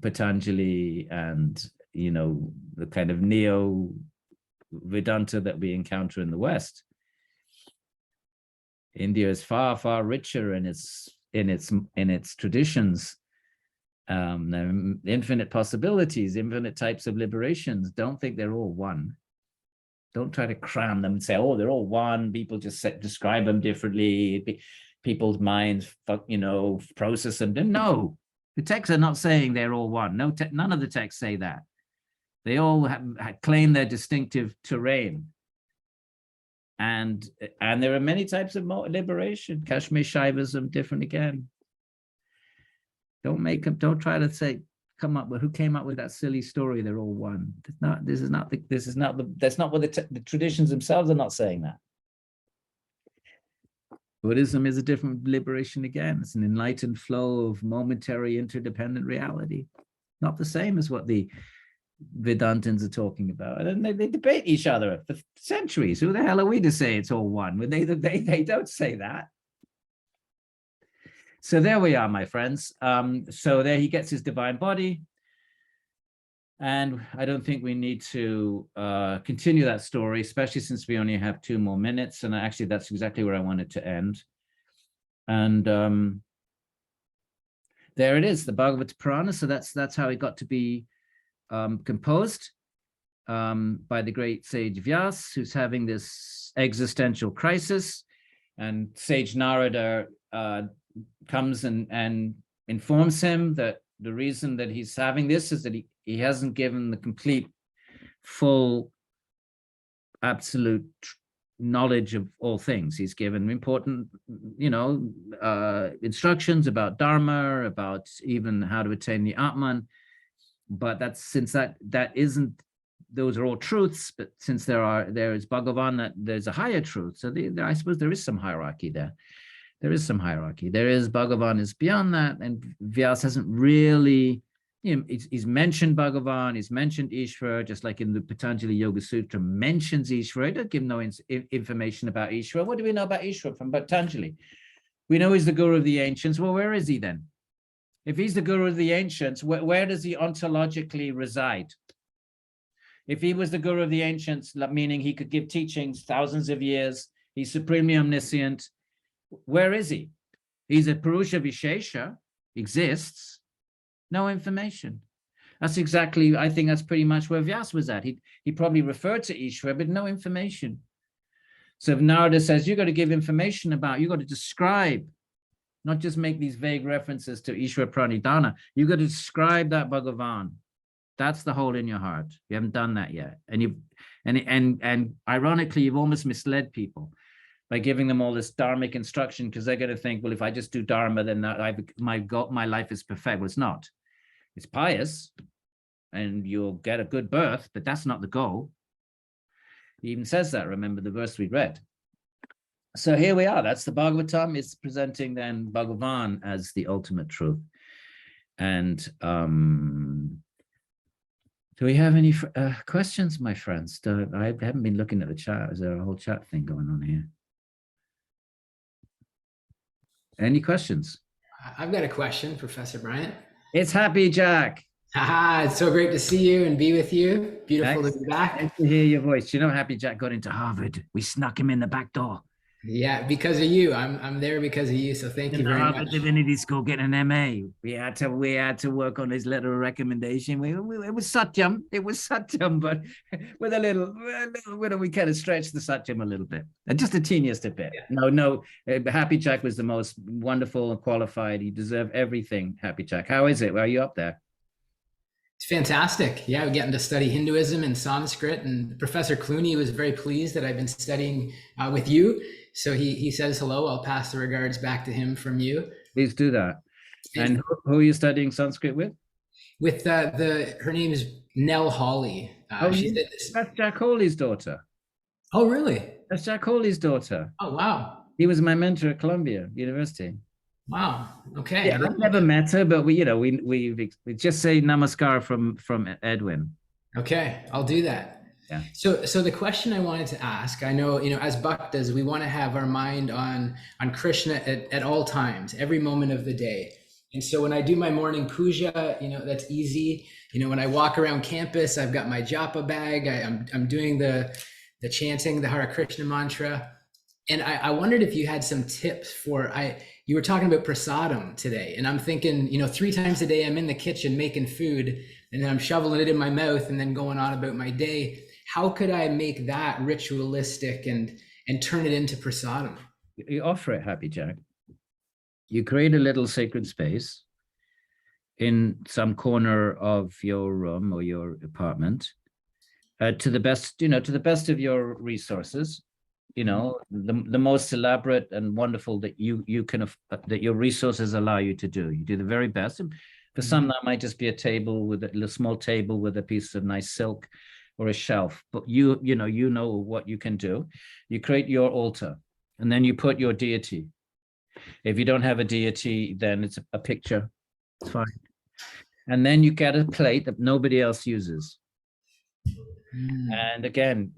Patanjali and, the kind of neo Vedanta that we encounter in the West. India is far, far richer in its traditions. Infinite possibilities, infinite types of liberations. Don't think they're all one. Don't try to cram them and say, oh, they're all one. People just describe them differently. People's minds, process them. No, the texts are not saying they're all one. None of the texts say that. They all claim their distinctive terrain. And there are many types of liberation. Kashmir Shaivism, different again. Don't try to say, come up with who came up with that silly story. They're all one. That's not what the traditions themselves are not saying that. Buddhism is a different liberation again. It's an enlightened flow of momentary interdependent reality. Not the same as what the Vedantins are talking about. And they debate each other for centuries. Who the hell are we to say it's all one? When they don't say that. So there we are, my friends. So there he gets his divine body. And I don't think we need to continue that story, especially since we only have 2 more minutes. And actually, that's exactly where I wanted to end. And there it is, the Bhagavata Purana. So that's how it got to be composed by the great sage Vyāsa, who's having this existential crisis. And sage Nārada comes and informs him that the reason that he's having this is that he hasn't given the complete, full, absolute knowledge of all things. He's given important, instructions about Dharma, about even how to attain the Atman. But those are all truths, but since there is Bhagavan, there's a higher truth. So I suppose there is some hierarchy there. There is some hierarchy. There is Bhagavan is beyond that, and Vyāsa hasn't really, he's mentioned Bhagavan, he's mentioned Ishvara, just like in the Patanjali Yoga Sutra mentions Ishvara. He doesn't give no information about Ishvara. What do we know about Ishvara from Patanjali? We know he's the guru of the ancients. Well, where is he then? If he's the guru of the ancients, where does he ontologically reside? If he was the guru of the ancients, meaning he could give teachings thousands of years, he's supremely omniscient, where is he? He's a Purusha Vishesha, exists, no information. That's exactly, I think that's pretty much where Vyāsa was at. He probably referred to Ishvara, but no information. So if Narada says, you've got to give information about, you've got to describe not just make these vague references to Ishwar Pranidhana. You got to describe that Bhagavan. That's the hole in your heart. You haven't done that yet. And ironically, you've almost misled people by giving them all this dharmic instruction, because they're going to think, well, if I just do dharma, then my life is perfect. Well, it's not. It's pious, and you'll get a good birth, but that's not the goal. He even says that. Remember the verse we read. So here we are. That's the Bhagavatam. It's presenting then Bhagavan as the ultimate truth. And do we have any questions, my friends? I haven't been looking at the chat. Is there a whole chat thing going on here? Any questions?
I've got a question, Professor Bryant.
It's Happy Jack.
It's so great to see you and be with you. Beautiful to be back.
Nice to hear your voice. You know, Happy Jack got into Harvard. We snuck him in the back door.
Yeah, because of you. I'm there because of you. So thank you very
Harvard
much.
Divinity School getting an MA. We had to work on his letter of recommendation. It was Satyam. It was Satyam, but with a little we kind of stretched the Satyam a little bit, just the teeniest a bit. Yeah. No. Happy Jack was the most wonderful and qualified. He deserved everything. Happy Jack. How is it? Are you up there?
It's fantastic. Yeah, we're getting to study Hinduism and Sanskrit, and Professor Clooney was very pleased that I've been studying with you. So he says hello. I'll pass the regards back to him from you.
Please do that. And who are you studying Sanskrit with?
With her name is Nell Hawley.
That's Jack Hawley's daughter.
Oh, really?
That's Jack Hawley's daughter.
Oh, wow.
He was my mentor at Columbia University.
Wow. Okay.
Yeah, I've never met her, but we just say namaskar from Edwin.
Okay, I'll do that.
Yeah.
So the question I wanted to ask, I know, as bhaktas, we want to have our mind on Krishna at all times, every moment of the day. And so when I do my morning puja, that's easy. When I walk around campus, I've got my japa bag. I'm doing the chanting, the Hare Krishna mantra. And I wondered if you had some tips you were talking about prasadam today, and I'm thinking, 3 times a day I'm in the kitchen making food, and then I'm shoveling it in my mouth and then going on about my day. How could I make that ritualistic and turn it into prasadam?
You offer it, Happy Jack. You create a little sacred space in some corner of your room or your apartment, to the best of your resources. The most elaborate and wonderful that you can, that your resources allow you to do. You do the very best. And for some, that might just be a table with a small table with a piece of nice silk or a shelf. But you know what you can do. You create your altar, and then you put your deity. If you don't have a deity, then it's a picture. It's fine. And then you get a plate that nobody else uses. And again,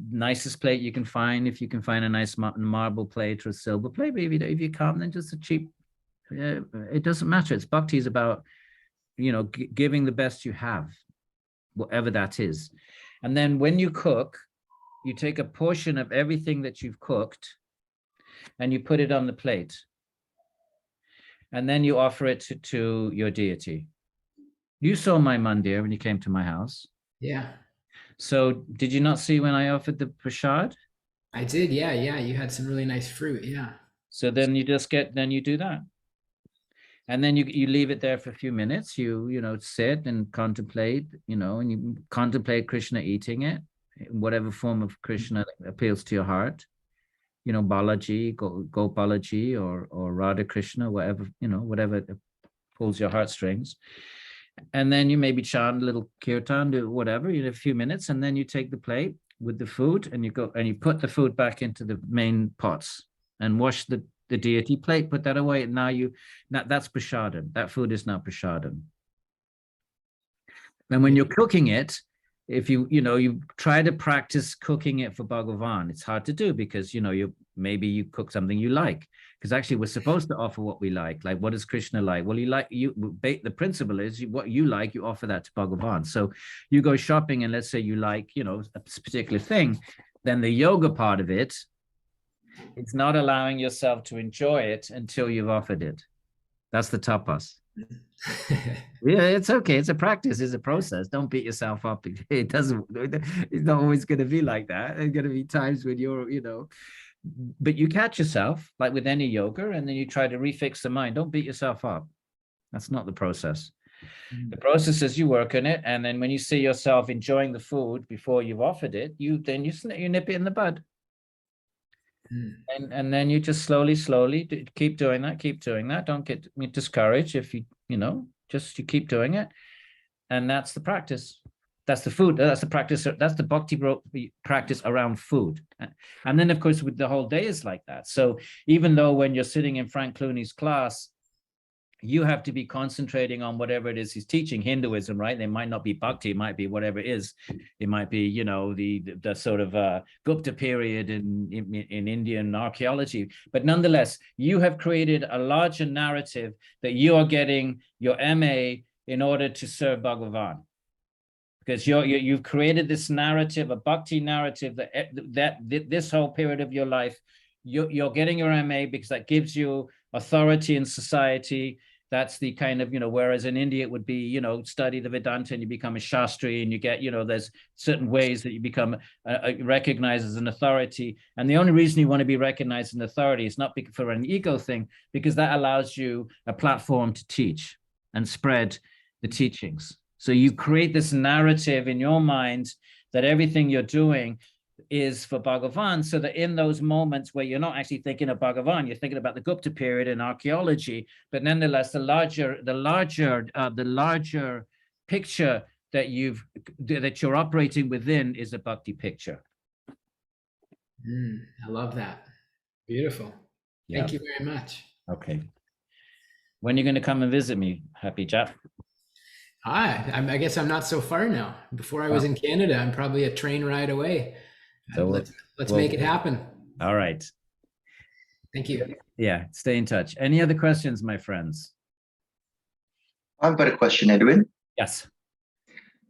nicest plate you can find. If you can find a nice marble plate or a silver plate, but if you can't, then just a cheap. It doesn't matter. It's bhakti is about, giving the best you have, whatever that is. And then when you cook, you take a portion of everything that you've cooked, and you put it on the plate, and then you offer it to your deity. You saw my mandir when you came to my house.
Yeah.
So did you not see when I offered the prasad?
I did, yeah. You had some really nice fruit, yeah.
So then you do that. And then you leave it there for a few minutes. You sit and contemplate, and you contemplate Krishna eating it, whatever form of Krishna appeals to your heart. Balaji, Gopalaji, or Radha Krishna, whatever pulls your heartstrings. And then you maybe chant a little kirtan, do whatever, a few minutes, and then you take the plate with the food and you put the food back into the main pots and wash the deity plate, put that away. And now that's prasadam. That food is now prasadam. And when you're cooking it, if you try to practice cooking it for Bhagavan, it's hard to do because maybe you cook something you like, because actually we're supposed to offer what we like. Like, what does Krishna like? Well, the principle is what you like, you offer that to Bhagavan. So you go shopping and let's say you like, a particular thing, then the yoga part of it, it's not allowing yourself to enjoy it until you've offered it. That's the tapas. Yeah, it's okay. It's a practice. It's a process. Don't beat yourself up. It's not always going to be like that. There's going to be times when you're, but you catch yourself, like with any yoga, and then you try to refix the mind. Don't beat yourself up. That's not the process. The process is you work on it, and then when you see yourself enjoying the food before you've offered it, you nip it in the bud. And then you just slowly keep doing that. Don't get discouraged if you keep doing it. And that's the practice. That's the food. That's the practice. That's the bhakti practice around food. And then, of course, with the whole day is like that. So even though when you're sitting in Frank Clooney's class, you have to be concentrating on whatever it is he's teaching, Hinduism, right? They might not be bhakti, it might be whatever it is. It might be, the sort of Gupta period in Indian archaeology. But nonetheless, you have created a larger narrative that you are getting your MA in order to serve Bhagavan. Because you've created this narrative, a bhakti narrative, that this whole period of your life, you're getting your MA because that gives you authority in society. That's the kind of, whereas in India, it would be, study the Vedanta and you become a Shastri and you get, there's certain ways that you become recognized as an authority. And the only reason you want to be recognized as an authority is not for an ego thing, because that allows you a platform to teach and spread the teachings. So you create this narrative in your mind that everything you're doing is for Bhagavan, so that in those moments where you're not actually thinking of Bhagavan, you're thinking about the Gupta period in archaeology, but nonetheless, the larger picture that you're operating within is a bhakti picture.
I love that. Beautiful.
Yeah.
Thank you very much.
Okay. When are you going to come and visit me, happy chap?
I guess I'm not so far now. Before I was in Canada, I'm probably a train ride away. So let's make it happen.
All right.
Thank you.
Yeah, stay in touch. Any other questions, my friends?
I've got a question, Edwin.
Yes.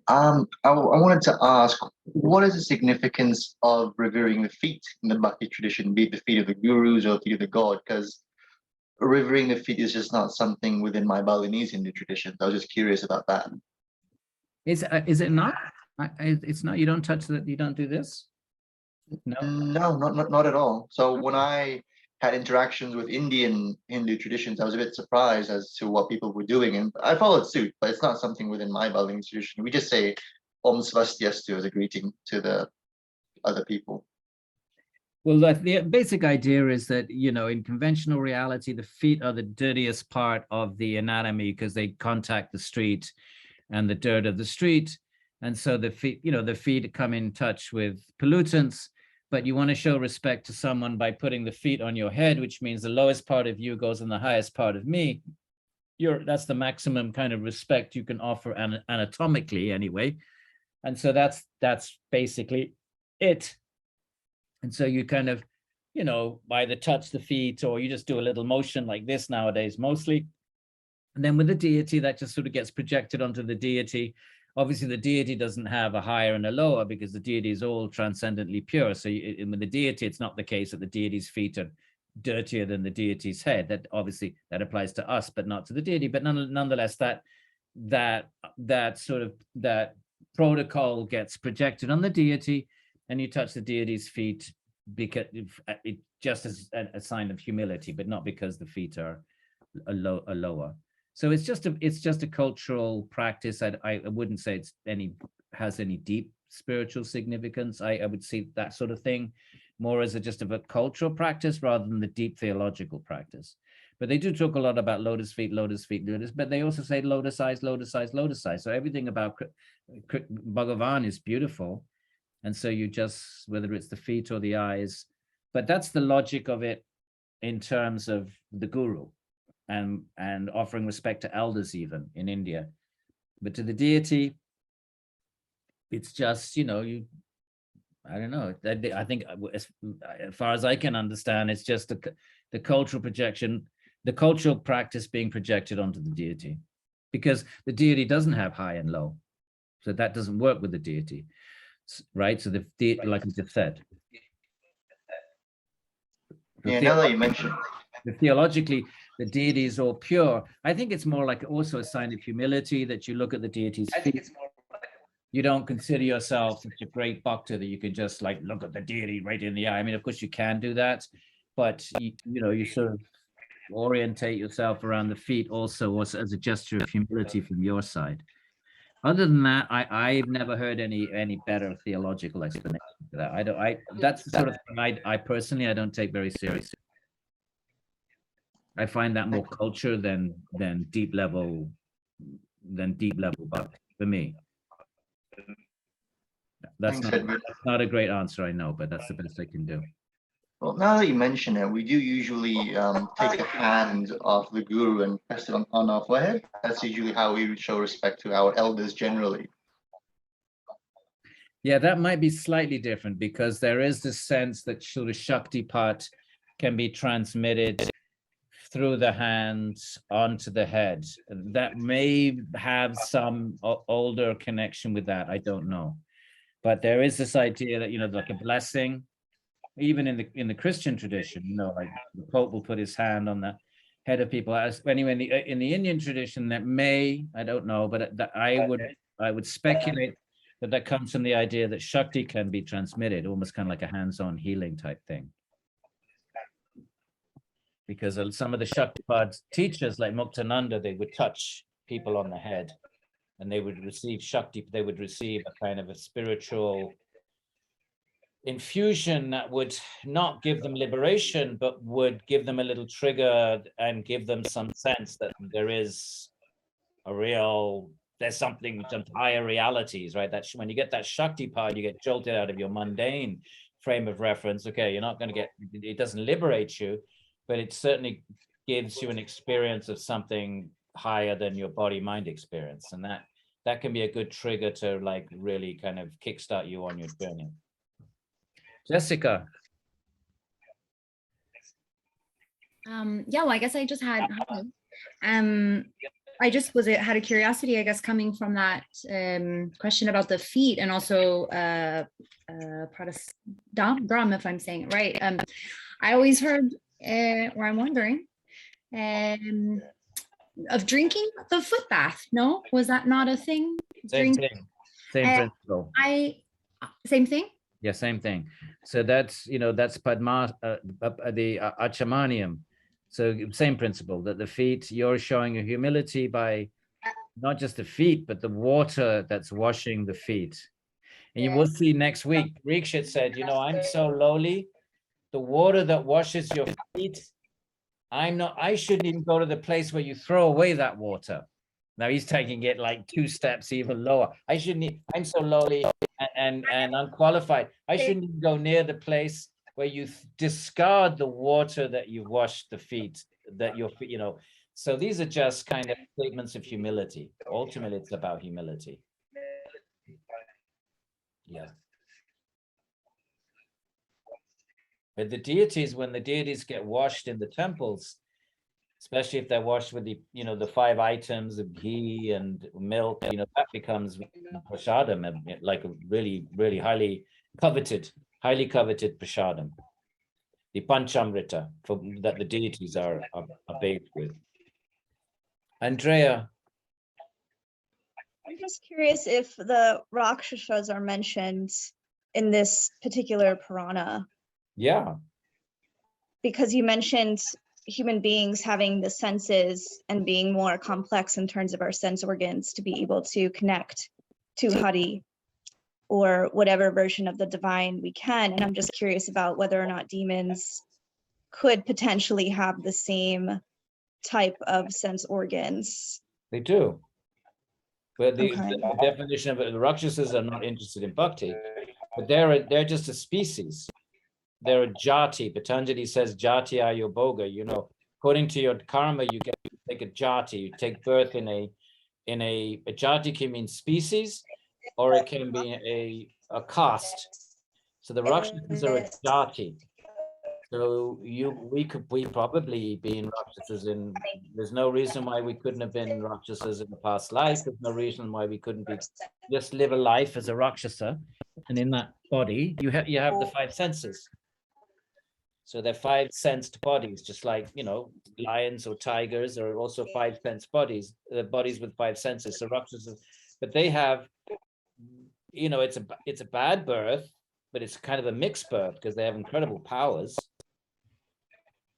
I wanted to ask, what is the significance of revering the feet in the Bhakti tradition, be it the feet of the gurus or the feet of the god? Because revering the feet is just not something within my Balinese Hindu tradition. I was just curious about that.
Is it not? It's not. You don't touch that. You don't do this. No,
not at all. So when I had interactions with Indian Hindu traditions, I was a bit surprised as to what people were doing, and I followed suit. But it's not something within my Balinese tradition. We just say Om Swastiastu as a greeting to the other people.
Well, the basic idea is that, in conventional reality, the feet are the dirtiest part of the anatomy because they contact the street and the dirt of the street. And so the feet come in touch with pollutants, but you want to show respect to someone by putting the feet on your head, which means the lowest part of you goes in the highest part of me. That's the maximum kind of respect you can offer anatomically anyway. And so that's basically it. And so you kind of, either touch the feet or you just do a little motion like this nowadays, mostly. And then with the deity, that just sort of gets projected onto the deity. Obviously, the deity doesn't have a higher and a lower because the deity is all transcendently pure. So with the deity, it's not the case that the deity's feet are dirtier than the deity's head. That obviously that applies to us, but not to the deity. But nonetheless, that protocol gets projected on the deity, and you touch the deity's feet because it just as a sign of humility, but not because the feet are lower. So it's just a cultural practice. I wouldn't say has any deep spiritual significance. I would see that sort of thing more as just a cultural practice rather than the deep theological practice. But they do talk a lot about lotus feet, but they also say lotus eyes, lotus eyes, lotus eyes. So everything about Bhagavan is beautiful. And so you just, whether it's the feet or the eyes, but that's the logic of it in terms of the guru. And offering respect to elders even in India. But to the deity, it's just, I don't know. I think as far as I can understand, it's just the cultural projection, the cultural practice being projected onto the deity, because the deity doesn't have high and low. So that doesn't work with the deity, right? So the deity, like I just said.
Yeah, now that you mentioned.
Theologically, the deity is all pure. I think it's more like also a sign of humility that you look at the deity's feet you don't consider yourself such a great bhakta that you can just like look at the deity right in the eye. I mean, of course you can do that, but you sort of orientate yourself around the feet also as a gesture of humility from your side. Other than that, I've never heard any better theological explanation for that. That's the sort of thing I personally I don't take very seriously. I find that more culture than deep level bhakti for me. That's
Thanks,
not
Edwin.
that's not a great answer, I know, but that's the best I can do.
Well, now that you mention it, we do usually take a hand of the guru and press it on our forehead. That's usually how we would show respect to our elders generally.
Yeah, that might be slightly different because there is this sense that sort of Shakti part can be transmitted through the hands onto the head. That may have some older connection with that. I don't know. But there is this idea that, like a blessing, even in the Christian tradition, like the Pope will put his hand on the head of people. Anyway, in the Indian tradition, that may, I don't know, but I would speculate that comes from the idea that Shakti can be transmitted, almost kind of like a hands-on healing type thing. Because some of the Shaktipada teachers, like Muktananda, they would touch people on the head and they would receive Shakti, they would receive a kind of a spiritual infusion that would not give them liberation, but would give them a little trigger and give them some sense that there's something, some higher realities, right? That's when you get that Shakti part, you get jolted out of your mundane frame of reference. Okay, you're not going to get, it doesn't liberate you, but it certainly gives you an experience of something higher than your body-mind experience. And that can be a good trigger to like really kind of kickstart you on your journey. Jessica.
Yeah, well, I guess I just had I just had a curiosity, I guess, coming from that question about the feet and also Protestant, if I'm saying it right. I always heard, or I'm wondering, of drinking the foot bath. No, was that not a thing?
Same thing. Same principle.
Same thing.
Yeah, same thing. So that's that's Padma, the Achamaniam. So same principle, that the feet, you're showing a humility by not just the feet, but the water that's washing the feet. And you will see next week, Rikshit said, I'm so lowly, the water that washes your feet, I shouldn't even go to the place where you throw away that water. Now he's taking it like 2 steps even lower. I'm so lowly and unqualified. I shouldn't even go near the place where you discard the water that you've washed the feet, that your feet, So these are just kind of statements of humility. Ultimately, it's about humility. Yeah. But the deities, when the deities get washed in the temples, especially if they're washed with the 5 items of ghee and milk, that becomes prasadam, like a really, really highly coveted prasadam. The panchamrita that the deities are bathed with. Andrea.
I'm just curious if the Rakshasas are mentioned in this particular Purana.
Yeah.
Because you mentioned human beings having the senses and being more complex in terms of our sense organs to be able to connect to Hari or whatever version of the divine we can. And I'm just curious about whether or not demons could potentially have the same type of sense organs.
They do. But the definition of it, the Rakshasas are not interested in bhakti, but they're just a species. They're a jati. Patanjali says jati ayoboga. According to your karma, you take a jati. You take birth in a jati can mean species, or it can be a caste. So the Rakshasas are a jati. So we probably be in Rakshasas there's no reason why we couldn't have been Rakshasas in the past life. There's no reason why we couldn't just live a life as a Rakshasa. And in that body, you have the 5 senses. So they're 5-sensed bodies, just like, lions or tigers are also 5-sensed bodies, bodies with 5 senses. So Rakshasas, but they have you know, it's a bad birth, but it's kind of a mixed birth because they have incredible powers.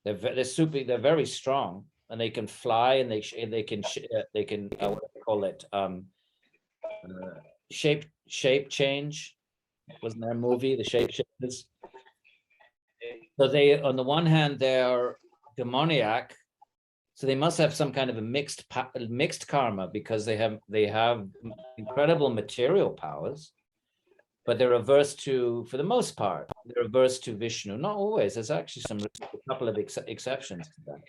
They're very strong, and they can fly, and they can what do you call it, shape change. Wasn't there a movie, The Shapeshifters? So they, on the one hand, they're demoniac, so they must have some kind of a mixed karma, because they have incredible material powers, but they're averse to, for the most part, they're averse to Vishnu. Not always. There's actually a couple of exceptions to that.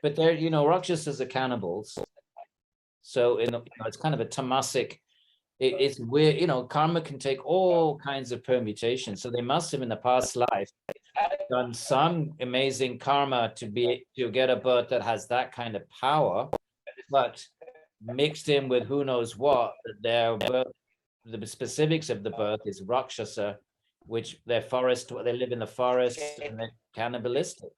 But they're, you know, Rakshasas are cannibals. So it's kind of a tamasic. It's weird, you know, karma can take all kinds of permutations. So they must have in the past life done some amazing karma to get a birth that has that kind of power, but mixed in with who knows what, their birth, the specifics of the birth is Rakshasa, which they live in the forest and they're cannibalistic.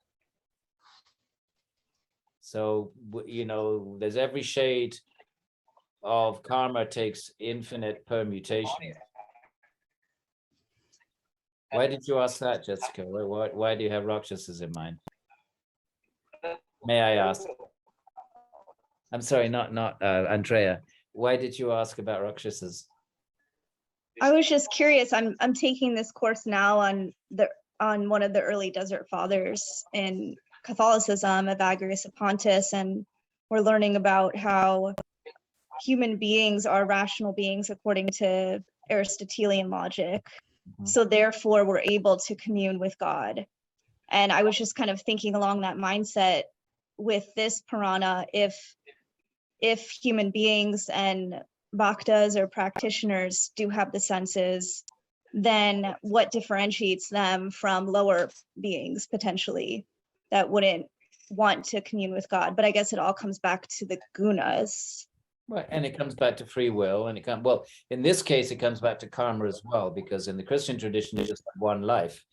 So, you know, there's every shade of karma takes infinite permutation. Why did you ask that, Jessica? Why do you have Rakshasas in mind? May I ask? I'm sorry, not Andrea. Why did you ask about Rakshasas?
I was just curious. I'm taking this course now on one of the early desert fathers in Catholicism, Evagrius of Pontus, and we're learning about how human beings are rational beings according to Aristotelian logic. So therefore we're able to commune with God. And I was just kind of thinking along that mindset with this Purana, if human beings and bhaktas or practitioners do have the senses, then what differentiates them from lower beings potentially that wouldn't want to commune with God? But I guess it all comes back to the gunas.
Right, and it comes back to free will, and well, in this case, it comes back to karma as well, because in the Christian tradition, you just have one life.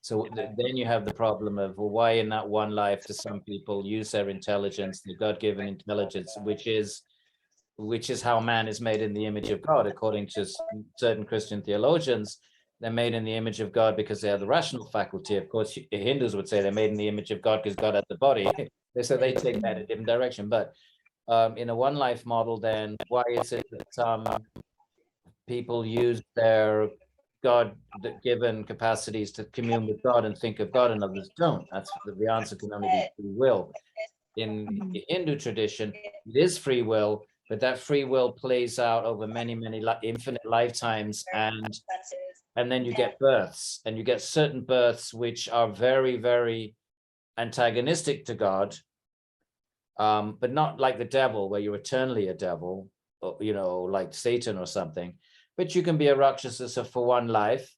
So then you have the problem of, well, why in that one life do some people use their intelligence, their God-given intelligence, which is how man is made in the image of God, according to certain Christian theologians. They're made in the image of God because they have the rational faculty. Of course, Hindus would say they're made in the image of God because God has the body. So they take that in a different direction. But in a one life model, then why is it that some people use their God-given capacities to commune with God and think of God, and others don't? That's the answer can only be free will. In the Hindu tradition, it is free will, but that free will plays out over many infinite lifetimes, and then you get births, and you get certain births which are very, very antagonistic to God. But not like the devil, where you're eternally a devil, or, you know, like Satan or something. But you can be a Rakshasa for one life,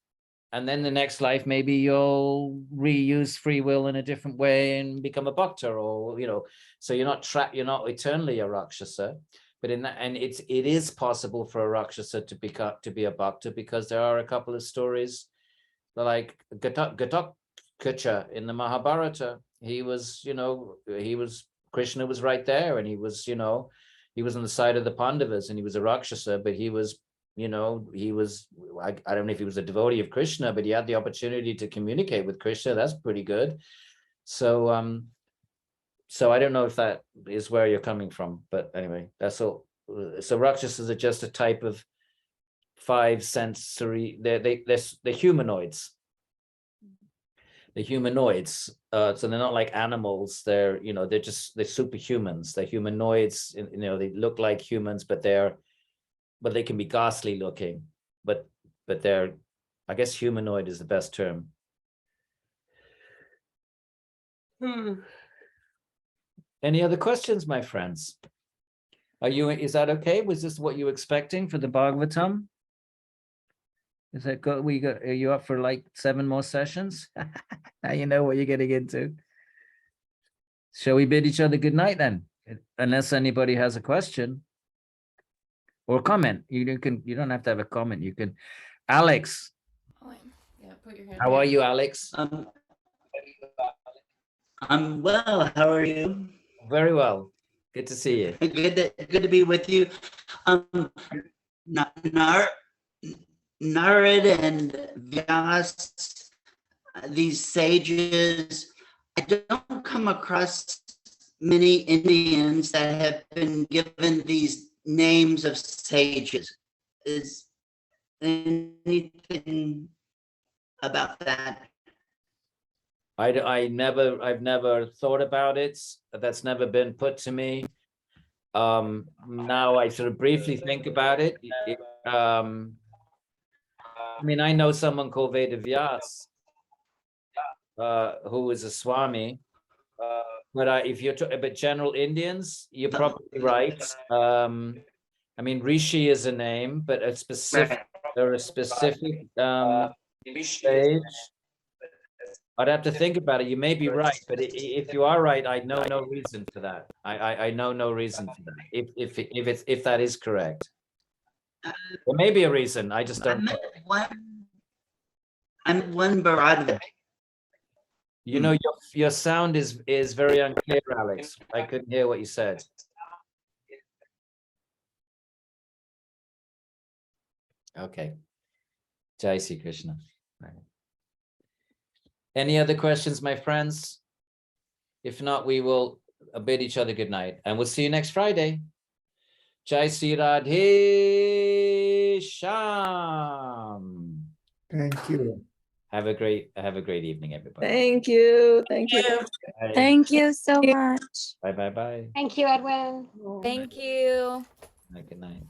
and then the next life, maybe you'll reuse free will in a different way and become a bhakta, or, you know, so you're not trapped, you're not eternally a Rakshasa. But in that, and it is possible for a Rakshasa to be a bhakta, because there are a couple of stories like Gatotkacha in the Mahābhārata. He was, you know, Krishna was right there, and he was, you know, he was on the side of the Pandavas, and he was a Rakshasa, but he was, you know, I don't know if he was a devotee of Krishna, but he had the opportunity to communicate with Krishna. That's pretty good. So, so I don't know if that is where you're coming from, but anyway, that's all. So Rakshasas are just a type of five sensory, they're humanoids. The humanoids, so they're not like animals. They're, you know, they're superhumans. They're humanoids. You know, they look like humans, but they can be ghastly looking. But they're, I guess, humanoid is the best term. Any other questions, my friends? Is that okay? Was this what you were expecting for the Bhagavatam? Is that good? Are you up for like 7 more sessions? Now you know what you're getting into. Shall we bid each other good night then? Unless anybody has a question or comment. You don't have to have a comment. You can. Alex.
Yeah, put your hand.
How are you, Alex?
I'm well. How are you?
Very well. Good to see you.
Good to be with you. Nārada and Vyāsa, these sages, I don't come across many Indians that have been given these names of sages. Is anything about that?
I've never thought about it. That's never been put to me. Now I sort of briefly think about it. I mean, I know someone called Vyāsa, who is a Swami. But if you're talking about general Indians, you're probably right. I mean, Rishi is a name, but a specific, or a specific stage. I'd have to think about it. You may be right, but if you are right, I know no reason for that. I know no reason for that. If that is correct, there may be a reason. I just don't know.
I'm one Bharata.
You know, your sound is very unclear, Alex. I couldn't hear what you said. Okay. Jai Sri Krishna. Right. Any other questions, my friends? If not, we will bid each other good night, and we'll see you next Friday. Jai Sri Radhe Shyam.
Thank you.
Have a great evening, everybody.
Thank you. Thank you.
Bye.
Thank you so much.
Bye.
Thank you, Edwin.
Thank you.
Good night.